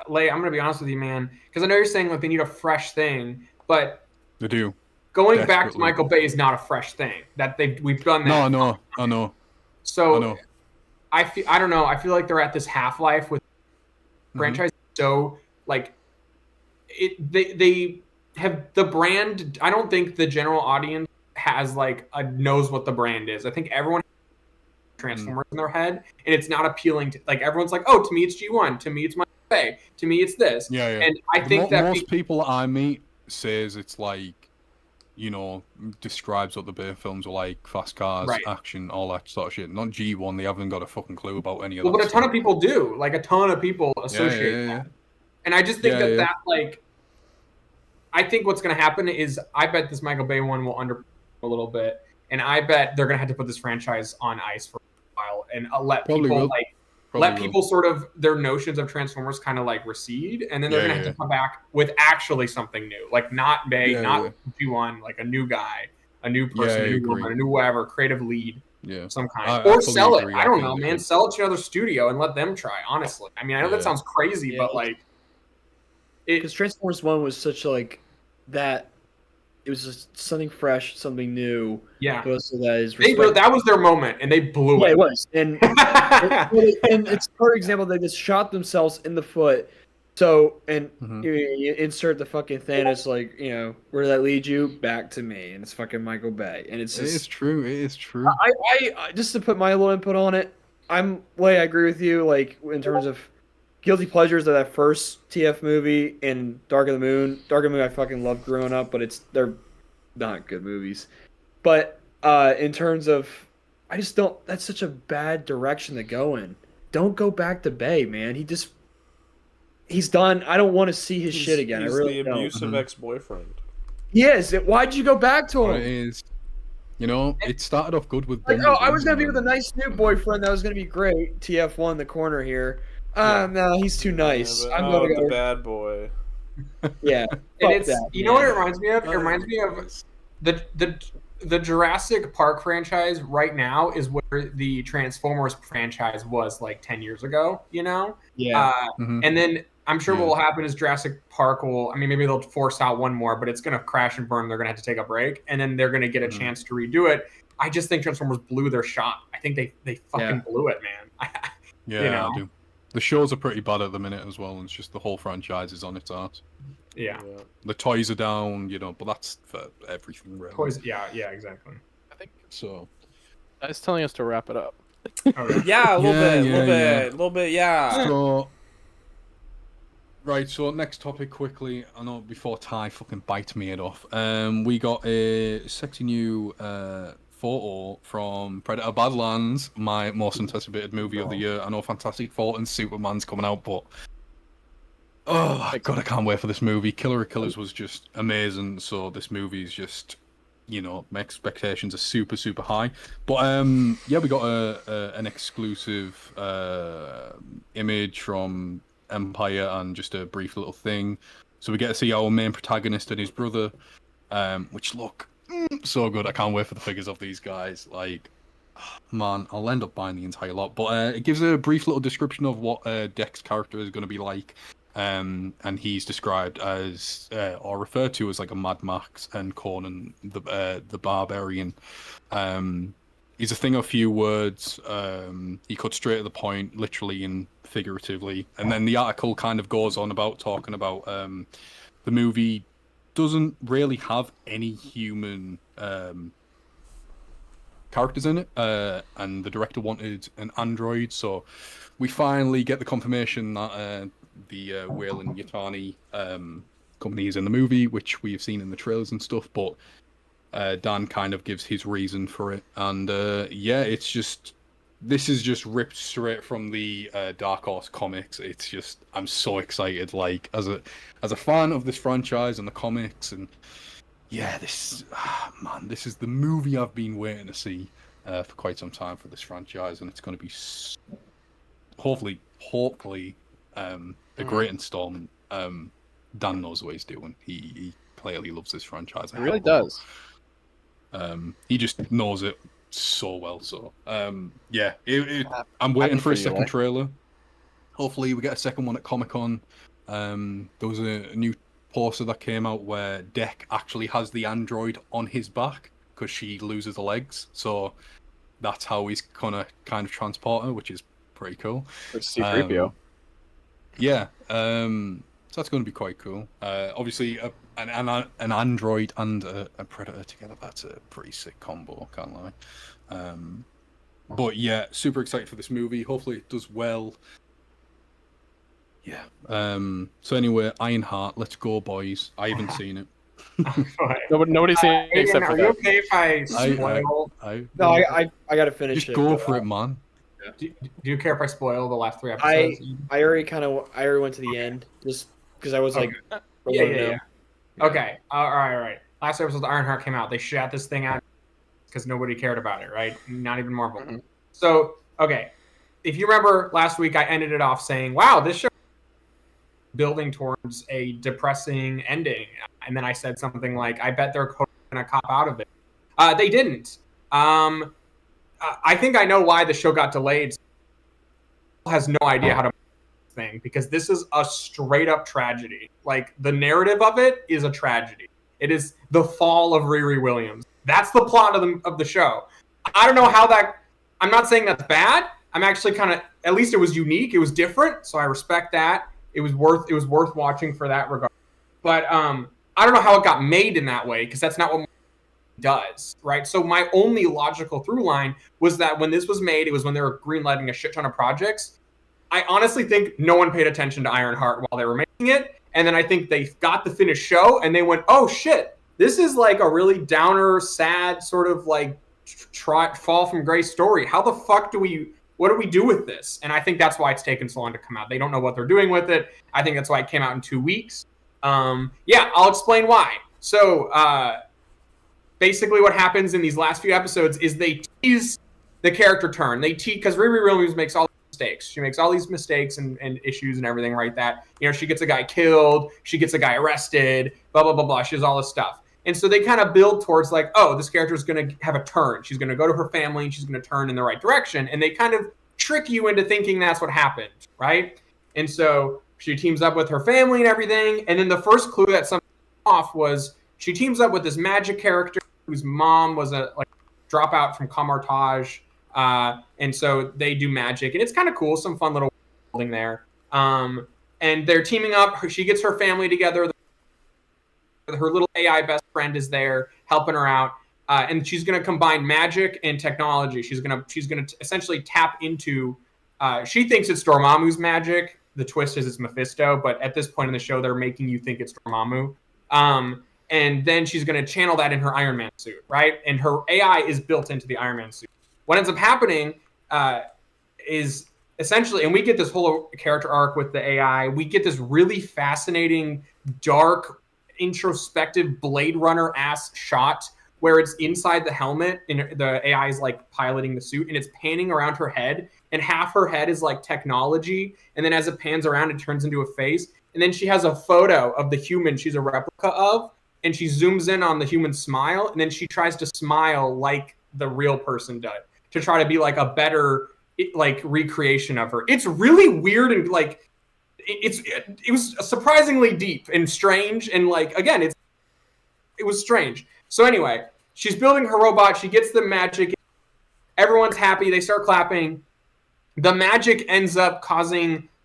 Lay, I'm gonna be honest with you, man, because I know you're saying like they need a fresh thing, but they do. Going back to Michael Bay is not a fresh thing. We've done that. No, I know. So I don't know. I feel like they're at this half-life with franchise. So like they have the brand. I don't think the general audience has knows what the brand is. I think everyone Transformers in their head, and it's not appealing to everyone's like, oh, to me it's G1, to me it's Michael Bay, to me it's this. And I think that most people I meet says it's describes what the Bay films are like: fast cars, action, all that sort of shit. Not G1. They haven't got a fucking clue about any of that. But a ton of people do. A ton of people associate that. And I just think that I think what's going to happen is I bet this Michael Bay one will under a little bit, and I bet they're going to have to put this franchise on ice for a while and let people sort of their notions of Transformers kind of recede, and then they're going to have to come back with actually something new, not Bay, not G1, a new guy, a new person, a new woman, a new whatever, creative lead. Some kind. Or sell it. I don't know, man. Sell it to another studio and let them try, honestly. I mean, I know that sounds crazy, but because Transformers 1 was such that it was just something fresh, something new. Yeah. So that is That was their moment, and they blew it. It was. And it's a perfect example. They just shot themselves in the foot. So, and you insert the fucking Thanos, like, where did that lead you? Back to me. And it's fucking Michael Bay. And it's just, it is true. It is true. I just to put my little input on it, I agree with you, like, in terms of guilty pleasures of that first TF movie and Dark of the Moon. Dark of the Moon I fucking loved growing up, but they're not good movies. But in terms of, I just don't, that's such a bad direction to go in. Don't go back to Bay, man. He's done. I don't want to see his shit again. He's I really the don't. abusive ex-boyfriend. He is. Why'd you go back to him? It is. It started off good with. Like, I was gonna be with a nice new boyfriend. That was gonna be great. TF1 the corner here. No, he's too nice. Yeah, I'm gonna go. The bad boy. Yeah, and it's what it reminds me of. It reminds me of the Jurassic Park franchise right now is where the Transformers franchise was like 10 years ago. Yeah. And then I'm sure what will happen is Jurassic Park will. I mean, maybe they'll force out one more, but it's gonna crash and burn. They're gonna have to take a break, and then they're gonna get a chance to redo it. I just think Transformers blew their shot. I think they fucking blew it, man. Yeah, I do. The shows are pretty bad at the minute as well, and it's just the whole franchise is on its ass. Yeah. The toys are down, but that's for everything, really. Toys, yeah, exactly. I think so. That's telling us to wrap it up. Okay. Yeah, a little bit, yeah. So, right, so next topic quickly. I know before Ty fucking bites me head off. We got a sexy new photo from Predator Badlands, my most anticipated movie of the year. I know Fantastic Four and Superman's coming out, but oh my god, I can't wait for this movie. Killer of Killers was just amazing, so this movie is just, my expectations are super, super high. But yeah, we got an exclusive image from Empire and just a brief little thing. So we get to see our main protagonist and his brother, which look so good. I can't wait for the figures of these guys. Like, man, I'll end up buying the entire lot. But it gives a brief little description of what Deck's character is going to be like. And he's described as, or referred to as, like a Mad Max and Conan the Barbarian. He's a thing of few words. He cuts straight to the point, literally and figuratively. And then the article kind of goes on about talking about the movie doesn't really have any human characters in it, and the director wanted an android, so we finally get the confirmation that the Whalen Yutani company is in the movie, which we have seen in the trailers and stuff, but Dan kind of gives his reason for it, and yeah, this is just ripped straight from the Dark Horse comics. It's just, I'm so excited, like, as a fan of this franchise and the comics, and yeah, this is the movie I've been waiting to see for quite some time for this franchise, and it's going to be hopefully a great installment. Dan knows what he's doing. He clearly loves this franchise. He really does. He just knows it so well. So yeah, I'm waiting for a second trailer. Hopefully we get a second one at Comic-Con. There was a new poster that came out where Deck actually has the android on his back because she loses the legs, so that's how he's gonna kind of transport her, which is pretty cool. It's C-3PO. Yeah, so that's going to be quite cool. Obviously, an android and a predator together, that's a pretty sick combo, can't lie. But yeah, super excited for this movie. Hopefully it does well. Yeah. So anyway, Ironheart, let's go, boys. I haven't seen it. Nobody's seen it except for that. Are you okay if I spoil? No, I gotta finish it. Just go for it, man. Do you care if I spoil the last 3 episodes? I already went to the end just because I was like, yeah. Okay, all right. Last episode, Ironheart came out. They shot this thing out because nobody cared about it, right? Not even Marvel. Mm-hmm. So, okay, if you remember last week, I ended it off saying, "Wow, this show building towards a depressing ending," and then I said something like, "I bet they're gonna cop out of it." They didn't. I think I know why the show got delayed. Has no idea how to this thing because this is a straight up tragedy. Like the narrative of it is a tragedy. It is the fall of Riri Williams. That's the plot of the show. I don't know how that. I'm not saying that's bad. I'm actually kind of. At least it was unique. It was different, so I respect that. It was worth watching for that regard. But I don't know how it got made in that way, because that's not what does, right? So my only logical through line was that when this was made, it was when they were greenlighting a shit ton of projects. I honestly think no one paid attention to Ironheart while they were making it, and then I think they got the finished show and they went, "Oh shit, this is like a really downer, sad sort of like fall from grace story. How the fuck what do we do with this?" And I think that's why it's taken so long to come out. They don't know what they're doing with it. I think that's why it came out in 2 weeks. Yeah, I'll explain why. So basically what happens in these last few episodes is they tease the character turn. They tease, because Riri Williams makes all mistakes. She makes all these mistakes and issues and everything like that. You know, she gets a guy killed, she gets a guy arrested, blah, blah, blah, blah. She does all this stuff. And so they kind of build towards like, oh, this character is going to have a turn. She's going to go to her family and she's going to turn in the right direction. And they kind of trick you into thinking that's what happened, right? And so she teams up with her family and everything. And then the first clue that something off was she teams up with this magic character whose mom was a like dropout from Kamartage. And so they do magic. And it's kind of cool, some fun little building there. And they're teaming up. She gets her family together. Her little AI best friend is there helping her out. And she's going to combine magic and technology. She's going to essentially tap into, she thinks it's Dormammu's magic. The twist is it's Mephisto, but at this point in the show, they're making you think it's Dormammu. And then she's going to channel that in her Iron Man suit, right? And her AI is built into the Iron Man suit. What ends up happening is essentially, and we get this whole character arc with the AI. We get this really fascinating, dark, introspective Blade Runner-ass shot where it's inside the helmet and the AI is like piloting the suit and it's panning around her head and half her head is like technology. And then as it pans around, it turns into a face. And then she has a photo of the human she's a replica of. And she zooms in on the human smile. And then she tries to smile like the real person does to try to be like a better like recreation of her. It's really weird and like, it was surprisingly deep and strange. And like, again, it was strange. So anyway, she's building her robot. She gets the magic. Everyone's happy. They start clapping. The magic ends up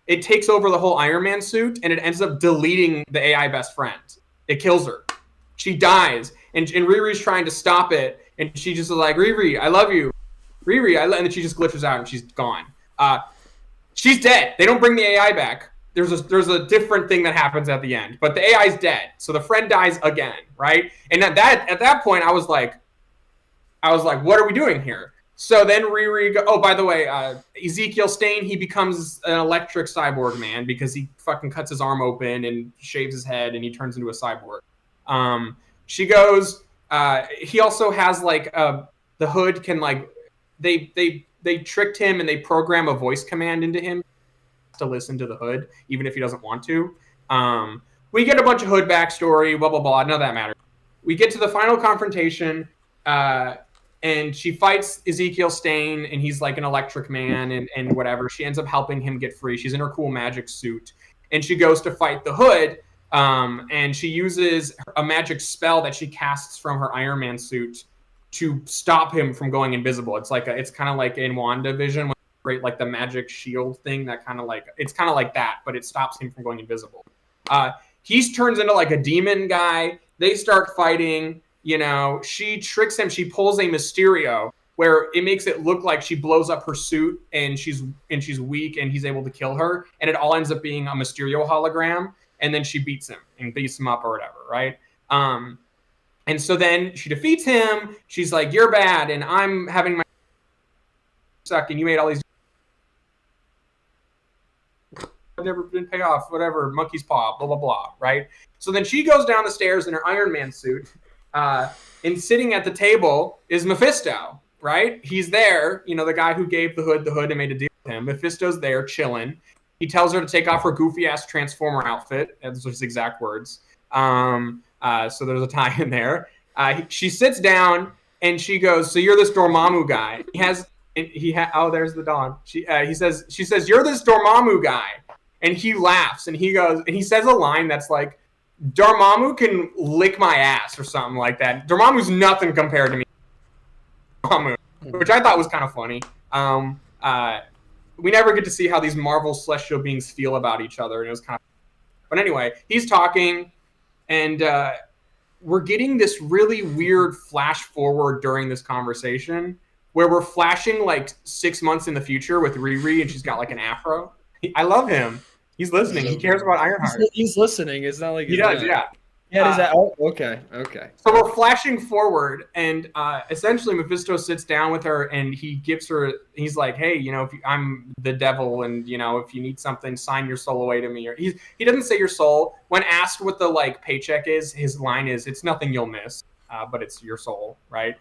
it takes over the whole Iron Man suit and it ends up deleting the AI best friend. It kills her. She dies. And Riri's trying to stop it. And she just is like, Riri, I love you. Riri, and then she just glitches out and she's gone. She's dead. They don't bring the AI back. There's a different thing that happens at the end, but the AI is dead. So the friend dies again, right? And at that point, I was like, what are we doing here? So then Riri, oh, by the way, Ezekiel Stain, he becomes an electric cyborg man because he fucking cuts his arm open and shaves his head and he turns into a cyborg. She goes, he also has like, the hood can like, they tricked him and they program a voice command into him to listen to the hood, even if he doesn't want to. We get a bunch of hood backstory, blah, blah, blah. None of that matters. We get to the final confrontation, and she fights Ezekiel Stain, and he's like an electric man and whatever. She ends up helping him get free. She's in her cool magic suit, and she goes to fight the hood, and she uses a magic spell that she casts from her Iron Man suit to stop him from going invisible. It's kind of like in WandaVision, when like the magic shield thing that it's kind of like that, but it stops him from going invisible. He turns into like a demon guy. They start fighting. You know, she tricks him. She pulls a Mysterio where it makes it look like she blows up her suit and she's weak and he's able to kill her. And it all ends up being a Mysterio hologram. And then she beats him up or whatever, right? And so then she defeats him. She's like, "You're bad, and I'm having my suck, and you made all these never been pay off, whatever, monkey's paw, blah, blah, blah," right? So then she goes down the stairs in her Iron Man suit, and sitting at the table is Mephisto, right? He's there, you know, the guy who gave the hood and made a deal with him. Mephisto's there chilling. He tells her to take off her goofy-ass Transformer outfit. Those are his exact words. So there's a tie in there. She sits down, and she goes, "So you're this Dormammu guy." Oh, there's the dog. She says, "You're this Dormammu guy." And he laughs and he goes, and he says a line that's like, Dormammu can lick my ass or something like that. Dormammu's nothing compared to me. Dormammu, which I thought was kind of funny. We never get to see how these Marvel celestial beings feel about each other, and it was kind of. But anyway, he's talking, and we're getting this really weird flash forward during this conversation where we're flashing like 6 months in the future with Riri, and she's got like an afro. I love him. He's listening. He cares about Ironheart. He's listening. It's not like he does. Yeah. Yeah, is that? Oh, okay. So we're flashing forward, and essentially Mephisto sits down with her, and he gives her. He's like, "Hey, I'm the devil, and if you need something, sign your soul away to me." Or he doesn't say your soul. When asked what the paycheck is, his line is, "It's nothing you'll miss, but it's your soul, right?"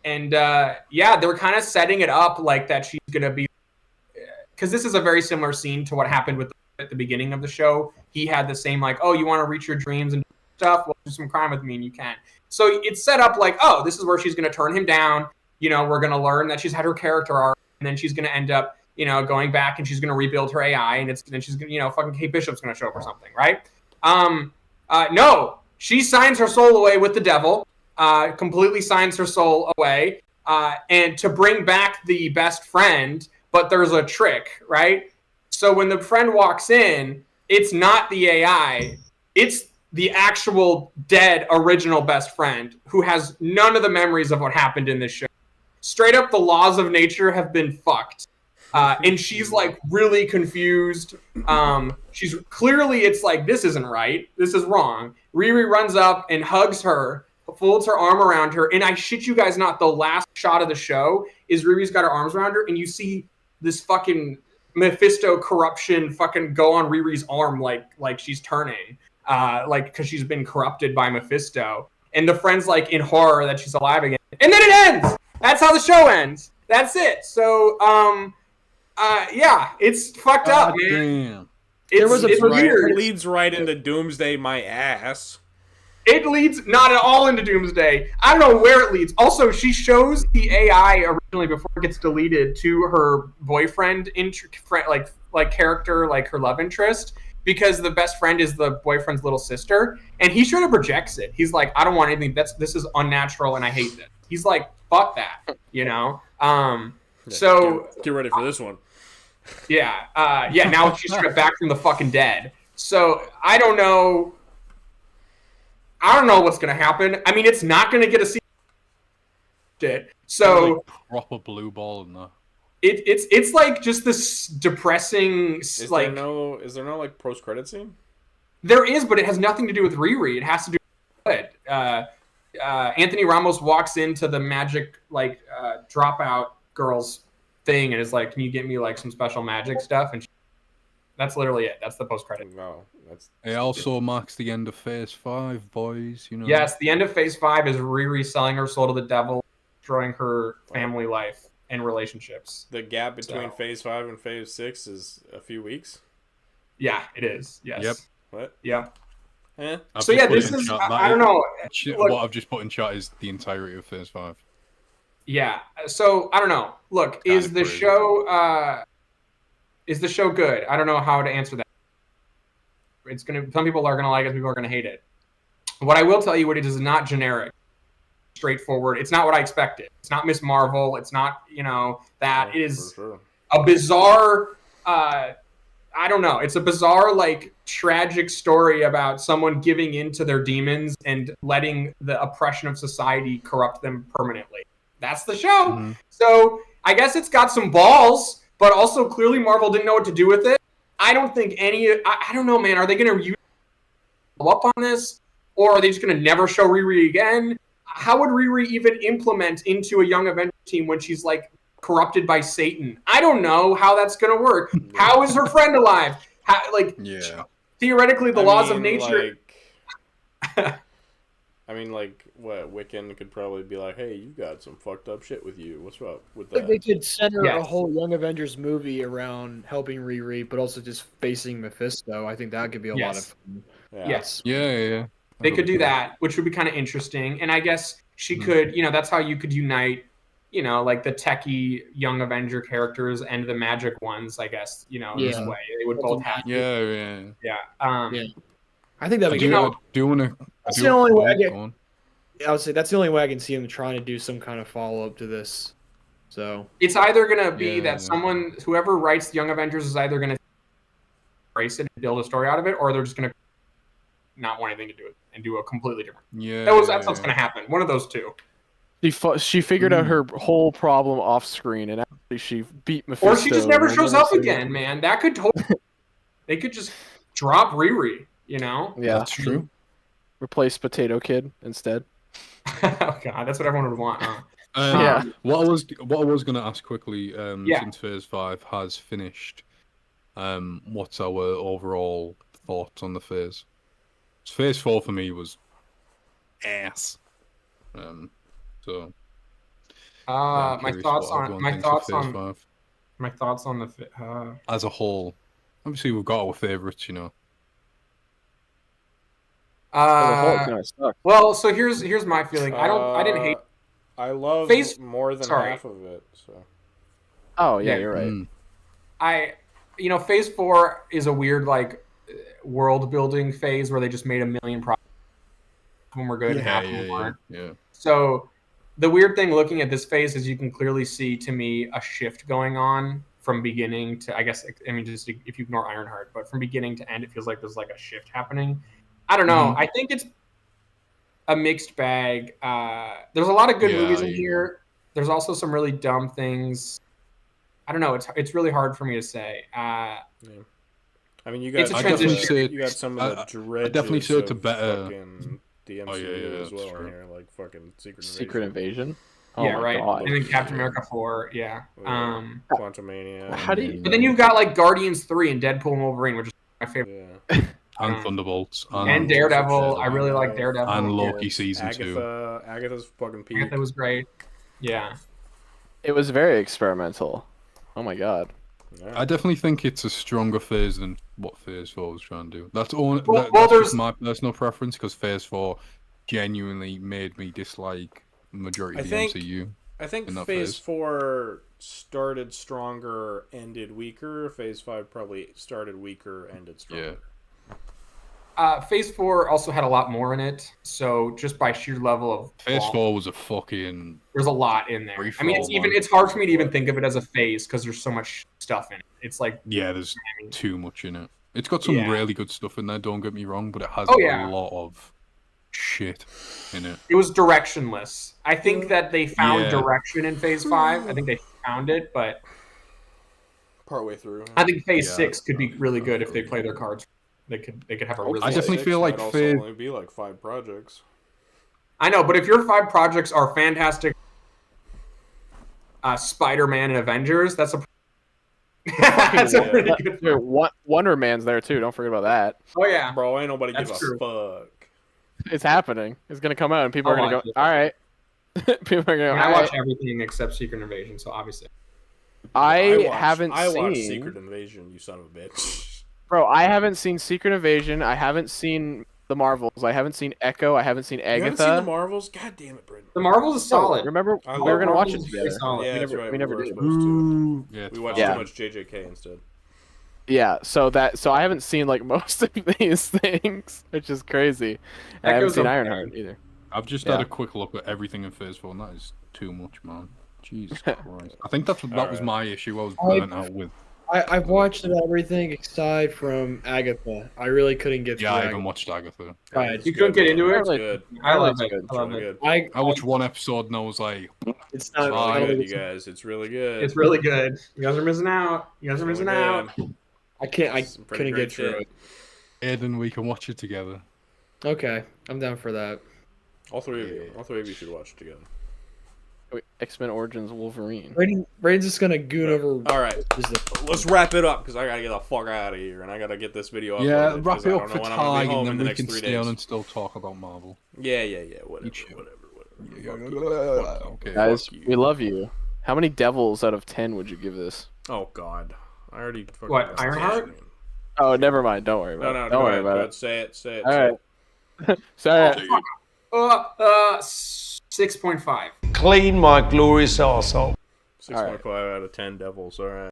They were kind of setting it up like that she's gonna be, because this is a very similar scene to what happened at the beginning of the show. He had the same oh, you want to reach your dreams and stuff? Well, do some crime with me, and you can. So it's set up like, oh, this is where she's going to turn him down. We're going to learn that she's had her character arc, and then she's going to end up, going back and she's going to rebuild her AI, and then she's going to, fucking Kate Bishop's going to show up or something, right? No, she signs her soul away with the devil, completely signs her soul away, and to bring back the best friend, but there's a trick, right? So when the friend walks in, it's not the AI, it's the actual dead original best friend who has none of the memories of what happened in this show. Straight up, the laws of nature have been fucked. And she's really confused. She's clearly, it's this isn't right. This is wrong. Riri runs up and hugs her, folds her arm around her. And I shit you guys not, the last shot of the show is Riri's got her arms around her, and you see this fucking Mephisto corruption fucking go on Riri's arm like she's turning, because she's been corrupted by Mephisto, and the friend's in horror that she's alive again, and then it ends. That's how the show ends. That's it. So it's fucked up, man. It's weird. It leads right into Doomsday, my ass. It leads not at all into Doomsday. I don't know where it leads. Also, she shows the AI originally before it gets deleted to her boyfriend, character, her love interest, because the best friend is the boyfriend's little sister, and he sort of rejects it. He's like, I don't want anything. This is unnatural, and I hate this. He's like, fuck that, So get ready for this one. Yeah. Now she's stripped back from the fucking dead. So I don't know what's gonna happen. I mean, it's not gonna get a sequel. So proper blue ball in there. It's just this depressing. Is there no post credit scene? There is, but it has nothing to do with Riri. It has to do with it. Anthony Ramos walks into the magic dropout girls thing and is like, "Can you get me some special magic stuff?" And that's literally it. That's the post credit. No, it also marks the end of Phase 5, boys. Yes, the end of Phase 5 is Riri selling her soul to the devil, destroying her family life and relationships. The gap between Phase 5 and Phase 6 is a few weeks. Yeah, it is. Yes. Yep. What? Yeah. Eh? So yeah, this is. I don't know. What I've just put in chat is the entirety of Phase 5. Yeah. So I don't know. Look, is the show good? I don't know how to answer that. Some people are gonna like it, some people are gonna hate it. What I will tell you, it is not generic, straightforward. It's not what I expected. It's not Miss Marvel. It's not that. It is a bizarre. I don't know. It's a bizarre, tragic story about someone giving in to their demons and letting the oppression of society corrupt them permanently. That's the show. Mm-hmm. So I guess it's got some balls, but also clearly Marvel didn't know what to do with it. I don't think I don't know, man. Are they going to follow up on this? Or are they just going to never show Riri again? How would Riri even implement into a Young Avenger team when she's corrupted by Satan? I don't know how that's going to work. How is her friend alive? Theoretically, the laws of nature. What Wiccan could probably be like, "Hey, you got some fucked up shit with you. What's up with that?" They could center a whole Young Avengers movie around helping Riri, but also just facing Mephisto. I think that could be a lot of fun. Yeah. Yes. Yeah. They could do that, which would be kind of interesting. And I guess she could, that's how you could unite, the techie Young Avenger characters and the magic ones, I guess, this way. They would both have. Yeah. I think that'd be do good. you want to? That's the only way I would say that's the only way I can see him trying to do some kind of follow up to this. So it's either gonna be that whoever writes the Young Avengers is either gonna embrace it and build a story out of it, or they're just gonna not want anything to do with it and do a completely different. Yeah, That's what's gonna happen. One of those two. She figured out her whole problem off screen, and actually she beat Mephisto. Or she just never shows up again, man. That could totally. They could just drop Riri. You know? Yeah, that's true. Replace Potato Kid instead. Oh god, that's what everyone would want. Huh? Yeah. What I was going to ask quickly, since Phase 5 has finished, what's our overall thoughts on the phase? Phase 4 for me was ass. So. My thoughts on the as a whole. Obviously, we've got our favorites, you know. Well, so here's my feeling. I didn't hate. I love more than half of it. So. Oh yeah, you're right. Phase 4 is a weird like world building phase where they just made a million projects. Half of them were good, half of them weren't. Yeah. So the weird thing looking at this phase is you can clearly see to me a shift going on from beginning to just if you ignore Ironheart, but from beginning to end, it feels like there's like a shift happening. I don't know. I think it's a mixed bag. There's a lot of good movies in here. There's also some really dumb things. I don't know. It's really hard for me to say. I mean, you got some of the dread. I definitely say it's a better. The MCU as well in here, like fucking Secret Invasion. Oh yeah, right. God. And then Captain America 4, yeah. Quantumania. How do you? But then you've got like Guardians 3 and Deadpool and Wolverine, which is my favorite. Yeah. And Thunderbolts. And Daredevil. I really like Daredevil. And Loki season 2. Agatha's fucking peak. Agatha was great. Yeah. It was very experimental. Oh my god. Yeah. I definitely think it's a stronger phase than what Phase 4 was trying to do. That's all. That's just my personal preference, because Phase 4 genuinely made me dislike the majority of the MCU. I think Phase 4 started stronger, ended weaker. Phase 5 probably started weaker, ended stronger. Phase 4 also had a lot more in it, so just by sheer level of Phase 4 was a fucking. There's a lot in there. I mean, it's hard for me to even think of it as a phase because there's so much stuff in it. It's like there's too much in it. It's got some really good stuff in there. Don't get me wrong, but it has a lot of shit in it. It was directionless. I think that they found direction in Phase 5. I think they found it, but partway through, I think Phase 6 could be really good if they play their cards. They could have a really. I definitely feel like Phase only be like 5 projects. I know, but if your 5 projects are Fantastic, Spider-Man, and Avengers, that's a. That's a pretty good. Dude, Wonder Man's there too. Don't forget about that. Oh yeah, bro. Ain't nobody give a fuck. It's happening. It's gonna come out, and people are gonna go. All right. People are gonna go. I watch everything except Secret Invasion, so obviously. I haven't seen. I watched Secret Invasion. You son of a bitch. Bro, I haven't seen Secret Invasion. I haven't seen the Marvels. I haven't seen Echo. I haven't seen Agatha. You haven't seen the Marvels? God damn it, Brendan. The Marvels is solid. Remember, we were gonna watch it together. Yeah, that's right. We never did. Supposed to. We watched too much JJK instead. Yeah, so I haven't seen like most of these things, which is crazy. And I haven't seen Ironheart either. I've just had a quick look at everything in Phase 4, and that is too much, man. Jesus Christ. I think that was my issue. I was burnt out with. I've watched everything aside from Agatha. I really couldn't get through I haven't watched Agatha. You couldn't get into it? Good. I love it. I watched one episode and I was like, it's not good, you guys. It's really good. It's really good. You guys are missing out. I couldn't get through it. Aiden, we can watch it together. Okay, I'm down for that. All three of you should watch it together. X-Men Origins Wolverine. Braden's just gonna goon over. All right, let's wrap it up because I gotta get the fuck out of here and I gotta get this video up. Yeah, wrap it up for Ty, and then we can stay on and still talk about Marvel. Yeah. Whatever. Okay, guys, we love you. How many devils out of 10 would you give this? Oh God, I already. What, Ironheart? Oh, never mind. Don't worry about it. Don't worry about it. Say it. All right. Sorry. 6.5. Clean my glorious arsehole. 6.5 out of 10 devils. All right.